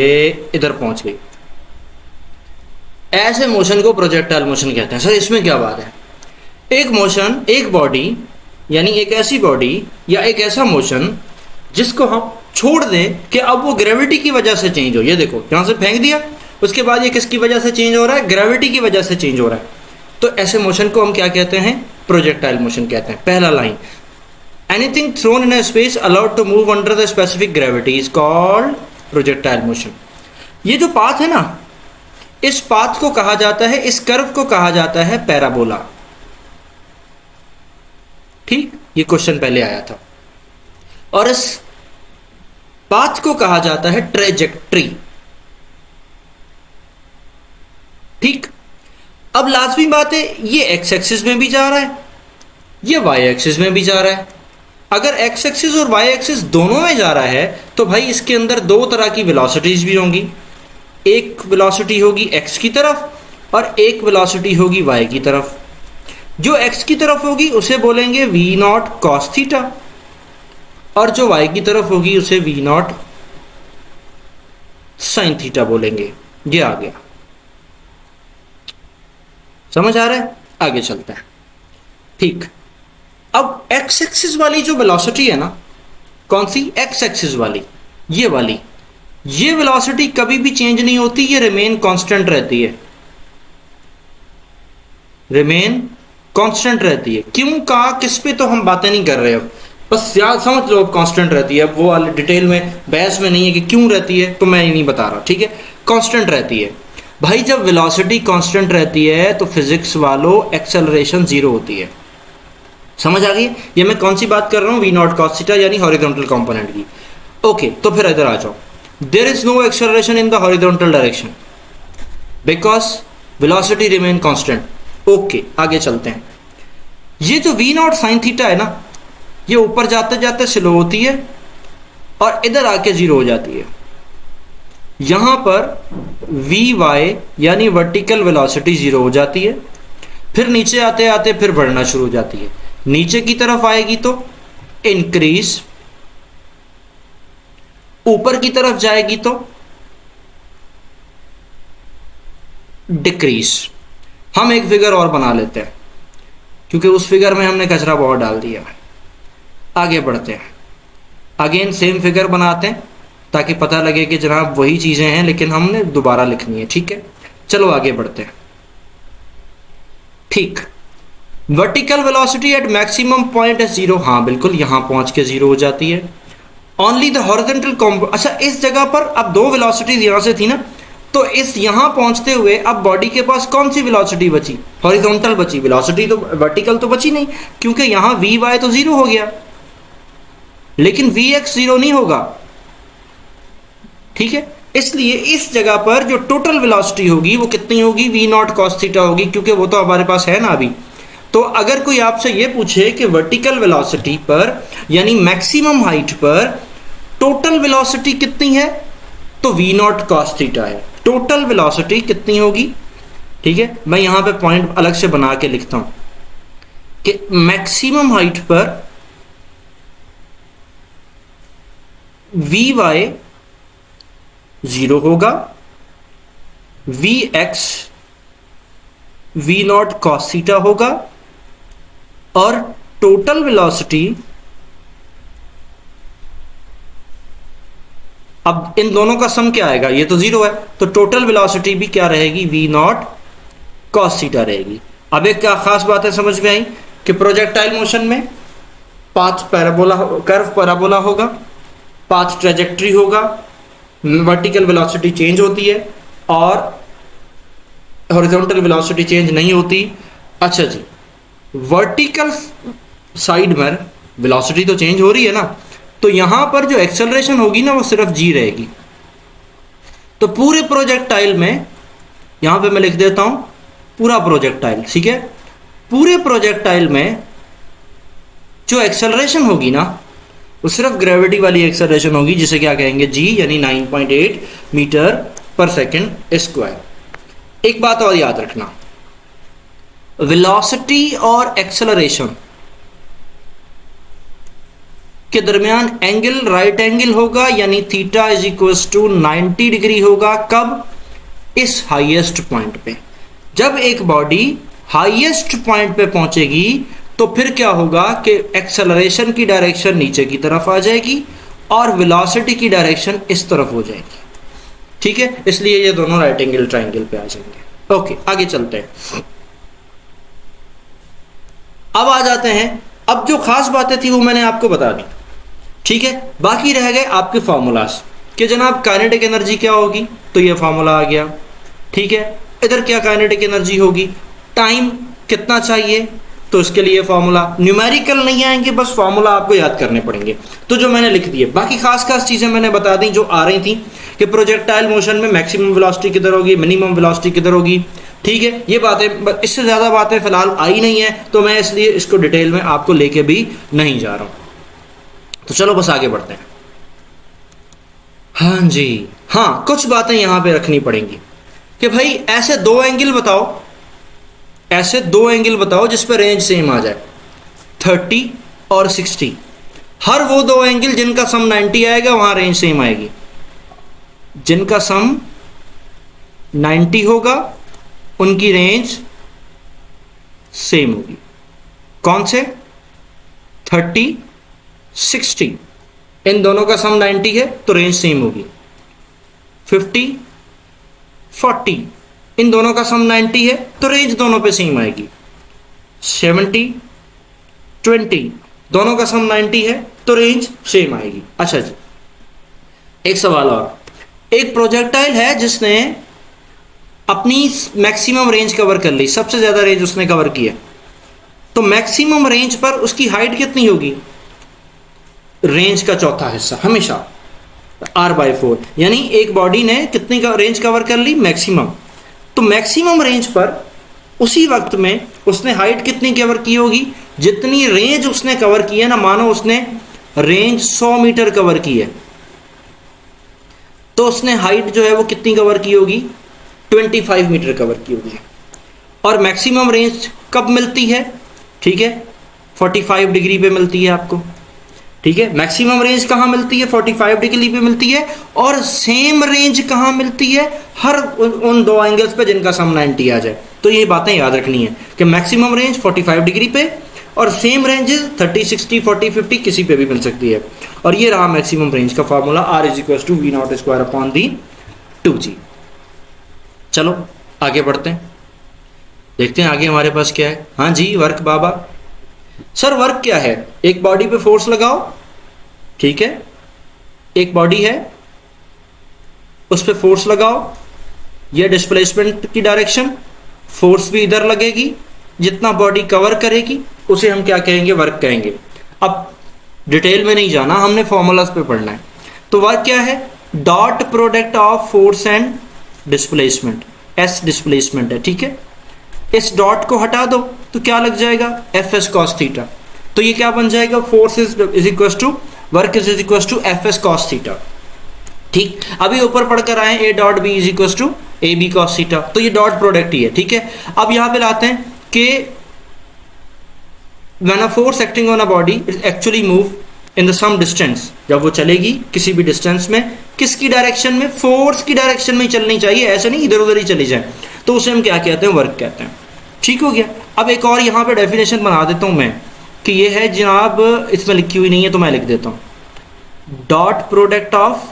इधर पहुंच गई। ऐसे मोशन को प्रोजेक्टाइल मोशन कहते हैं। सर इसमें क्या बात है? एक मोशन, एक बॉडी, यानी एक ऐसी बॉडी या एक ऐसा मोशन जिसको हम छोड़ दें कि अब वो ग्रेविटी की वजह से चेंज हो। ये देखो, यहाँ से फेंक दिया, उसके बाद ये किसकी वजह से चेंज हो रहा है? ग्रेविटी की वजह से चेंज हो रहा है। तो ऐसे मोशन को हम क्या कहते हैं? प्रोजेक्टाइल मोशन कहते हैं। पहला line, anything thrown in a space allowed to move under the specific gravity is called projectile motion. ये जो पाथ है ना, इस पाथ को कहा जाता है, इस कर्व को कहा जाता है पैराबोला। ठीक, ये क्वेश्चन पहले आया था। और इस पाथ को कहा जाता है ट्रेजेक्ट्री। ठीक, अब लाजमी बात है, ये एक्स एक्सिस में भी जा रहा है, ये वाई एक्सिस में भी जा रहा है। अगर एक्स एक्सिस और वाई एक्सिस दोनों में जा रहा है तो भाई इसके अंदर दो तरह की वेलोसिटीज भी होंगी। एक वेलोसिटी होगी एक्स की तरफ और एक वेलोसिटी होगी वाई की तरफ। जो एक्स की तरफ होगी उसे बोलेंगे वी नॉट कॉस थीटा, और जो वाई की तरफ होगी उसे वी नॉट साइन थीटा बोलेंगे। ये आ गया, समझ आ रहा है? आगे चलता है। ठीक, अब एक्स एक्सिस वाली जो वेलोसिटी है ना, कौन सी? एक्स एक्सिस वाली, ये वाली, ये वेलोसिटी कभी भी चेंज नहीं होती, ये रिमेन कांस्टेंट रहती है, रिमेन कांस्टेंट रहती है। क्यों, कहा, किस पे, तो हम बातें नहीं कर रहे अब, बस याद समझ लो, कांस्टेंट रहती है। अब वो वाले डिटेल में बहस में नहीं है कि क्यों रहती है, तो मैं नहीं बता रहा, ठीक है। कांस्टेंट रहती है भाई। जब वेलोसिटी कांस्टेंट रहती है तो फिजिक्स वालों एक्सेलरेशन जीरो होती है। समझ आ गई? ये मैं कौन सी बात कर रहा हूँ? वी नॉट कॉस थीटा, यानी हॉरिजॉन्टल कंपोनेंट की। ओके, तो फिर इधर आ जाओ। There is no acceleration in the horizontal direction because velocity remain constant. Okay, आगे चलते हैं। ये जो वी नॉट साइन थीटा है ना, ये ऊपर जाते जाते स्लो होती है और इधर आके जीरो हो जाती है। यहां पर वी वाई यानी वर्टिकल वेलोसिटी जीरो हो जाती है, फिर नीचे आते आते फिर बढ़ना शुरू हो जाती है। नीचे की तरफ आएगी तो इंक्रीज, ऊपर की तरफ जाएगी तो डिक्रीज। हम एक फिगर और बना लेते हैं क्योंकि उस फिगर में हमने कचरा बहुत डाल दिया। आगे बढ़ते हैं, अगेन सेम फिगर बनाते हैं ताकि पता लगे कि जनाब वही चीजें हैं लेकिन हमने दोबारा लिखनी है। ठीक है, चलो आगे बढ़ते हैं। ठीक, vertical velocity at maximum point है जीरो। हाँ बिल्कुल, यहां पहुंच के जीरो हो जाती है। Only the horizontal component. अच्छा, इस जगह पर अब दो वेलोसिटीज यहां से थी ना, तो इस यहां पहुंचते हुए अब बॉडी के पास कौन सी वेलोसिटी बची? हॉरिजॉन्टल बची। वेलोसिटी तो वर्टिकल तो बची नहीं, क्योंकि यहां वी वाई तो जीरो हो गया, लेकिन वी एक्स जीरो नहीं होगा। ठीक है, इसलिए इस जगह पर जो टोटल वेलोसिटी होगी वो कितनी होगी? वी नॉट कॉस थीटा होगी, क्योंकि वो तो हमारे पास है ना अभी। तो अगर कोई आपसे ये पूछे कि वर्टिकल वेलोसिटी पर यानी मैक्सिमम हाइट पर टोटल वेलोसिटी कितनी है, तो वी नॉट कॉस थीटा है। टोटल वेलोसिटी कितनी होगी? ठीक है, मैं यहां पे पॉइंट अलग से बना के लिखता हूं कि मैक्सिमम हाइट पर वी वाई जीरो होगा, v x v naught cos theta होगा, और टोटल वेलोसिटी, अब इन दोनों का सम क्या आएगा, ये तो जीरो है, तो टोटल वेलोसिटी भी क्या रहेगी, वी नॉट कॉस थीटा रहेगी। अब एक क्या खास बात है समझ में आई कि प्रोजेक्टाइल मोशन में पाथ पैराबोला, कर्व पैराबोला होगा, पाथ ट्रेजेक्ट्री होगा, वर्टिकल वेलोसिटी चेंज होती है और हॉरिजॉन्टल वेलोसिटी चेंज नहीं होती। अच्छा जी, वर्टिकल साइड में वेलोसिटी तो चेंज हो रही है ना, तो यहां पर जो एक्सेलरेशन होगी ना वो सिर्फ जी रहेगी। तो पूरे प्रोजेक्टाइल में, यहां पे मैं लिख देता हूं पूरा प्रोजेक्टाइल, ठीक है, पूरे प्रोजेक्टाइल में जो एक्सेलरेशन होगी ना वो सिर्फ ग्रेविटी वाली एक्सेलरेशन होगी, जिसे क्या कहेंगे, जी, यानी 9.8 मीटर पर सेकंड स्क्वायर। एक बात और याद रखना, वेलोसिटी और एक्सेलरेशन के दरमियान एंगल राइट एंगल होगा, यानी theta is equal to 90 degree होगा। कब? इस हाईएस्ट पॉइंट पे। जब एक बॉडी हाईएस्ट पॉइंट पे पहुंचेगी तो फिर क्या होगा कि एक्सेलरेशन की डायरेक्शन नीचे की तरफ आ जाएगी और वेलोसिटी की डायरेक्शन इस तरफ हो जाएगी, ठीक है, इसलिए ये दोनों राइट एंगल ट्राइंगल पे आ जाएंगे। ओके, आगे चलते हैं। अब आ जाते हैं, अब जो खास बातें थी वो मैंने आपको बता दी, ठीक है, बाकी रह गए आपके फॉर्मूलाज कि जनाब काइनेटिक एनर्जी क्या होगी, तो ये फॉर्मूला आ गया, ठीक है। इधर क्या काइनेटिक एनर्जी होगी, टाइम कितना चाहिए, तो इसके लिए फॉर्मूला, न्यूमेरिकल नहीं आएंगे, बस फॉर्मूला आपको याद करने पड़ेंगे, तो जो मैंने लिख दिए। बाकी खास खास चीजें मैंने बता दी जो आ रही थी कि प्रोजेक्टाइल मोशन में मैक्सिमम वेलोसिटी किधर होगी, मिनिमम वेलोसिटी किधर होगी, ठीक है, ये बातें, इससे ज्यादा बातें फिलहाल आई नहीं है, तो मैं इसलिए इसको डिटेल में आपको लेके भी नहीं जा रहा हूं। तो चलो बस आगे बढ़ते हैं। हाँ जी, हाँ, कुछ बातें यहां पे रखनी पड़ेंगी कि भाई ऐसे दो एंगल बताओ, ऐसे दो एंगल बताओ जिस पर रेंज सेम आ जाए, 30 और 60। हर वो दो एंगल जिनका सम 90 आएगा वहां रेंज सेम आएगी, जिनका सम 90 होगा उनकी रेंज सेम होगी। कौन से? 30, 60, इन दोनों का सम 90 है तो रेंज सेम होगी। 50, 40, इन दोनों का सम 90 है तो रेंज दोनों पे सेम आएगी। 70, 20, दोनों का सम 90 है तो रेंज सेम आएगी। अच्छा जी, एक सवाल और, एक प्रोजेक्टाइल है जिसने अपनी मैक्सिमम रेंज कवर कर ली, सबसे ज्यादा रेंज उसने कवर किया, तो मैक्सिमम रेंज पर उसकी हाइट कितनी होगी? रेंज का चौथा हिस्सा हमेशा, r/4, यानी एक बॉडी ने कितनी का रेंज कवर कर ली? मैक्सिमम। तो मैक्सिमम रेंज पर उसी वक्त में उसने हाइट कितनी कवर की होगी? जितनी रेंज उसने कवर की है ना, मानो उसने रेंज 100 मीटर कवर की है, तो उसने हाइट जो है वो कितनी कवर की होगी? 25 मीटर कवर की होगी। और मैक्सिमम रेंज कब मिलती है? ठीक है, 45 डिग्री पे मिलती है आपको, ठीक है। मैक्सिमम रेंज कहाँ मिलती है? 45 डिग्री पे मिलती है। और सेम रेंज कहाँ मिलती है? हर उन दो एंगल्स पे जिनका सम 90 आ जाए। तो ये बातें याद रखनी है कि मैक्सिमम रेंज 45 डिग्री पे और सेम रेंजेस 30, 60, 40, 50 किसी पे भी मिल सकती है। और ये रहा मैक्सिमम रेंज का फॉर्मूला, R = V0² / 2g। चलो आगे बढ़ते हैं, देखते हैं आगे हमारे पास क्या है। हाँ जी, वर्क बाबा। सर वर्क क्या है? एक बॉडी पे फोर्स लगाओ, ठीक है, एक बॉडी है उस पे फोर्स लगाओ, ये डिस्प्लेसमेंट की डायरेक्शन, फोर्स भी इधर लगेगी, जितना बॉडी कवर करेगी उसे हम क्या कहेंगे? वर्क कहेंगे। अब डिटेल में नहीं जाना, हमने फॉर्मूलाज पे पढ़ना है। तो वर्क क्या है? Dot product of force and displacement, S displacement है, ठीक है। इस डॉट को हटा दो तो क्या लग जाएगा? FS cos theta. तो ये क्या बन जाएगा? Force is equal to work is equal to FS cos theta, ठीक। अभी ऊपर पढ़कर आए A dot B is equal to AB cos theta, तो ये डॉट प्रोडक्ट ही है, ठीक है। अब यहां पे लाते हैं कि when a force acting on a body is actually move, in the some distance, जब वो चलेगी किसी भी डिस्टेंस में, किसकी डायरेक्शन में, फोर्स की डायरेक्शन में ही चलनी चाहिए, ऐसे नहीं इधर उधर ही चली जाए, तो उसे हम क्या कहते हैं, वर्क कहते हैं। ठीक हो गया। अब एक और यहाँ पे डेफिनेशन बना देता हूँ मैं कि ये है जनाब, इसमें लिखी हुई नहीं है तो मैं लिख देता हूँ, dot product of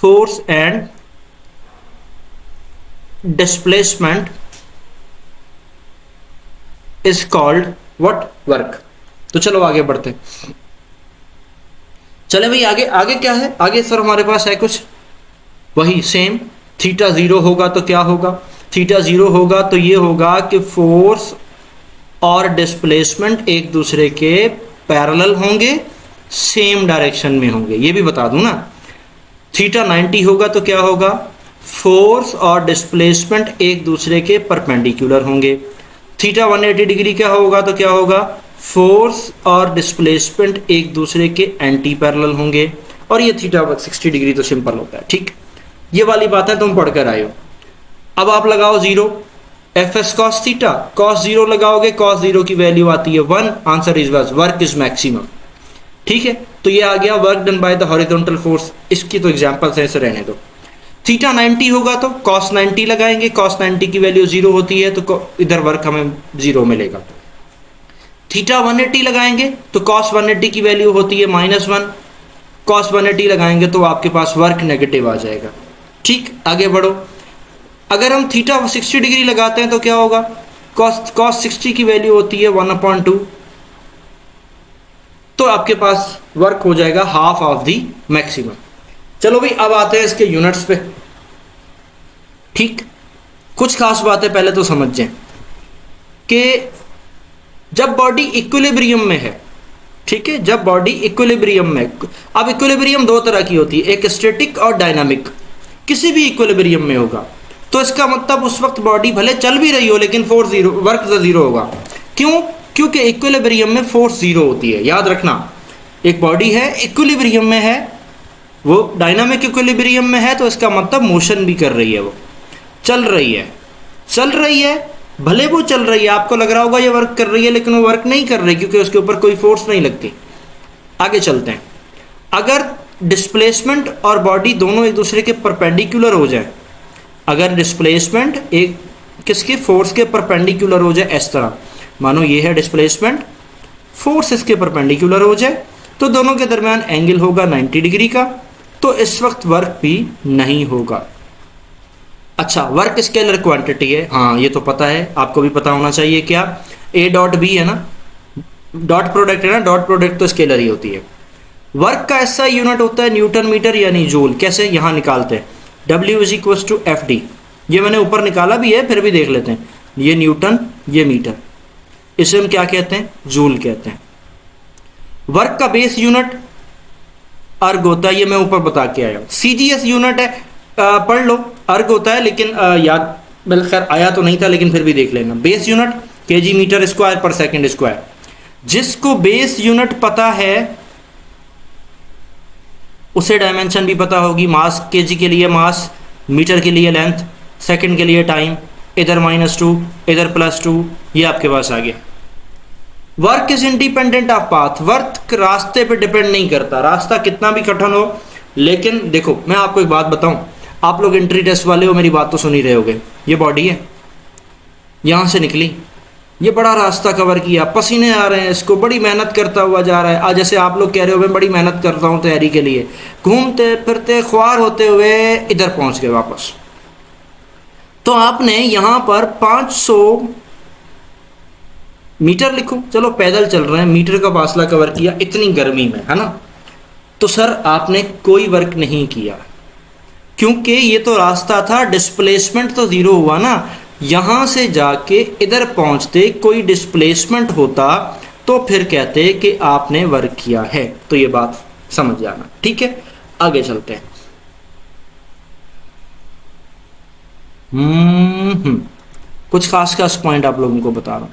force and displacement is called what, work. तो चलो आगे बढ़ते हैं। चले भाई आगे, आगे क्या है, आगे सर हमारे पास है कुछ वही सेम, थीटा जीरो होगा तो क्या होगा, थीटा जीरो होगा तो ये होगा कि फोर्स और डिस्प्लेसमेंट एक दूसरे के पैरेलल होंगे, सेम डायरेक्शन में होंगे, ये भी बता दूं ना। थीटा 90 होगा तो क्या होगा, फोर्स और डिस्प्लेसमेंट एक दूसरे के परपेंडिकुलर होंगे। थीटा 180 डिग्री क्या होगा तो क्या होगा, फोर्स और डिस्प्लेसमेंट एक दूसरे के एंटी पैरेलल होंगे। और ये थीटा 60 डिग्री तो सिंपल होता है, ठीक, ये वाली बातें तुम पढ़कर आए हो। अब आप लगाओ zero, F S cos theta, cos zero लगाओगे, कॉस जीरो की वैल्यू आती है 1, आंसर इज बस वर्क इज मैक्सिमम। ठीक है, तो ये आ गया work done by the horizontal force. इसकी तो एग्जांपल्स ऐसे रहने दो। थीटा 90 होगा तो कॉस 90 लगाएंगे, कॉस 90 की वैल्यू जीरो होती है तो इधर वर्क हमें जीरो मिलेगा। थीटा 180 लगाएंगे तो कॉस 180 की वैल्यू होती है -1, कॉस 180 लगाएंगे तो आपके पास वर्क नेगेटिव आ जाएगा। ठीक, आगे बढ़ो। अगर हम थीटा 60 डिग्री लगाते हैं तो क्या होगा, कॉस 60 की वैल्यू होती है 1/2, तो आपके पास वर्क हो जाएगा हाफ ऑफ दी मैक्सिमम। चलो भाई अब आते हैं इसके यूनिट्स पे। ठीक, कुछ खास बातें पहले तो समझ जाएं कि जब बॉडी इक्विलिब्रियम में है, ठीक है, जब बॉडी इक्विलिब्रियम में, अब इक्विलिब्रियम दो तरह की होती है, एक स्टैटिक और डायनामिक। किसी भी इक्विलिब्रियम में होगा तो इसका मतलब उस वक्त बॉडी भले चल भी रही हो लेकिन फोर्स जीरो, वर्क जीरो होगा। क्यों, क्योंकि इक्विलिब्रियम में फोर्स जीरो होती है। याद रखना, एक बॉडी है इक्विलिब्रियम में है, वो डायनामिक इक्विलिब्रियम में है, तो इसका मतलब मोशन भी कर रही है, वो चल रही है, भले वो चल रही है, आपको लग रहा होगा ये वर्क कर रही है लेकिन वो वर्क नहीं कर रही क्योंकि उसके ऊपर कोई फोर्स नहीं लगती। आगे चलते हैं। अगर डिस्प्लेसमेंट और बॉडी दोनों एक दूसरे के परपेंडिकुलर हो जाए, अगर डिस्प्लेसमेंट एक किसके, फोर्स के परपेंडिकुलर हो जाए, इस तरह मानो ये है डिस्प्लेसमेंट, फोर्स इसके परपेंडिकुलर हो जाए, तो दोनों के दरमियान एंगल होगा 90 डिग्री का, तो इस वक्त वर्क भी नहीं होगा। अच्छा, वर्क स्केलर क्वांटिटी है, हाँ ये तो पता है, आपको भी पता होना चाहिए। क्या, ए डॉट बी है ना, डॉट प्रोडक्ट है ना, डॉट प्रोडक्ट तो स्केलर ही होती है। वर्क का ऐसा यूनिट होता है न्यूटन मीटर यानी जूल। कैसे, यहाँ निकालते हैं, W is equal to F D, ये मैंने ऊपर निकाला भी है फिर भी देख लेते हैं, ये न्यूटन ये मीटर, इसे हम क्या कहते हैं, जूल कहते हैं। वर्क का बेस यूनिट अर्ग होता है, ये मैं ऊपर बता के आया। CGS यूनिट है, पढ़ लो, अर्ग होता है, लेकिन याद बल्कि खैर आया तो नहीं था लेकिन फिर भी देख लेना। Base unit kg metre square per second square. जिसको बेस यूनिट पता है उसे डायमेंशन भी पता होगी। मास kg के लिए मास, मीटर के लिए लेंथ, सेकंड के लिए टाइम, इधर -2 इधर +2, ये आपके पास आ गया। Work is independent of path, work रास्ते पे डिपेंड नहीं करता, रास्ता कितना भी कठिन हो। लेकिन देखो मैं आपको एक बात बताऊं, आप लोग एंट्री टेस्ट वाले हो, मेरी बात तो सुन ही रहे होगे। ये बॉडी है, यहाँ से निकली, ये बड़ा रास्ता कवर किया, पसीने आ रहे हैं, इसको बड़ी मेहनत करता हुआ जा रहा है। आज जैसे आप लोग कह रहे हो मैं बड़ी मेहनत करता हूँ तैयारी के लिए, घूमते फिरते ख्वार होते हुए इधर पहुँच गए वापस। तो आपने यहाँ पर 500 मीटर लिखो, चलो पैदल चल रहे हैं, मीटर का फासला कवर किया इतनी गर्मी में, है ना। तो सर आपने कोई वर्क नहीं किया क्योंकि ये तो रास्ता था, डिस्प्लेसमेंट तो जीरो हुआ ना। यहां से जाके इधर पहुंचते कोई डिस्प्लेसमेंट होता तो फिर कहते कि आपने वर्क किया है। तो ये बात समझ जाना, ठीक है। आगे चलते हैं। कुछ खास खास पॉइंट आप लोगों को बता रहा हूं।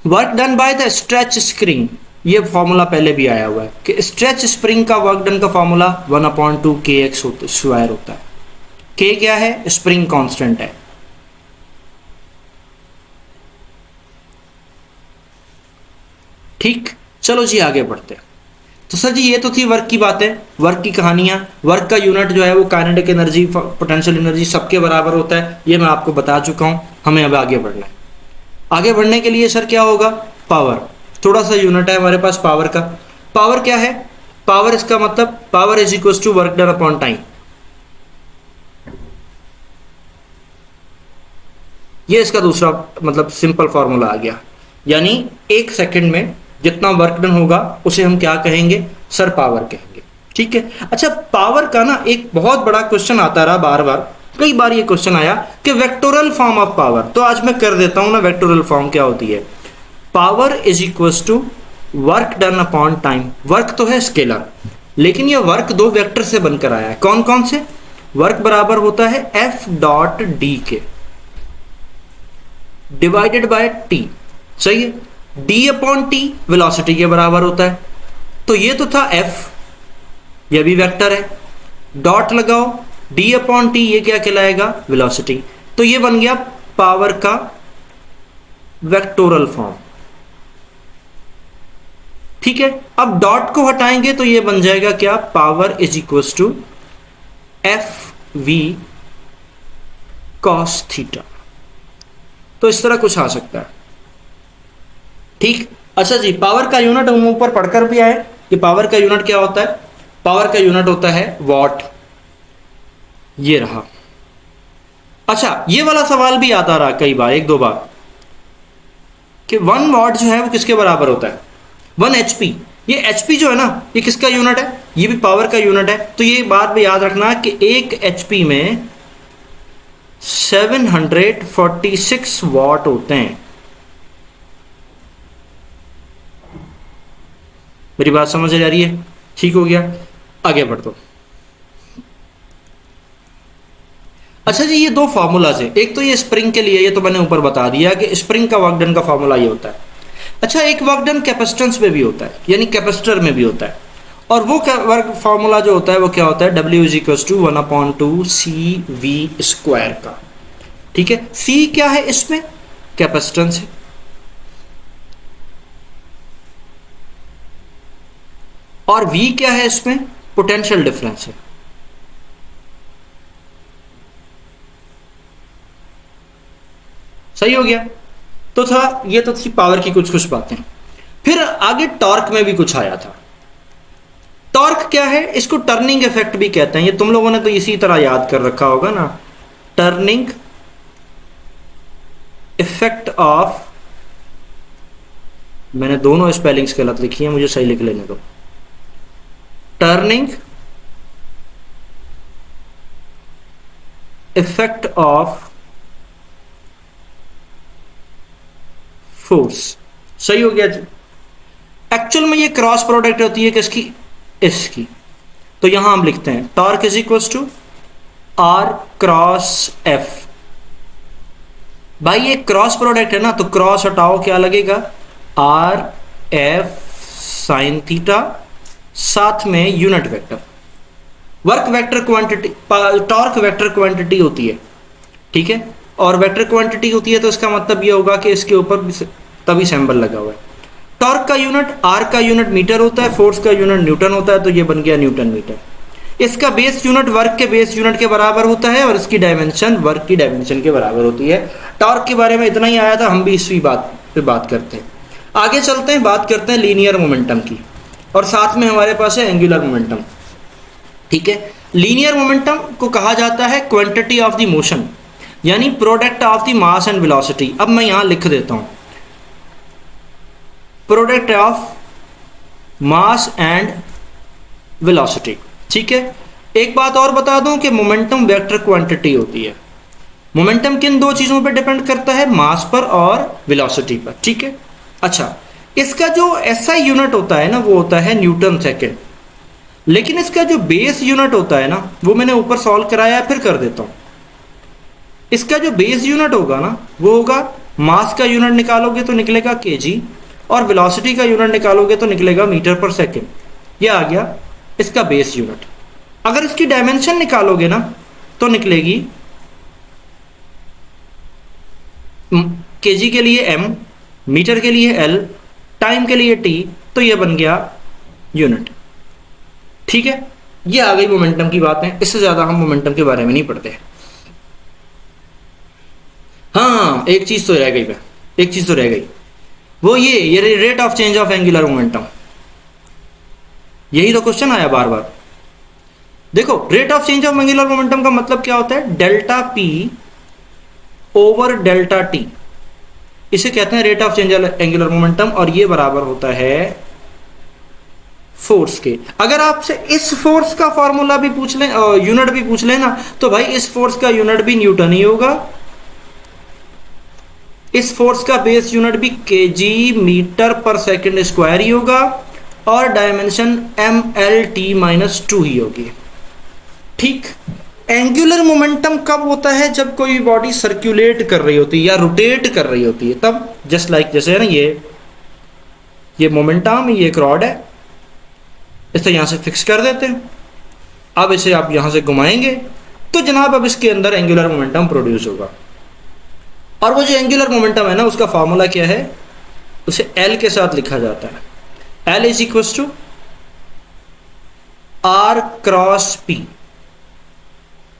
Work done by the stretch spring, ये फॉर्मूला पहले भी आया हुआ है कि स्ट्रेच स्प्रिंग का वर्क डन का फॉर्मूला 1/2 kx स्क्वायर होता है। k क्या है, स्प्रिंग कांस्टेंट है, ठीक, चलो जी आगे बढ़ते हैं। तो सर जी ये तो थी वर्क की बातें, वर्क की कहानियां। वर्क का यूनिट जो है वो काइनेटिक एनर्जी, पोटेंशियल एनर्जी सबके बराबर होता है, ये मैं आपको बता चुका हूं। हमें अब आगे बढ़ना है। आगे बढ़ने के लिए सर क्या होगा, पावर। थोड़ा सा यूनिट है हमारे पास पावर का। पावर क्या है, पावर इसका मतलब power is equal to work done upon time. ये इसका दूसरा मतलब सिंपल फॉर्मूला आ गया, यानी एक सेकंड में जितना वर्क डन होगा उसे हम क्या कहेंगे, सर पावर कहेंगे। ठीक है। अच्छा, पावर का ना एक बहुत बड़ा क्वेश्चन आता रहा बार बार, कई बार ये क्वेश्चन आया कि वेक्टोरल फॉर्म ऑफ पावर। तो आज मैं कर देता हूं ना, वेक्टोरल फॉर्म क्या होती है। Power is equal to work done upon time. Work तो है स्केलर, लेकिन ये वर्क दो वेक्टर से बनकर आया है। कौन कौन से, वर्क बराबर होता है एफ डॉट डी के डिवाइडेड बाय टी। सही है, डी अपॉन टी वेलोसिटी के बराबर होता है। तो ये तो था एफ, ये भी वेक्टर है, डॉट लगाओ, डी अपॉन टी ये क्या कहलाएगा, वेलोसिटी। तो ये बन गया पावर का वेक्टोरल फॉर्म। ठीक है, अब डॉट को हटाएंगे तो ये बन जाएगा क्या, power is equal to F V cos theta. तो इस तरह कुछ आ सकता है। ठीक, अच्छा जी, पावर का यूनिट हम ऊपर पढ़कर भी आए कि पावर का यूनिट क्या होता है। पावर का यूनिट होता है वॉट, ये रहा। अच्छा, ये वाला सवाल भी आता रहा कई बार, एक दो बार, कि 1 वॉट जो है वो किसके बराबर होता है, 1 एचपी। ये एचपी जो है ना, ये किसका यूनिट है, ये भी पावर का यूनिट है। तो ये बात भी याद रखना कि एक एचपी में 746 वॉट होते हैं। मेरी बात समझ आ रही है, ठीक हो गया, आगे बढ़ दो। अच्छा जी, ये दो फार्मूलाज है, एक तो ये स्प्रिंग के लिए, ये तो मैंने ऊपर बता दिया कि स्प्रिंग का वर्क डन का फार्मूला ये होता है। अच्छा, एक वर्क डन कैपेसिटेंस में भी होता है, यानी कैपेसिटर में भी होता है, और वो वर्क फार्मूला जो होता है वो क्या होता है, W is equal to 1/2 C V square का। ठीक है, सी क्या है इसमें, कैपेसिटेंस है, और V क्या है इसमें, पोटेंशियल डिफरेंस है। सही हो गया। तो था, ये तो थी पावर की कुछ कुछ बातें। फिर आगे टॉर्क में भी कुछ आया था। टॉर्क क्या है, इसको टर्निंग इफेक्ट भी कहते हैं। ये तुम लोगों ने तो इसी तरह याद कर रखा होगा ना, टर्निंग इफेक्ट ऑफ, मैंने दोनों स्पेलिंग्स गलत लिखी है, मुझे सही लिख लेने दो। Turning effect of force. सही हो गया जी। एक्चुअल में ये क्रॉस प्रोडक्ट होती है किसकी, इसकी। तो यहां हम लिखते हैं torque is equal to R cross F. भाई ये क्रॉस प्रोडक्ट है ना, तो क्रॉस हटाओ क्या लगेगा, आर एफ साइन थीटा, साथ में unit vector. Work vector quantity, torque vector quantity होती है। ठीक है, और वेक्टर क्वांटिटी होती है तो इसका मतलब ये होगा कि इसके ऊपर तभी सिंबल लगा हुआ है। टॉर्क का यूनिट, आर का यूनिट मीटर होता है, फोर्स का यूनिट न्यूटन होता है, तो ये बन गया न्यूटन मीटर। इसका बेस यूनिट वर्क के बेस यूनिट के बराबर होता है, और इसकी डायमेंशन वर्क की डायमेंशन के बराबर होती है। टॉर्क के बारे में इतना ही आया था, हम भी इसी बात पे बात करते हैं। आगे चलते हैं, बात करते हैं लीनियर मोमेंटम की, और साथ में हमारे पास है एंगुलर मोमेंटम। ठीक है, लीनियर मोमेंटम को कहा जाता है क्वांटिटी ऑफ द मोशन, यानी product of the mass and velocity. अब मैं यहां लिख देता हूं product of mass and velocity. ठीक है, एक बात और बता दूं कि मोमेंटम वेक्टर क्वांटिटी होती है। मोमेंटम किन दो चीजों पर डिपेंड करता है, मास पर और वेलोसिटी पर। ठीक है, अच्छा, इसका जो एसआई यूनिट होता है ना, वो होता है न्यूटन सेकेंड, लेकिन इसका जो बेस यूनिट होता है ना, वो मैंने ऊपर सॉल्व कराया, फिर कर देता हूं। इसका जो बेस यूनिट होगा ना, वो होगा, मास का यूनिट निकालोगे तो निकलेगा केजी, और वेलोसिटी का यूनिट निकालोगे तो निकलेगा मीटर पर सेकेंड। ये आ गया इसका बेस यूनिट। अगर इसकी डायमेंशन निकालोगे ना तो निकलेगी केजी के लिए m, मीटर के लिए l, टाइम के लिए टी, तो ये बन गया यूनिट। ठीक है, ये आ गई मोमेंटम की बातें, इससे ज्यादा हम मोमेंटम के बारे में नहीं पढ़ते। हाँ, एक चीज तो रह गई भाई, एक चीज तो रह गई, वो ये rate of change of angular momentum. यही तो क्वेश्चन आया बार बार। देखो, rate of change of angular momentum का मतलब क्या होता है? Delta P over delta T, इसे कहते हैं rate of change of angular momentum, और ये बराबर होता है फोर्स के। अगर आपसे इस फोर्स का फॉर्मूला भी पूछ लें, यूनिट भी पूछ लेना, तो भाई इस फोर्स का यूनिट भी न्यूटन ही होगा, इस फोर्स का बेस यूनिट भी केजी मीटर पर सेकंड स्क्वायर ही होगा, और डायमेंशन mlt-2 ही होगी। ठीक, एंगुलर मोमेंटम कब होता है? जब कोई बॉडी सर्कुलेट कर रही होती है या रोटेट कर रही होती है, तब जस्ट लाइक जैसे है ना, ये मोमेंटम, ये एक रॉड है, इसे यहां से फिक्स कर देते हैं। अब इसे आप यहां से घुमाएंगे तो जनाब अब इसके अंदर एंगुलर मोमेंटम प्रोड्यूस होगा। और वो जो एंगुलर मोमेंटम है ना, उसका फॉर्मूला क्या है? उसे एल के साथ लिखा जाता है, L is equal to R cross P.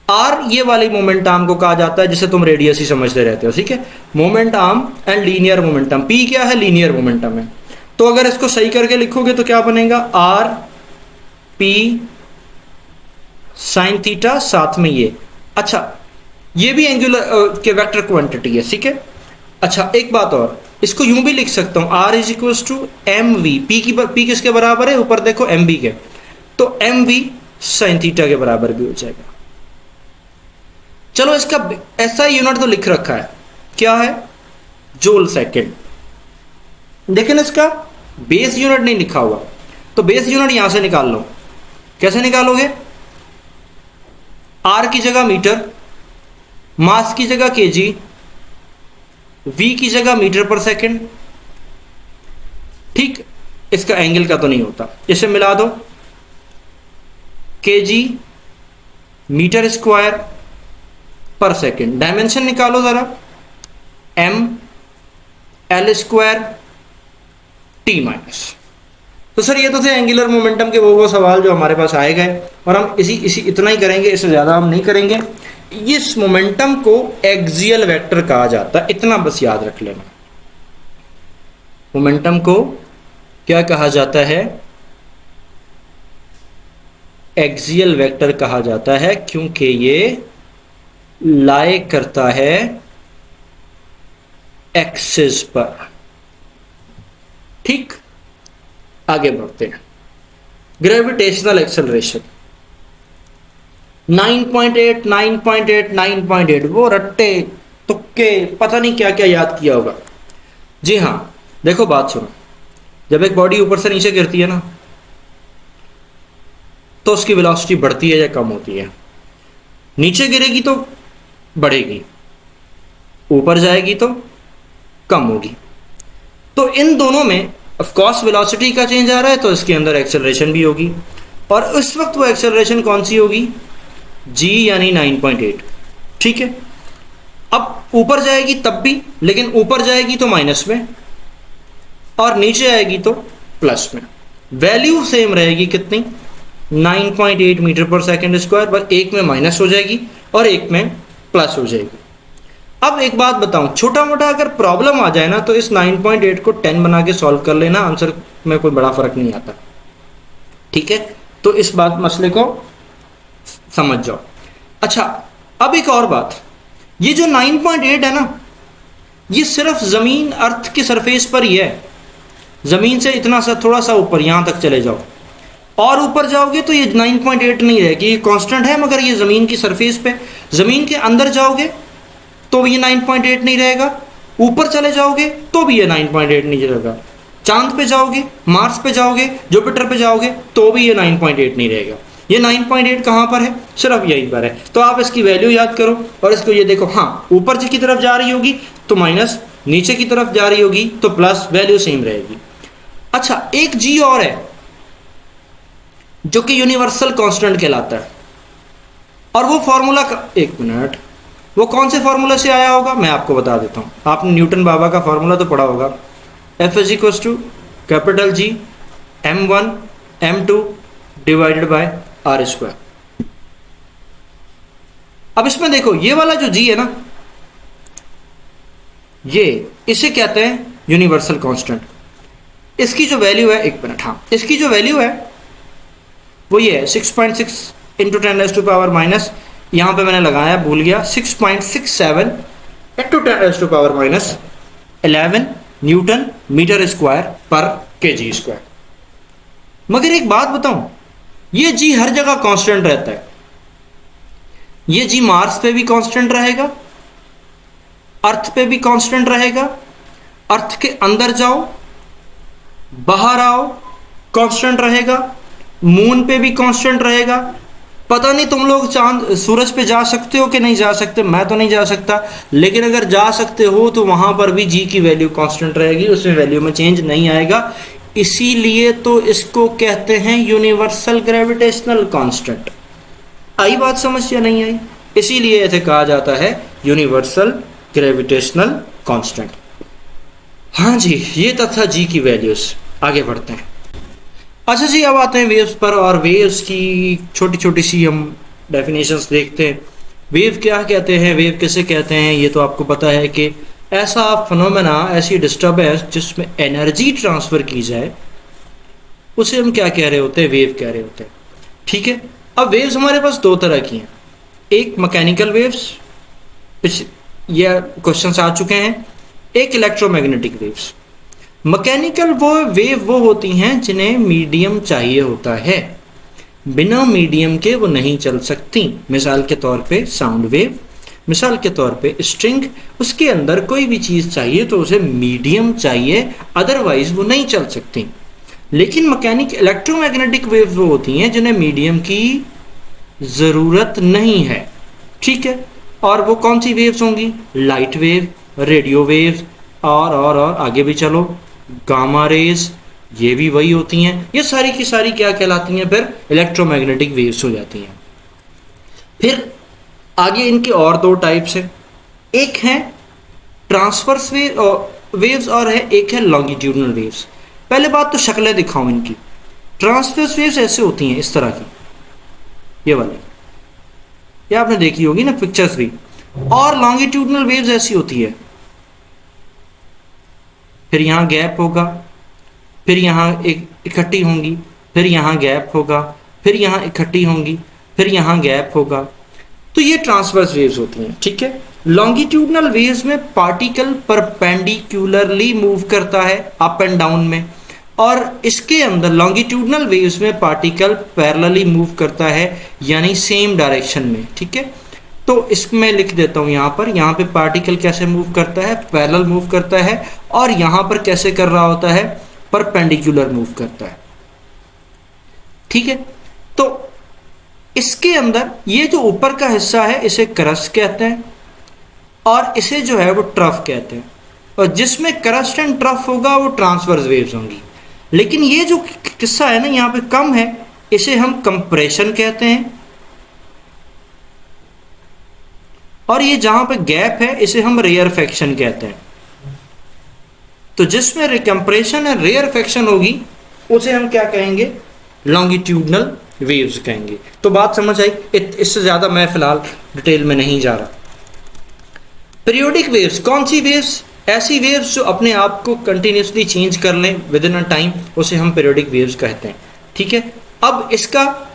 R ये वाली मोमेंट आर्म को कहा जाता है जिसे तुम रेडियस ही समझते रहते हो, ठीक है? Moment arm and linear momentum. P क्या है? लीनियर मोमेंटम है। तो अगर इसको सही करके लिखोगे तो क्या बनेगा? आर पी साइन थीटा, साथ में ये, अच्छा ये भी एंगुलर के वेक्टर क्वांटिटी है, ठीक है? अच्छा एक बात और, इसको यूं भी लिख सकता हूं, R is equal to M V. P किसके बराबर है? ऊपर देखो एम वी के, तो एम वी साइन थीटा के बराबर भी हो जाएगा। चलो इसका ऐसा यूनिट तो लिख रखा है, क्या है? जूल सेकेंड, लेकिन इसका बेस यूनिट नहीं लिखा हुआ, तो बेस यूनिट यहां से निकाल लो। कैसे निकालोगे? आर की जगह मीटर, मास की जगह केजी, वी की जगह मीटर पर सेकंड। ठीक, इसका एंगल का तो नहीं होता, इसे मिला दो, kg metre square per second. Dimension निकालो जरा, M L square T minus. तो सर ये तो थे एंगुलर मोमेंटम के वो सवाल जो हमारे पास आए गए, और हम इसी इतना ही करेंगे, इससे ज़्यादा हम नहीं करेंगे। इस मोमेंटम को एक्सियल वेक्टर कहा जाता है, इतना बस याद रख लेना। मोमेंटम को क्या कहा जाता है? एक्सियल वेक्टर कहा जाता है, क्योंकि ये लाई करता है एक्सिस पर। ठीक, आगे बढ़ते हैं। ग्रेविटेशनल एक्सेलरेशन 9.8 9.8 9.8, वो रट्टे तुक्के पता नहीं क्या क्या याद किया होगा। जी हाँ, देखो बात सुनो, जब एक बॉडी ऊपर से नीचे गिरती है ना, तो उसकी वेलोसिटी बढ़ती है या कम होती है? नीचे गिरेगी तो बढ़ेगी, ऊपर जाएगी तो कम होगी। तो इन दोनों में ऑफ कोर्स वेलोसिटी का चेंज आ रहा है, तो इसके अंदर एक्सेलरेशन भी होगी, और उस वक्त वो एक्सेलरेशन कौन सी होगी? जी यानी 9.8। ठीक है, अब ऊपर जाएगी तब भी, लेकिन ऊपर जाएगी तो माइनस में, और नीचे आएगी तो प्लस में। वैल्यू सेम रहेगी, कितनी? 9.8 मीटर पर सेकंड स्क्वायर, बस एक में माइनस हो जाएगी और एक में प्लस हो जाएगी। अब एक बात बताऊं, छोटा मोटा अगर प्रॉब्लम आ जाए ना, तो इस 9.8 को 10 बना के सॉल्व कर लेना, आंसर में कोई बड़ा फर्क नहीं आता। ठीक है, तो इस बात मसले को समझ जाओ। अच्छा, अब एक और बात, ये जो 9.8 है ना, ये सिर्फ जमीन अर्थ की सरफेस पर ही है। जमीन से इतना सा थोड़ा सा ऊपर यहां तक चले जाओ, और ऊपर जाओगे तो ये 9.8 नहीं रहेगी, ये कांस्टेंट है, मगर ये जमीन की सरफेस पे। जमीन के अंदर जाओगे तो ये 9.8 नहीं रहेगा, ऊपर चले जाओगे तो भी ये 9.8 नहीं रहेगा, चांद पे जाओगे, मार्स पे जाओगे, जुपिटर पे जाओगे तो भी ये 9.8 नहीं रहेगा। ये 9.8 कहाँ पर है? सिर्फ यहीं पर है। तो आप इसकी वैल्यू याद करो, और इसको ये देखो, हाँ ऊपर की तरफ जा रही होगी तो माइनस, नीचे की तरफ जा रही होगी तो प्लस, वैल्यू सेम रहेगी। अच्छा, एक जी और है जो कि यूनिवर्सल कांस्टेंट कहलाता है, और वो फॉर्मूला का, एक मिनट, वो कौन से फॉर्मूला से आया होगा मैं आपको बता देता हूं। आपने न्यूटन बाबा का फॉर्मूला तो पढ़ा होगा, F is equal to capital G m1 m2 divided by R square. अब इसमें देखो ये वाला जो जी है ना, ये इसे कहते हैं यूनिवर्सल कांस्टेंट। इसकी जो वैल्यू है, एक मिनट, हाँ, इसकी जो वैल्यू है वो ये है 6.6 इंटू 10⁻⁻, यहाँ पे मैंने लगाया, भूल गया, 6.67 इंटू 10⁻11 न्यूटन मीटर स्क्वायर पर केजी स्क्वायर। मगर एक बात बताऊं, ये जी हर जगह कांस्टेंट रहता है। ये जी मार्स पे भी कांस्टेंट रहेगा, अर्थ पे भी कांस्टेंट रहेगा, अर्थ के अंदर जाओ बाहर आओ कांस्टेंट रहेगा, मून पे भी कांस्टेंट रहेगा। पता नहीं तुम लोग चांद सूरज पे जा सकते हो कि नहीं जा सकते, मैं तो नहीं जा सकता, लेकिन अगर जा सकते हो तो वहां पर भी जी की वैल्यू कांस्टेंट रहेगी, उसमें वैल्यू में चेंज नहीं आएगा। इसीलिए तो इसको कहते हैं यूनिवर्सल ग्रेविटेशनल कांस्टेंट। आई बात समझ या नहीं आई? इसीलिए इसे कहा जाता है यूनिवर्सल ग्रेविटेशनल कांस्टेंट। हाँ जी, ये तक था जी की वैल्यूज। आगे बढ़ते हैं। अच्छा जी, अब आते हैं वेव्स पर, और वेव्स की छोटी छोटी सी हम डेफिनेशंस देखते हैं। वेव क्या कहते हैं, वेव किसे कहते हैं? ये तो आपको पता है कि ऐसा फिनोमेना, ऐसी डिस्टर्बेंस जिसमें एनर्जी ट्रांसफर की जाए, उसे हम क्या कह रहे होते हैं? वेव कह रहे होते हैं। ठीक है। अब वेव्स हमारे पास दो तरह की हैं, एक मैकेनिकल वेव्स, ये क्वेश्चंस आ चुके हैं, एक इलेक्ट्रोमैग्नेटिक वेव्स। मैकेनिकल वो होती हैं जिन्हें मीडियम चाहिए होता है, बिना मीडियम के वो नहीं चल सकती। मिसाल के तौर पे साउंड वेव, मिसाल के तौर पे स्ट्रिंग, उसके अंदर कोई भी चीज़ चाहिए तो उसे मीडियम चाहिए, अदरवाइज वो नहीं चल सकती। लेकिन इलेक्ट्रोमैग्नेटिक वेव्स वो होती हैं जिन्हें मीडियम की ज़रूरत नहीं है। ठीक है। और वो कौन सी वेव्स होंगी? लाइट वेव, रेडियो वेव्स, और आगे भी चलो, गामा रेज, ये भी वही होती हैं। ये सारी की सारी क्या कहलाती हैं? फिर इलेक्ट्रोमैग्नेटिक वेव्स हो जाती हैं। फिर आगे इनके और दो टाइप्स हैं, एक है ट्रांसवर्स वेव्स और है एक है लॉन्गिट्यूडनल वेव्स। पहले बात तो शक्लें दिखाऊं इनकी। ट्रांसवर्स वेव्स ऐसे होती हैं, इस तरह की, ये वाली, ये आपने देखी होगी ना पिक्चर्स भी। और लॉन्गिट्यूडनल वेव्स ऐसी होती है, फिर यहाँ गैप होगा, फिर यहाँ एक इकट्ठी होंगी, फिर यहाँ गैप होगा, फिर यहाँ इकट्ठी होंगी, फिर यहाँ गैप होगा। तो ये ट्रांसवर्स वेव्स होती हैं। ठीक है। लॉन्गिट्यूडनल वेव्स में पार्टिकल परपेंडिकुलरली मूव करता है अप एंड डाउन में, और इसके अंदर लॉन्गिट्यूडनल वेव्स में पार्टिकल पैरेलली मूव करता है, यानी सेम डायरेक्शन में। ठीक है। तो इसमें लिख देता हूँ यहाँ पे पार्टिकल कैसे मूव करता है? पैरेलल मूव करता है। और यहाँ पर कैसे कर रहा होता है? परपेंडिकुलर मूव करता है। ठीक है। तो इसके अंदर ये जो ऊपर का हिस्सा है इसे क्रस्ट कहते हैं, और इसे जो है वो ट्रफ कहते हैं। और जिसमें क्रस्ट एंड ट्रफ होगा वो ट्रांसवर्स वेव्स होंगी। लेकिन ये जो किस्सा है ना यहाँ पे कम है, इसे हम कंप्रेशन कहते हैं। और ये जहां पे गैप है इसे हम रेयरफेक्शन कहते हैं। तो जिसमें रिकम्प्रेशन और रेयरफेक्शन होगी उसे हम क्या कहेंगे? लॉन्गिट्यूडनल वेव्स कहेंगे। तो बात समझ आई? इससे ज्यादा मैं फिलहाल डिटेल में नहीं जा रहा। पीरियोडिक वेव्स कौन सी वेव्स? ऐसी वेव्स जो अपने आप को कंटिन्यूसली चेंज कर लें विद इन अ टाइम, उसे हम पीरियोडिक वेव्स कहते हैं। ठीक है। अब इसका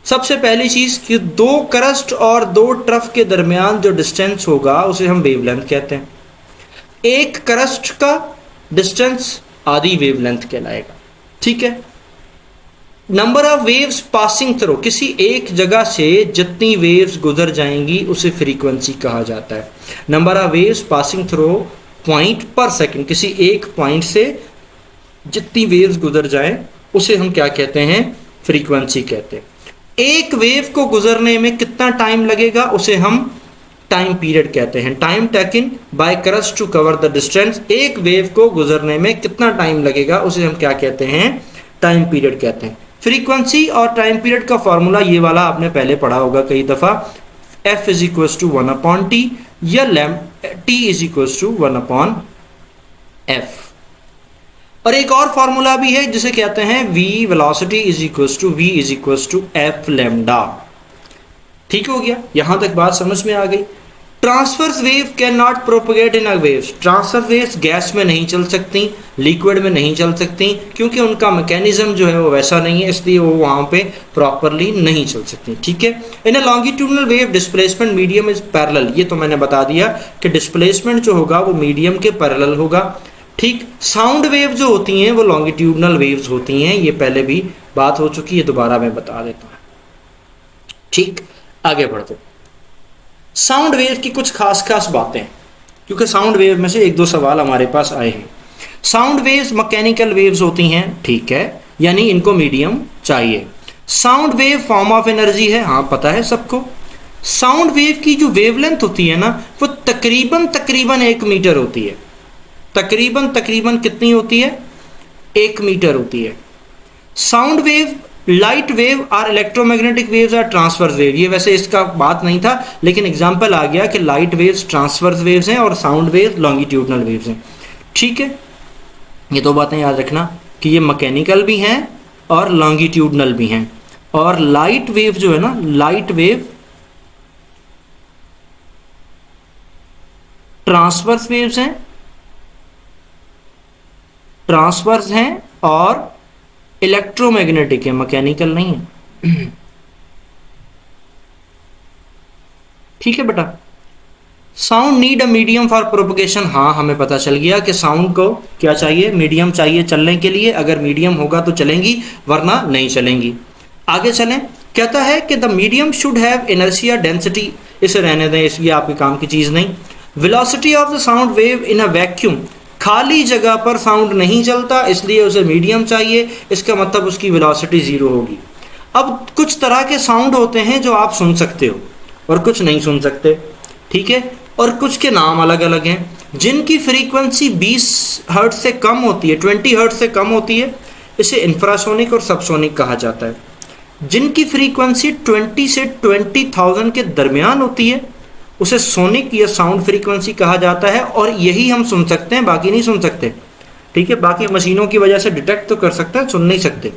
सबसे पहली चीज कि दो क्रस्ट और दो ट्रफ के दरमियान जो डिस्टेंस होगा उसे हम वेवलेंथ कहते हैं। एक क्रस्ट का डिस्टेंस आधी वेवलेंथ कहलाएगा। ठीक है। Number of waves passing through, किसी एक जगह से जितनी वेव्स गुजर जाएंगी उसे फ्रीक्वेंसी कहा जाता है। Number of waves passing through point पर सेकंड, किसी एक पॉइंट से जितनी वेव्स गुजर जाएं उसे हम क्या कहते हैं? फ्रीक्वेंसी कहते हैं। एक वेव को गुजरने में कितना टाइम लगेगा उसे हम टाइम पीरियड कहते हैं। Time taken by crust to cover the distance, एक वेव को गुजरने में कितना टाइम लगेगा उसे हम क्या कहते हैं? टाइम पीरियड कहते हैं। फ्रीक्वेंसी और टाइम पीरियड का फॉर्मूला ये वाला आपने पहले पढ़ा होगा कई दफा, F is equal to 1/T या T is equal to 1/F। और एक और फॉर्मूला भी है जिसे कहते हैं v velocity is equals to v is equals to F lambda. ठीक हो गया, यहां तक बात समझ में आ गई। Transverse wave can not propagate in a waves, transverse waves gas में नहीं चल सकती, लिक्विड में नहीं चल सकती, क्योंकि उनका मैकेनिज्म जो है वो वैसा नहीं है, इसलिए वो वहां पे प्रॉपरली नहीं चल सकती। ठीक है। In a longitudinal wave displacement medium is parallel, ये तो मैंने बता दिया कि डिस्प्लेसमेंट जो होगा वो मीडियम के पैरेलल होगा। ठीक। साउंड वेव जो होती हैं वो लॉन्गिट्यूडनल वेव्स होती हैं, ये पहले भी बात हो चुकी है, दोबारा मैं बता देता हूँ। ठीक, आगे बढ़ते। साउंड वेव की कुछ खास खास बातें, क्योंकि साउंड वेव में से एक दो सवाल हमारे पास आए हैं। साउंड वेव्स मैकेनिकल वेव्स होती हैं, ठीक है, यानी इनको मीडियम चाहिए। Sound wave form of energy है, हाँ पता है सबको। साउंड वेव की जो वेवलेंथ होती है ना वो तकरीबन 1 मीटर होती है। तकरीबन कितनी होती है? 1 मीटर होती है। साउंड वेव, लाइट वेव और इलेक्ट्रोमैग्नेटिक वेव्स और ट्रांसवर्स वेव, ये वैसे इसका बात नहीं था लेकिन एग्जांपल आ गया कि लाइट वेव्स ट्रांसवर्स वेव्स हैं और साउंड वेव्स लॉन्गिट्यूडनल वेव्स हैं। ठीक है, ये दो बातें याद रखना कि ये मैकेनिकल भी हैं और लॉन्गिट्यूडनल भी हैं। और लाइट वेव जो है ना, लाइट वेव ट्रांसवर्स वेव्स हैं, ट्रांसवर्स हैं और इलेक्ट्रोमैग्नेटिक है, मैकेनिकल नहीं है। ठीक है बेटा। Sound need a medium for propagation, हाँ हमें पता चल गया कि साउंड को क्या चाहिए? मीडियम चाहिए चलने के लिए। अगर मीडियम होगा तो चलेंगी, वरना नहीं चलेंगी। आगे चलें। कहता है कि the medium should have inertia density, इसे रहने दें, इसलिए आपके काम की चीज नहीं। Velocity of the sound wave in a vacuum, खाली जगह पर साउंड नहीं चलता, इसलिए उसे मीडियम चाहिए, इसका मतलब उसकी वेलोसिटी 0 होगी। अब कुछ तरह के साउंड होते हैं जो आप सुन सकते हो और कुछ नहीं सुन सकते, ठीक है, और कुछ के नाम अलग अलग हैं। जिनकी फ्रीक्वेंसी 20 हर्ट्ज से कम होती है, 20 हर्ट्ज से कम होती है, इसे इंफ्रासोनिक और सबसोनिक कहा जाता है। जिनकी फ्रीक्वेंसी 20 से 20,000 के दरमियान होती है उसे सोनिक या साउंड फ्रीक्वेंसी कहा जाता है, और यही हम सुन सकते हैं, बाकी नहीं सुन सकते। ठीक है, बाकी मशीनों की वजह से डिटेक्ट तो कर सकते हैं, सुन नहीं सकते।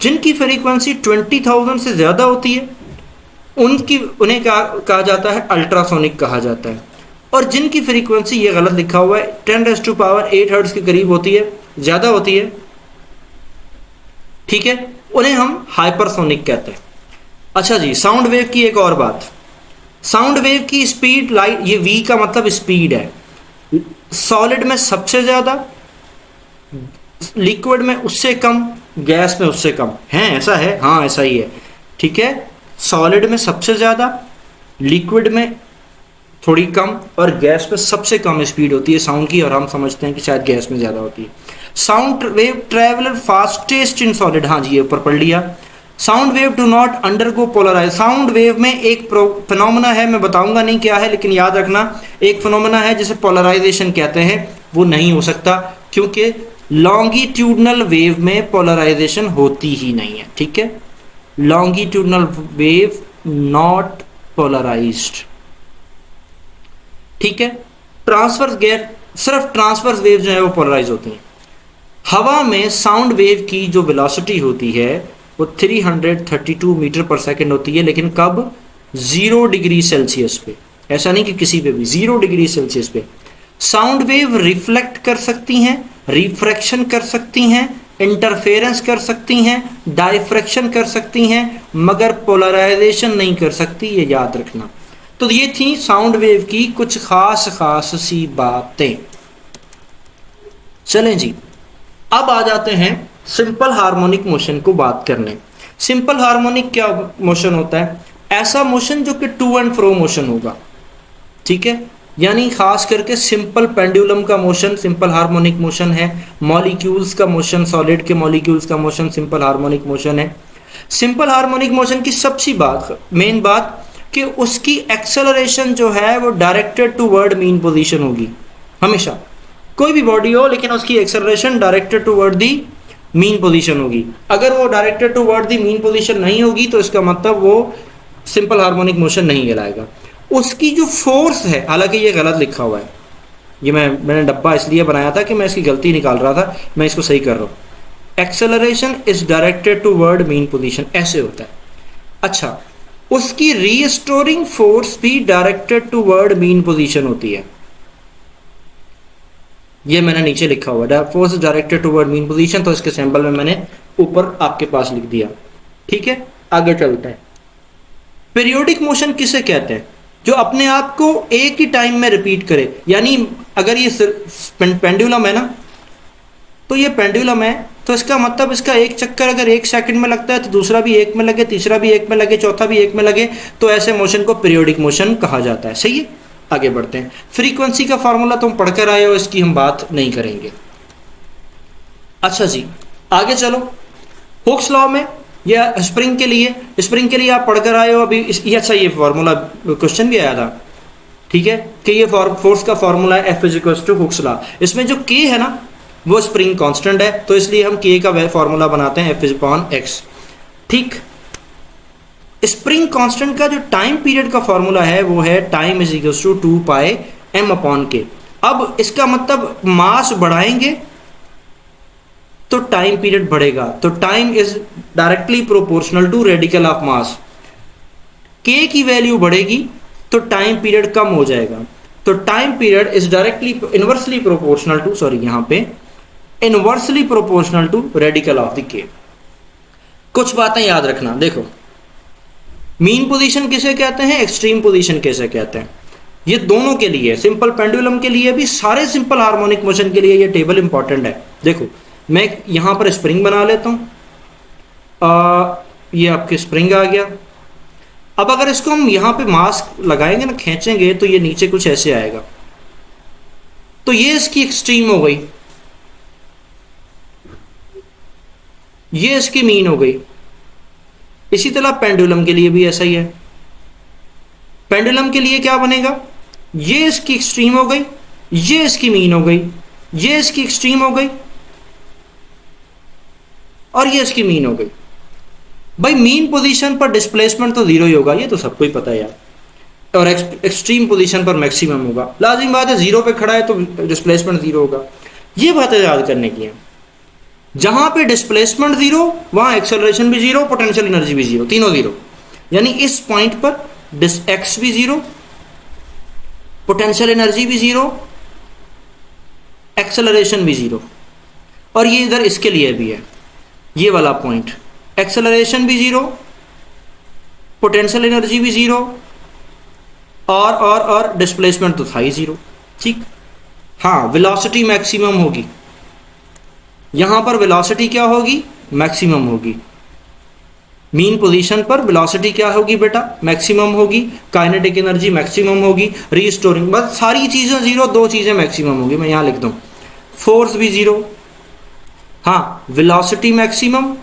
जिनकी फ्रीक्वेंसी 20,000 से ज़्यादा होती है उन्हें कहा जाता है अल्ट्रासोनिक कहा जाता है। और जिनकी फ्रीक्वेंसी, ये गलत लिखा हुआ है, 10⁸ हर्ट्ज के करीब होती है, ज़्यादा होती है, ठीक है, उन्हें हम हाइपरसोनिक कहते हैं। अच्छा जी, साउंड वेव की एक और बात, साउंड वेव की स्पीड लाइट, ये वी का मतलब स्पीड है। सॉलिड में सबसे ज़्यादा, लिक्विड में उससे कम, गैस में उससे कम है, ऐसा है? हाँ ऐसा ही है। ठीक है, सॉलिड में सबसे ज़्यादा, लिक्विड में थोड़ी कम और गैस में सबसे कम स्पीड होती है साउंड की, और हम समझते हैं कि शायद गैस में ज़्यादा होती है। Sound wave traveller fastest in solid, हाँ जी ये ऊपर पढ़ लिया। Sound wave do not undergo polarise, sound wave में एक फिनोमेना है, मैं बताऊंगा नहीं क्या है, लेकिन याद रखना एक फिनोमेना है जिसे पोलराइजेशन कहते हैं, वो नहीं हो सकता क्योंकि लॉन्गिट्यूडनल वेव में पोलराइजेशन होती ही नहीं है। ठीक है, लॉन्गिट्यूडनल वेव नॉट पोलराइज्ड। ठीक है, ट्रांसवर्स गेट, सिर्फ ट्रांसवर्स वेव जो है वो पोलराइज होती हैं। हवा में साउंड वेव की जो वेलोसिटी होती है वो 332 मीटर पर सेकेंड होती है, लेकिन कब? 0 डिग्री सेल्सियस पे, ऐसा नहीं कि किसी पे भी, 0 डिग्री सेल्सियस पे। साउंड वेव रिफ्लेक्ट कर सकती हैं, रिफ्रैक्शन कर सकती हैं, इंटरफेरेंस कर सकती हैं, डाइफ्रैक्शन कर सकती हैं, मगर पोलराइजेशन नहीं कर सकती, ये याद रखना। तो ये थी साउंड वेव की कुछ खास खास सी बातें। चलें जी, अब आ जाते हैं सिंपल हार्मोनिक मोशन को बात करने। सिंपल हार्मोनिक क्या मोशन होता है? ऐसा मोशन जो कि टू एंड फ्रो मोशन होगा। ठीक है, यानी खास करके सिंपल पेंडुलम का मोशन सिंपल हार्मोनिक मोशन है, मॉलिक्यूल्स का मोशन, सॉलिड के मॉलिक्यूल्स का मोशन सिंपल हार्मोनिक मोशन है। सिंपल हार्मोनिक मोशन की सबसे मेन बात कि उसकी एक्सेलरेशन जो है वो डायरेक्टेड टूवर्ड मीन पोजीशन होगी हमेशा। कोई भी बॉडी हो लेकिन उसकी acceleration directed toward the mean position होगी। अगर वो directed toward the mean position नहीं होगी तो इसका मतलब वो सिंपल हार्मोनिक मोशन नहीं कहलाएगा। उसकी जो फोर्स है, हालांकि ये गलत लिखा हुआ है, ये मैंने डब्बा इसलिए बनाया था कि मैं इसकी गलती निकाल रहा था, मैं इसको सही कर रहा हूँ। Acceleration is directed toward mean position, ऐसे होता है। अच्छा, उसकी रीस्टोरिंग फोर्स भी डायरेक्टेड टूवर्ड मीन पोजीशन होती है। ये मैंने नीचे लिखा हुआ है, force directed toward mean position, तो इसके सैंपल में मैंने ऊपर आपके पास लिख दिया। ठीक है, आगे चलते हैं। पीरियोडिक मोशन किसे कहते हैं? जो अपने आप को एक ही टाइम में रिपीट करे। यानी अगर ये पेंडुलम है ना, तो ये पेंडुलम है, तो इसका मतलब इसका एक चक्कर अगर 1 सेकंड में लगता है तो दूसरा भी 1 में लगे, तीसरा भी 1 में लगे, चौथा भी 1 में लगे, तो ऐसे मोशन को पीरियोडिक मोशन कहा जाता है। सही है, आगे बढ़ते हैं। फ्रीक्वेंसी का फॉर्मूला तुम पढ़कर आए हो, इसकी हम बात नहीं करेंगे। अच्छा जी, आगे चलो। हुक्स लॉ में या स्प्रिंग के लिए आप पढ़कर आए हो अभी ये। अच्छा, ये फॉर्मूला क्वेश्चन भी आया था, ठीक है, कि ये फोर्स का फॉर्मूला है F is to Hooke's law. इसमें जो K है ना वो स्प्रिंग कांस्टेंट है, तो इसलिए हम K का फॉर्मूला बनाते हैं F इज अपॉन एक्स। ठीक, स्प्रिंग कांस्टेंट का जो टाइम पीरियड का फॉर्मूला है वो है time is equal to 2 pi m upon K। अब इसका मतलब मास बढ़ाएंगे तो टाइम पीरियड बढ़ेगा, तो time is directly proportional to radical of mass. K की वैल्यू बढ़ेगी तो टाइम पीरियड कम हो जाएगा, तो time period is directly inversely proportional to, sorry यहां पे inversely proportional to radical of the K। कुछ बातें याद रखना, देखो मीन पोजीशन किसे कहते हैं, एक्सट्रीम पोजीशन किसे कहते हैं, ये दोनों के लिए, सिंपल पेंडुलम के लिए भी, सारे सिंपल हार्मोनिक मोशन के लिए ये टेबल इंपॉर्टेंट है। देखो मैं यहां पर स्प्रिंग बना लेता हूं, ये आपके स्प्रिंग आ गया। अब अगर इसको हम यहां पे मास लगाएंगे ना, खींचेंगे, तो ये नीचे कुछ ऐसे आएगा, तो ये इसकी एक्सट्रीम हो गई, ये इसकी मीन हो गई। इसी तरह पेंडुलम के लिए भी ऐसा ही है। पेंडुलम के लिए क्या बनेगा, ये इसकी एक्सट्रीम हो गई, ये इसकी मीन हो गई, ये इसकी एक्सट्रीम हो गई और ये इसकी मीन हो गई। भाई मीन पोजीशन पर डिस्प्लेसमेंट तो जीरो ही होगा, ये तो सबको ही पता है यार, और एक्सट्रीम पोजीशन पर मैक्सिमम होगा। लाजिम बात है, जीरो पे खड़ा है तो डिस्प्लेसमेंट जीरो होगा। ये बातें याद करने की है। जहां पे डिस्प्लेसमेंट जीरो वहां एक्सेलरेशन भी जीरो, पोटेंशियल एनर्जी भी जीरो, तीनों जीरो। यानी इस पॉइंट पर एक्स भी जीरो, पोटेंशियल एनर्जी भी जीरो, एक्सेलरेशन भी जीरो। और ये इधर इसके लिए भी है, ये वाला पॉइंट, एक्सेलरेशन भी जीरो, पोटेंशियल एनर्जी भी जीरो, और डिस्प्लेसमेंट तो था ही जीरो। ठीक, हाँ वेलोसिटी मैक्सिमम होगी, यहां पर वेलोसिटी क्या होगी, मैक्सिमम होगी। मीन पोजीशन पर वेलोसिटी क्या होगी बेटा, मैक्सिमम होगी। काइनेटिक एनर्जी मैक्सिमम होगी, रीस्टोरिंग, बस सारी चीजें जीरो, दो चीजें मैक्सिमम होगी। मैं यहां लिख दूं, फोर्स भी जीरो, हाँ वेलोसिटी मैक्सिमम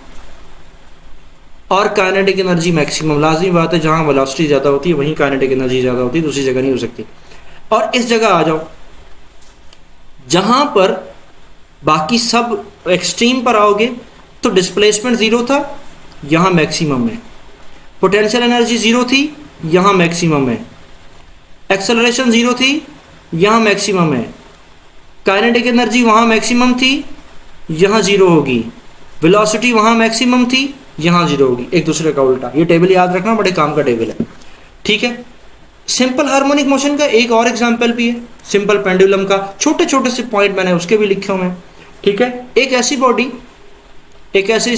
और काइनेटिक एनर्जी मैक्सिमम। लाजमी बात है, जहां वेलोसिटी ज्यादा होती है वहीं काइनेटिक एनर्जी ज्यादा होती है, दूसरी जगह नहीं हो सकती। और इस जगह आ जाओ जहां पर बाकी सब एक्सट्रीम पर आओगे तो डिस्प्लेसमेंट जीरो था, यहां मैक्सिमम है। पोटेंशियल एनर्जी जीरो थी, यहां मैक्सिमम है। एक्सेलरेशन जीरो थी, यहां मैक्सिमम है। काइनेटिक एनर्जी वहां मैक्सिमम थी, यहां जीरो होगी। वेलोसिटी वहां मैक्सिमम थी, यहां जीरो होगी। एक दूसरे का उल्टा। ये टेबल याद रखना, बड़े काम का टेबल है। ठीक है, सिंपल हार्मोनिक मोशन का एक और एग्जांपल भी है, सिंपल पेंडुलम का। छोटे छोटे से पॉइंट मैंने उसके भी लिखे हुए हैं। ठीक है, एक ऐसी बॉडी, एक ऐसी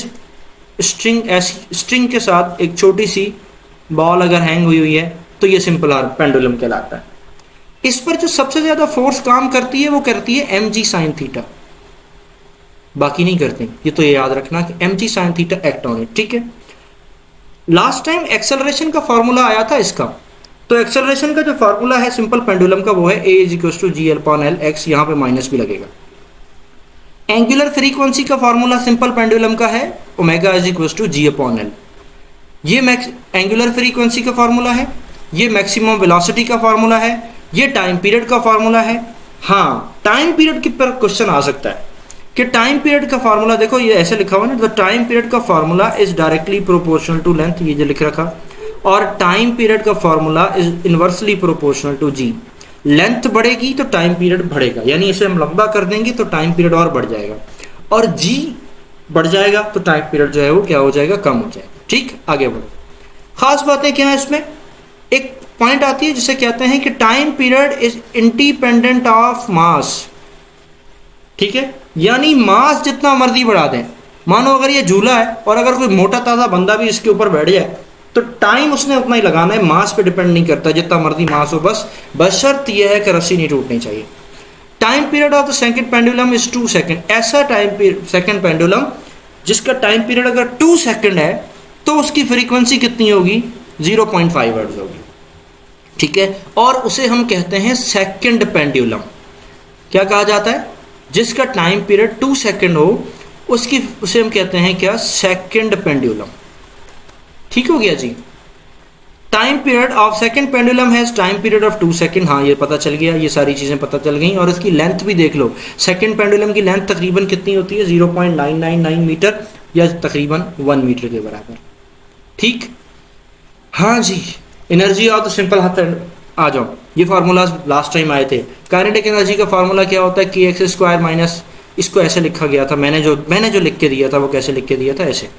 स्ट्रिंग के साथ एक छोटी सी बॉल अगर हैंग हुई है तो ये सिंपल पेंडुलम कहलाता है। इस पर जो सबसे ज्यादा फोर्स काम करती है वो करती है mg sin थीटा, बाकी नहीं करते। ये तो ये याद रखना कि mg sin theta act on it. ठीक है, लास्ट टाइम एक्सेलरेशन का फॉर्मूला आया था इसका, तो एक्सेलरेशन का जो फॉर्मूला है सिंपल पेंडुलम का वो है a is equal to G upon L X, यहां पे माइनस भी लगेगा। एंगुलर फ्रीक्वेंसी का फॉर्मूला सिंपल पेंडुलम का है omega is equal to G upon L. ये एंगुलर फ्रीक्वेंसी का फॉर्मूला है, ये मैक्सिमम वेलोसिटी का फॉर्मूला है, ये टाइम पीरियड का फॉर्मूला है। हाँ, टाइम पीरियड के पर क्वेश्चन आ सकता है कि टाइम पीरियड का फॉर्मूला देखो, ये ऐसे लिखा हुआ है ना, द टाइम पीरियड का formula is directly proportional to length, ये जो लिख रखा, और टाइम पीरियड का formula is inversely proportional to G. Length बढ़ेगी तो टाइम पीरियड बढ़ेगा, यानी इसे हम लंबा कर देंगे तो टाइम पीरियड और बढ़ जाएगा, और जी बढ़ जाएगा तो टाइम पीरियड जो है वो क्या हो जाएगा, कम हो जाएगा। ठीक, आगे बढ़ो। खास बातें क्या है इसमें, एक पॉइंट आती है जिसे कहते हैं कि time period is independent of mass. ठीक है, यानी मास जितना मर्जी बढ़ा दें, मानो अगर ये झूला है और अगर कोई मोटा ताजा बंदा भी इसके ऊपर बैठ जाए तो टाइम उसने उतना ही लगाना है, मास पे डिपेंड नहीं करता, जितना मर्जी मास हो, बस बशर्त यह है कि रस्सी नहीं टूटनी चाहिए। Time period of the second pendulum is 2 second. ऐसा टाइम पीरियड सेकंड पेंडुलम जिसका टाइम पीरियड अगर 2 सेकंड है तो उसकी फ्रीक्वेंसी कितनी होगी, 0.5 हर्ट्ज होगी। ठीक है, और उसे हम कहते हैं सेकंड पेंडुलम। क्या कहा जाता है, जिसका टाइम पीरियड 2 सेकंड हो उसकी, उसे हम कहते हैं क्या, सेकंड पेंडुलम। ठीक हो गया जी। Time period of second pendulum has time period of 2 second. हाँ, ये पता चल गया, ये सारी चीज़ें पता चल गई। और इसकी लेंथ भी देख लो, सेकंड पेंडुलम की लेंथ तकरीबन कितनी होती है, 0.999 मीटर या तकरीबन 1 मीटर के बराबर। ठीक, हाँ जी। एनर्जी ऑफ द सिंपल हाथ, आ जाओ, ये फार्मूलाज लास्ट टाइम आए थे। काइनेटिक एनर्जी का फार्मूला क्या होता है, कि एक्स स्क्वायर माइनस, इसको ऐसे लिखा गया था, मैंने जो लिख के दिया था वो कैसे लिख के दिया था, ऐसे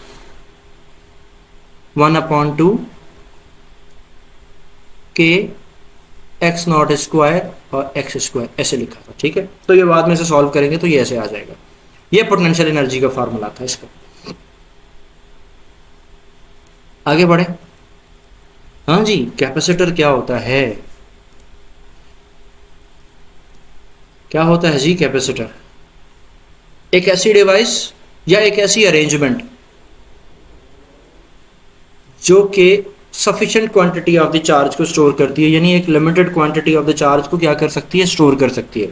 1/2 के एक्स नॉट स्क्वायर और एक्स स्क्वायर, ऐसे लिखा था। ठीक है, तो ये बाद में से सॉल्व करेंगे तो ये ऐसे आ जाएगा। ये पोटेंशियल एनर्जी का फार्मूला था इसका। आगे बढ़े। हाँ जी, कैपेसिटर क्या होता है, क्या होता है जी कैपेसिटर? एक ऐसी डिवाइस या एक ऐसी अरेंजमेंट जो कि sufficient quantity of the charge को स्टोर करती है, यानी एक limited quantity of the charge को क्या कर सकती है, स्टोर कर सकती है।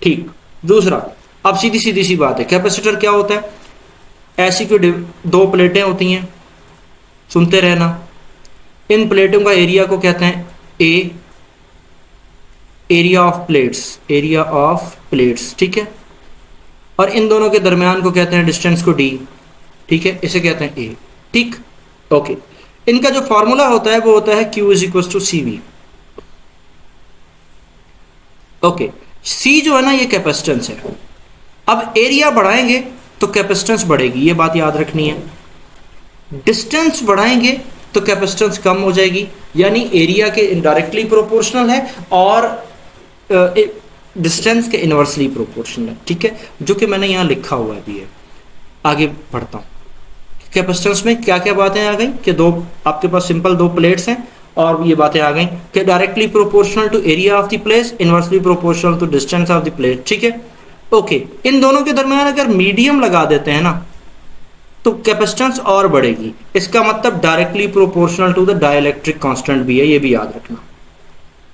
ठीक, दूसरा, अब सीधी सीधी सी बात है, कैपेसिटर क्या होता है, ऐसी कोई दो प्लेटें होती हैं, सुनते रहना, इन प्लेटों का एरिया को कहते हैं A, area of plates, area of plates. ठीक है, और इन दोनों के दरमियान को कहते हैं डिस्टेंस को डी। ठीक है, इसे कहते हैं ए। ठीक, ओके। इनका जो फॉर्मूला होता है वो होता है Q is equal to C V. Okay, C जो है ना ये कैपेसिटेंस है। अब एरिया बढ़ाएंगे तो कैपेसिटेंस बढ़ेगी, ये बात याद रखनी है। डिस्टेंस बढ़ाएंगे तो कैपेसिटेंस कम हो जाएगी, यानी एरिया के इनडायरेक्टली प्रोपोर्शनल है और डिस्टेंस के इनवर्सली प्रोपोर्शनल है। ठीक है, जो कि मैंने यहाँ लिखा हुआ भी है। आगे बढ़ता हूँ। कैपेसिटेंस में क्या क्या बातें आ गई कि दो, आपके पास सिंपल दो प्लेट्स हैं और ये बातें आ गई कि directly proportional to area of the plate, inversely proportional to distance of the plate. ठीक है, ओके। इन दोनों के दरमियान अगर मीडियम लगा देते हैं ना तो कैपेसिटेंस और बढ़ेगी। इसका मतलब directly proportional to the dielectric constant भी है, ये भी याद रखना।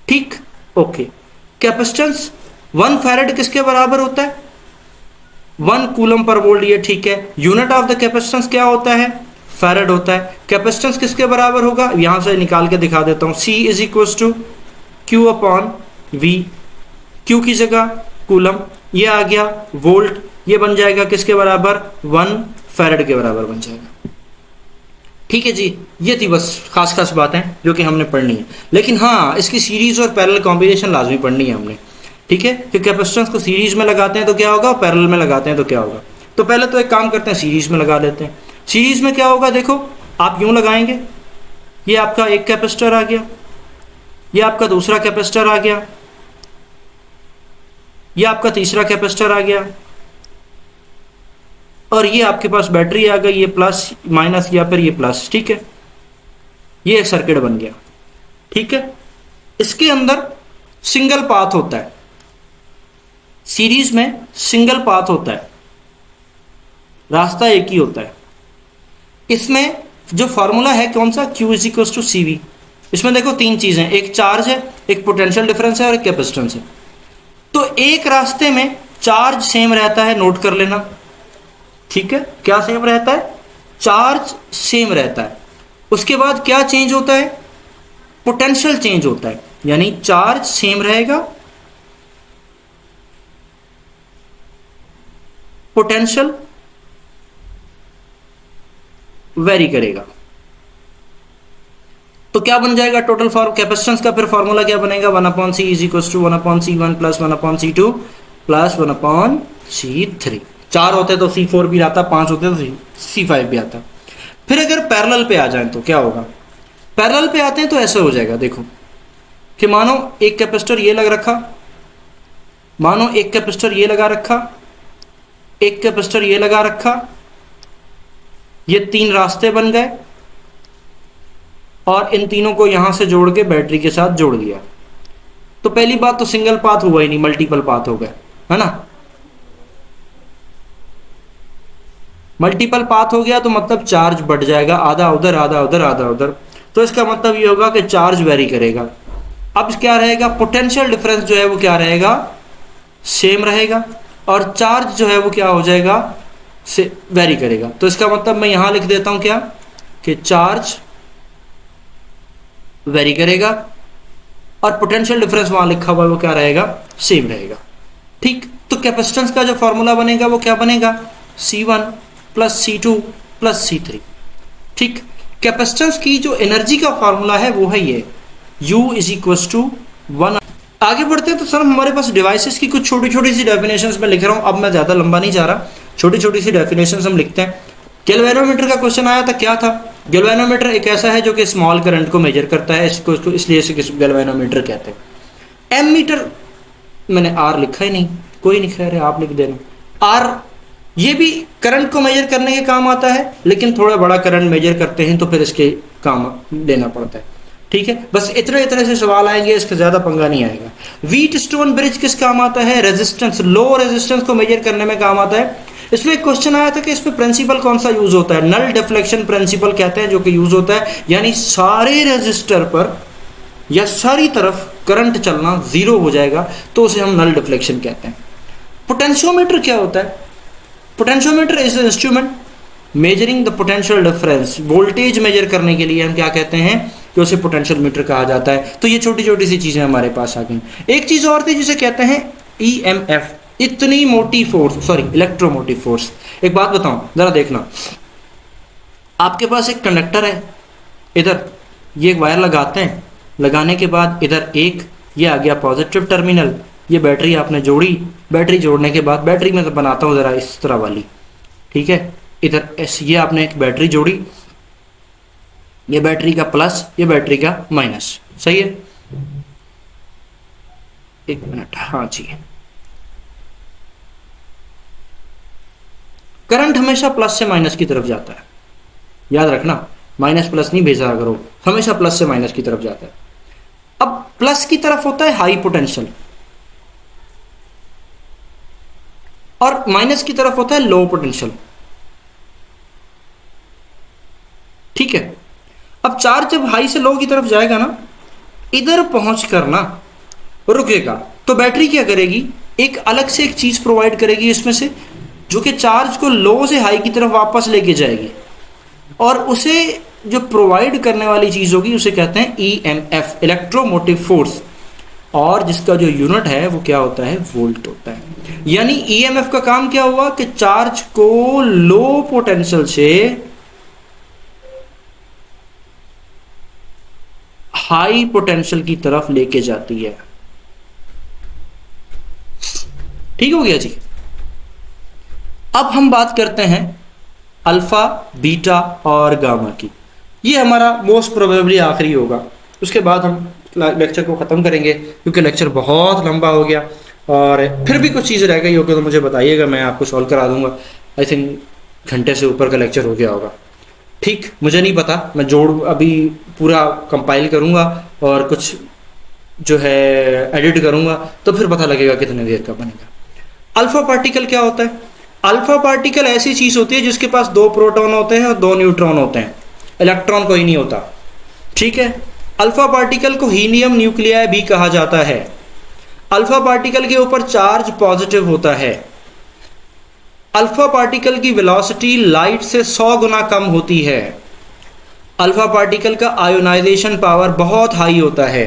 ठीक, ओके। कैपेसिटेंस 1 फैरेड किसके बराबर होता है, 1 कूलम पर वोल्ट। ये ठीक है। यूनिट ऑफ द कैपेसिटेंस क्या होता है, फैरेड होता है। कैपेसिटेंस किसके बराबर होगा, यहां से निकाल के दिखा देता हूं, C is equal to Q upon V। Q की जगह कूलम, ये आ गया वोल्ट, ये बन जाएगा किसके बराबर, 1 फैरेड के बराबर बन जाएगा। ठीक है जी, ये थी बस खास खास बातें जो कि हमने पढ़नी है। लेकिन हाँ, इसकी सीरीज और पैरेलल कॉम्बिनेशन लाजमी पढ़नी है हमने। ठीक है, कि कैपेसिटेंस को सीरीज में लगाते हैं तो क्या होगा, पैरेलल में लगाते हैं तो क्या होगा। तो पहले तो एक काम करते हैं, सीरीज में लगा लेते हैं। सीरीज में क्या होगा, देखो आप यूं लगाएंगे, ये आपका एक कैपेसिटर आ गया, ये आपका दूसरा कैपेसिटर आ गया, ये आपका तीसरा कैपेसिटर आ गया, और ये आपके पास बैटरी आ गई, ये प्लस माइनस या फिर ये प्लस। ठीक है, ये एक सर्किट बन गया। ठीक है, इसके अंदर सिंगल पाथ होता है, सीरीज में सिंगल पाथ होता है, रास्ता एक ही होता है। इसमें जो फॉर्मूला है कौन सा, Q is equal to C V. इसमें देखो तीन चीजें, एक चार्ज है, एक पोटेंशियल डिफरेंस है और एक कैपेसिटेंस है। तो एक रास्ते में चार्ज सेम रहता है, नोट कर लेना। ठीक है, क्या सेम रहता है, चार्ज सेम रहता है। उसके बाद क्या चेंज होता है, पोटेंशियल चेंज होता है, यानी चार्ज सेम रहेगा, पोटेंशियल वेरी करेगा। तो क्या बन जाएगा टोटल फॉर्म कैपेसिटेंस का, फिर फॉर्मूला क्या बनेगा, 1/c is equal to 1/c1 plus 1/c2 plus 1/c3। 4 होते तो C4 भी आता, 5 होते तो C5 भी आता। फिर अगर पैरेलल पे आ जाए तो क्या होगा, पैरेलल पे आते हैं तो ऐसा हो जाएगा, देखो कि मानो एक कैपेसिटर ये लग रखा, मानो एक कैपेसिटर ये लगा रखा, एक कैपेसिटर ये लगा रखा, ये 3 रास्ते बन गए और इन तीनों को यहां से जोड़ के बैटरी के साथ जोड़ दिया। तो पहली बात तो सिंगल पाथ हुआ ही नहीं, मल्टीपल पाथ हो गया, है ना। मल्टीपल पाथ हो गया तो मतलब चार्ज बढ़ जाएगा, आधा उधर आधा उधर आधा उधर। तो इसका मतलब ये होगा कि चार्ज वेरी करेगा। अब क्या रहेगा, पोटेंशियल डिफरेंस जो है वो क्या रहेगा, सेम रहेगा, और चार्ज जो है वो क्या हो जाएगा, से वेरी करेगा। तो इसका मतलब मैं यहां लिख देता हूं क्या, कि चार्ज वेरी करेगा और पोटेंशियल डिफरेंस वहां लिखा हुआ है वो क्या रहेगा, सेम रहेगा। ठीक, तो कैपेसिटेंस का जो फॉर्मूला बनेगा वो क्या बनेगा, C1 plus C2 plus C3। ठीक, कैपेसिटेंस की जो एनर्जी का फॉर्मूला है वो है ये U इज इक्वल टू 1। आगे बढ़ते हैं तो सर हमारे पास डिवाइसेस की कुछ छोटी छोटी सी डेफिनेशंस मैं लिख रहा हूं, अब मैं ज्यादा लंबा नहीं जा रहा, छोटी छोटी सी डेफिनेशंस हम लिखते हैं। गैल्वेनोमीटर का क्वेश्चन आया था, क्या था, गैल्वेनोमीटर एक ऐसा है जो कि स्मॉल करंट को मेजर करता है, इसको इसलिए इसे गैल्वेनोमीटर कहते हैं। एमीटर मैंने आर लिखा ही नहीं, कोई नहीं कह रहे, आप लिख देना आर। ये भी करंट को मेजर करने के काम आता है, लेकिन थोड़ा बड़ा करंट मेजर करते हैं तो फिर इसके काम लेना पड़ता है। ठीक है, बस इतने इतने से सवाल आएंगे, इसका ज्यादा पंगा नहीं आएगा। व्हीट स्टोन ब्रिज किस काम आता है, रेजिस्टेंस, लो रेजिस्टेंस को मेजर करने में काम आता है। इसमें एक क्वेश्चन आया था कि इसमें प्रिंसिपल कौन सा यूज होता है, नल डिफ्लेक्शन प्रिंसिपल कहते हैं, जो कि यूज होता है, यानी सारे रेजिस्टर पर या सारी तरफ करंट चलना जीरो हो जाएगा तो उसे हम नल डिफ्लेक्शन कहते हैं। पोटेंशियोमीटर क्या होता है, potentiometer is an instrument measuring the potential difference, voltage measure करने के लिए हम क्या कहते हैं कि उसे पोटेंशियल मीटर कहा जाता है। तो ये छोटी छोटी सी चीजें हमारे पास आ गई। एक चीज और थी जिसे कहते हैं EMF, इतनी मोटी फोर्स, सॉरी इलेक्ट्रोमोटिव फोर्स। एक बात बताऊं, जरा देखना, आपके पास एक कंडक्टर है, इधर ये एक वायर लगाते हैं, लगाने के बाद इधर एक ये आ गया पॉजिटिव टर्मिनल, ये बैटरी आपने जोड़ी, बैटरी जोड़ने के बाद बैटरी में तो बनाता हूँ जरा इस तरह वाली, ठीक है, इधर ये आपने एक बैटरी जोड़ी, ये बैटरी का प्लस, ये बैटरी का माइनस, सही है। एक मिनट, हाँ जी, करंट हमेशा प्लस से माइनस की तरफ जाता है, याद रखना, माइनस प्लस नहीं भेजा करो, हमेशा प्लस से माइनस की तरफ जाता है। अब प्लस की तरफ होता है हाई पोटेंशियल और माइनस की तरफ होता है लो पोटेंशियल, ठीक है। अब चार्ज जब हाई से लो की तरफ जाएगा ना, इधर पहुंच कर ना रुकेगा, तो बैटरी क्या करेगी, एक अलग से एक चीज प्रोवाइड करेगी इसमें से, जो कि चार्ज को लो से हाई की तरफ वापस लेके जाएगी, और उसे जो प्रोवाइड करने वाली चीज होगी उसे कहते हैं EMF, इलेक्ट्रोमोटिव फोर्स, और जिसका जो यूनिट है वो क्या होता है, वोल्ट होता है। यानी EMF का काम क्या हुआ कि चार्ज को लो पोटेंशियल से हाई पोटेंशियल की तरफ लेके जाती है। ठीक हो गया जी। अब हम बात करते हैं अल्फा, बीटा और गामा की। ये हमारा मोस्ट प्रोबेबली आखिरी होगा, उसके बाद हम लेक्चर को ख़त्म करेंगे, क्योंकि लेक्चर बहुत लंबा हो गया, और फिर भी कुछ चीज़ें रह गई होगी तो मुझे बताइएगा, मैं आपको सॉल्व करा दूंगा। आई थिंक घंटे से ऊपर का लेक्चर हो गया होगा, ठीक, मुझे नहीं पता, मैं जोड़ अभी पूरा कंपाइल करूंगा और कुछ जो है एडिट करूंगा, तो फिर पता लगेगा कितने देर का बनेगा। अल्फा पार्टिकल क्या होता है, अल्फा पार्टिकल ऐसी चीज होती है जिसके पास 2 प्रोटॉन होते हैं और 2 न्यूट्रॉन होते हैं, इलेक्ट्रॉन कोई नहीं होता, ठीक है। अल्फा पार्टिकल को हीलियम न्यूक्लियाई भी कहा जाता है। अल्फा पार्टिकल के ऊपर चार्ज पॉजिटिव होता है। अल्फा पार्टिकल की वेलोसिटी लाइट से 100 गुना कम होती है। अल्फा पार्टिकल का आयोनाइजेशन पावर बहुत हाई होता है,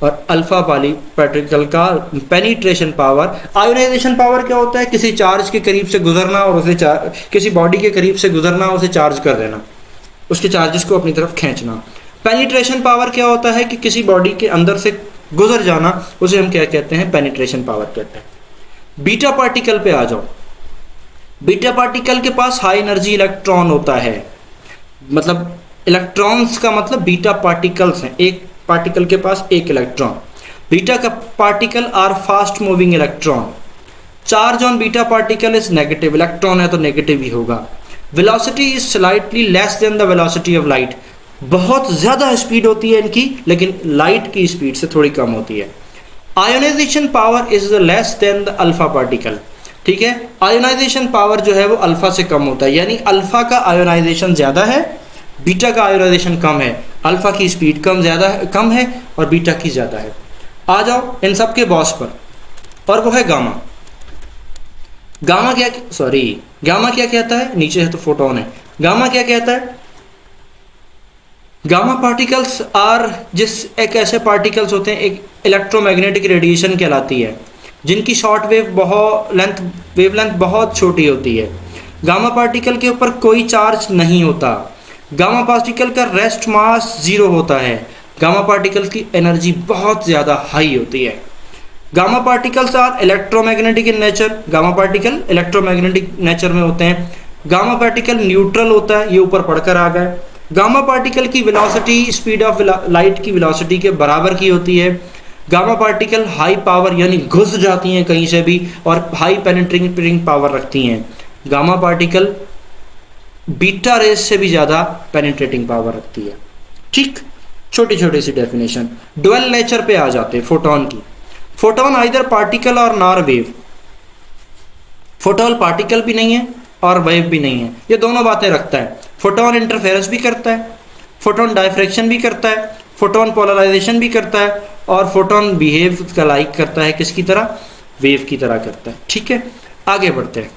और अल्फा पार्टिकल का पेनिट्रेशन पावर, आयोनाइजेशन पावर क्या होता है, किसी चार्ज के करीब से गुजरना और उसे किसी बॉडी के करीब से गुजरना, उसे चार्ज कर देना, उसके चार्जेस को अपनी तरफ खींचना। पेनिट्रेशन पावर क्या होता है कि किसी बॉडी के अंदर से गुजर जाना, उसे हम क्या कहते हैं, पेनिट्रेशन पावर कहते हैं। बीटा पार्टिकल पे आ जाओ। बीटा पार्टिकल के पास हाई एनर्जी इलेक्ट्रॉन होता है, मतलब इलेक्ट्रॉन्स का मतलब बीटा पार्टिकल्स हैं, एक पार्टिकल के पास एक इलेक्ट्रॉन। बीटा का particle are fast moving electron. Charge on beta particle is negative, electron है तो नेगेटिव ही होगा। Velocity is slightly less than the velocity of light, बहुत ज़्यादा स्पीड होती है इनकी, लेकिन लाइट की स्पीड से थोड़ी कम होती है। Ionisation power is less than the alpha particle, ठीक है। आयोनाइजेशन पावर जो है वो अल्फा से कम होता है, यानी अल्फा का आयोनाइजेशन ज़्यादा है, बीटा का आयोनाइजेशन कम है। अल्फा की स्पीड कम है और बीटा की ज़्यादा है। आ जाओ इन सब के बॉस पर, और वो है गामा। गामा क्या कहता है, नीचे है तो फोटोन है। गामा क्या कहता है, गामा पार्टिकल्स एक ऐसे पार्टिकल्स होते हैं, एक इलेक्ट्रोमैग्नेटिक रेडिएशन कहलाती है, जिनकी शॉर्ट वेवलेंथ बहुत छोटी होती है। गामा पार्टिकल के ऊपर कोई चार्ज नहीं होता। गामा पार्टिकल का रेस्ट मास 0 होता है। गामा पार्टिकल की एनर्जी बहुत ज़्यादा हाई होती है। Gamma particles are electromagnetic in nature, gamma particle electromagnetic nature में होते हैं। गामा पार्टिकल न्यूट्रल होता है, ये ऊपर पढ़कर आ गए। गामा पार्टिकल की वेलोसिटी स्पीड ऑफ लाइट की वेलोसिटी के बराबर की होती है। गामा पार्टिकल हाई पावर यानी घुस जाती हैं कहीं से भी, और हाई पेनिट्रेटिंग पावर रखती हैं। गामा पार्टिकल बीटा रेस से भी ज़्यादा पेनिट्रेटिंग पावर रखती है, ठीक। छोटी छोटी सी डेफिनेशन। डुअल नेचर पे आ जाते हैं फोटोन की। फोटोन आइदर पार्टिकल और नॉर वेव। फोटोन पार्टिकल भी नहीं है और वेव भी नहीं है, ये दोनों बातें रखता है। फोटोन इंटरफेरेंस भी करता है, फोटोन डायफ्रैक्शन भी करता है, फोटोन पोलराइजेशन भी करता है, और फोटोन बिहेव का लाइक करता है किसकी तरह, वेव की तरह करता है, ठीक है। आगे बढ़ते हैं।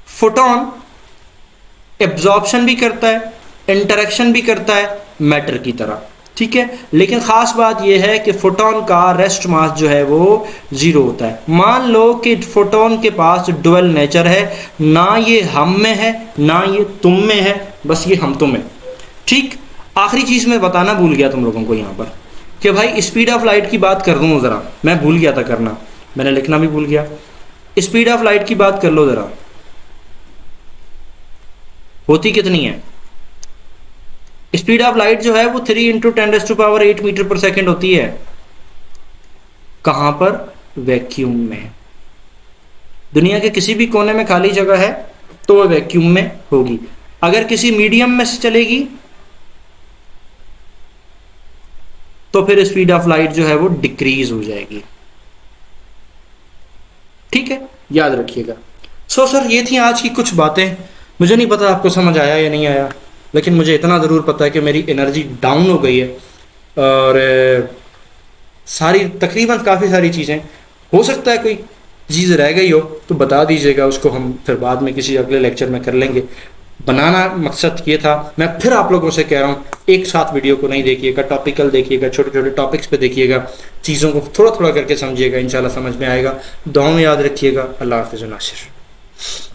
फोटोन एब्जॉर्प्शन भी करता है, इंटरेक्शन भी करता है मैटर की तरह, ठीक है। लेकिन ख़ास बात यह है कि फोटोन का रेस्ट मास जो है वो 0 होता है। मान लो कि फोटोन के पास डुअल नेचर है, ना ये हम में है ना ये तुम में है, बस ये हम तुम है, ठीक। आखिरी चीज़ मैं बताना भूल गया तुम लोगों को यहाँ पर कि भाई स्पीड ऑफ लाइट की बात कर दूँ ज़रा, मैं भूल गया था करना, मैंने लिखना भी भूल गया। स्पीड ऑफ लाइट की बात कर लो ज़रा, होती कितनी है? स्पीड ऑफ लाइट जो है वो 3 × 10⁸ मीटर पर सेकेंड होती है। कहां पर? वैक्यूम में। दुनिया के किसी भी कोने में खाली जगह है तो वो वैक्यूम में होगी। अगर किसी मीडियम में से चलेगी तो फिर स्पीड ऑफ लाइट जो है वो डिक्रीज हो जाएगी, ठीक है, याद रखिएगा। सर ये थी आज की कुछ बातें। मुझे नहीं पता आपको समझ आया या नहीं आया, लेकिन मुझे इतना ज़रूर पता है कि मेरी एनर्जी डाउन हो गई है, और तकरीबन काफ़ी सारी चीज़ें, हो सकता है कोई चीज़ रह गई हो तो बता दीजिएगा, उसको हम फिर बाद में किसी अगले लेक्चर में कर लेंगे। बनाना मकसद ये था। मैं फिर आप लोगों से कह रहा हूँ, एक साथ वीडियो को नहीं देखिएगा, टॉपिकल देखिएगा, छोटे छोटे टॉपिक्स पे देखिएगा, चीज़ों को थोड़ा थोड़ा करके समझिएगा, इंशाल्लाह समझ में आएगा। दुआ में याद रखिएगा। अल्लाह हाफ़िज़ नासिर।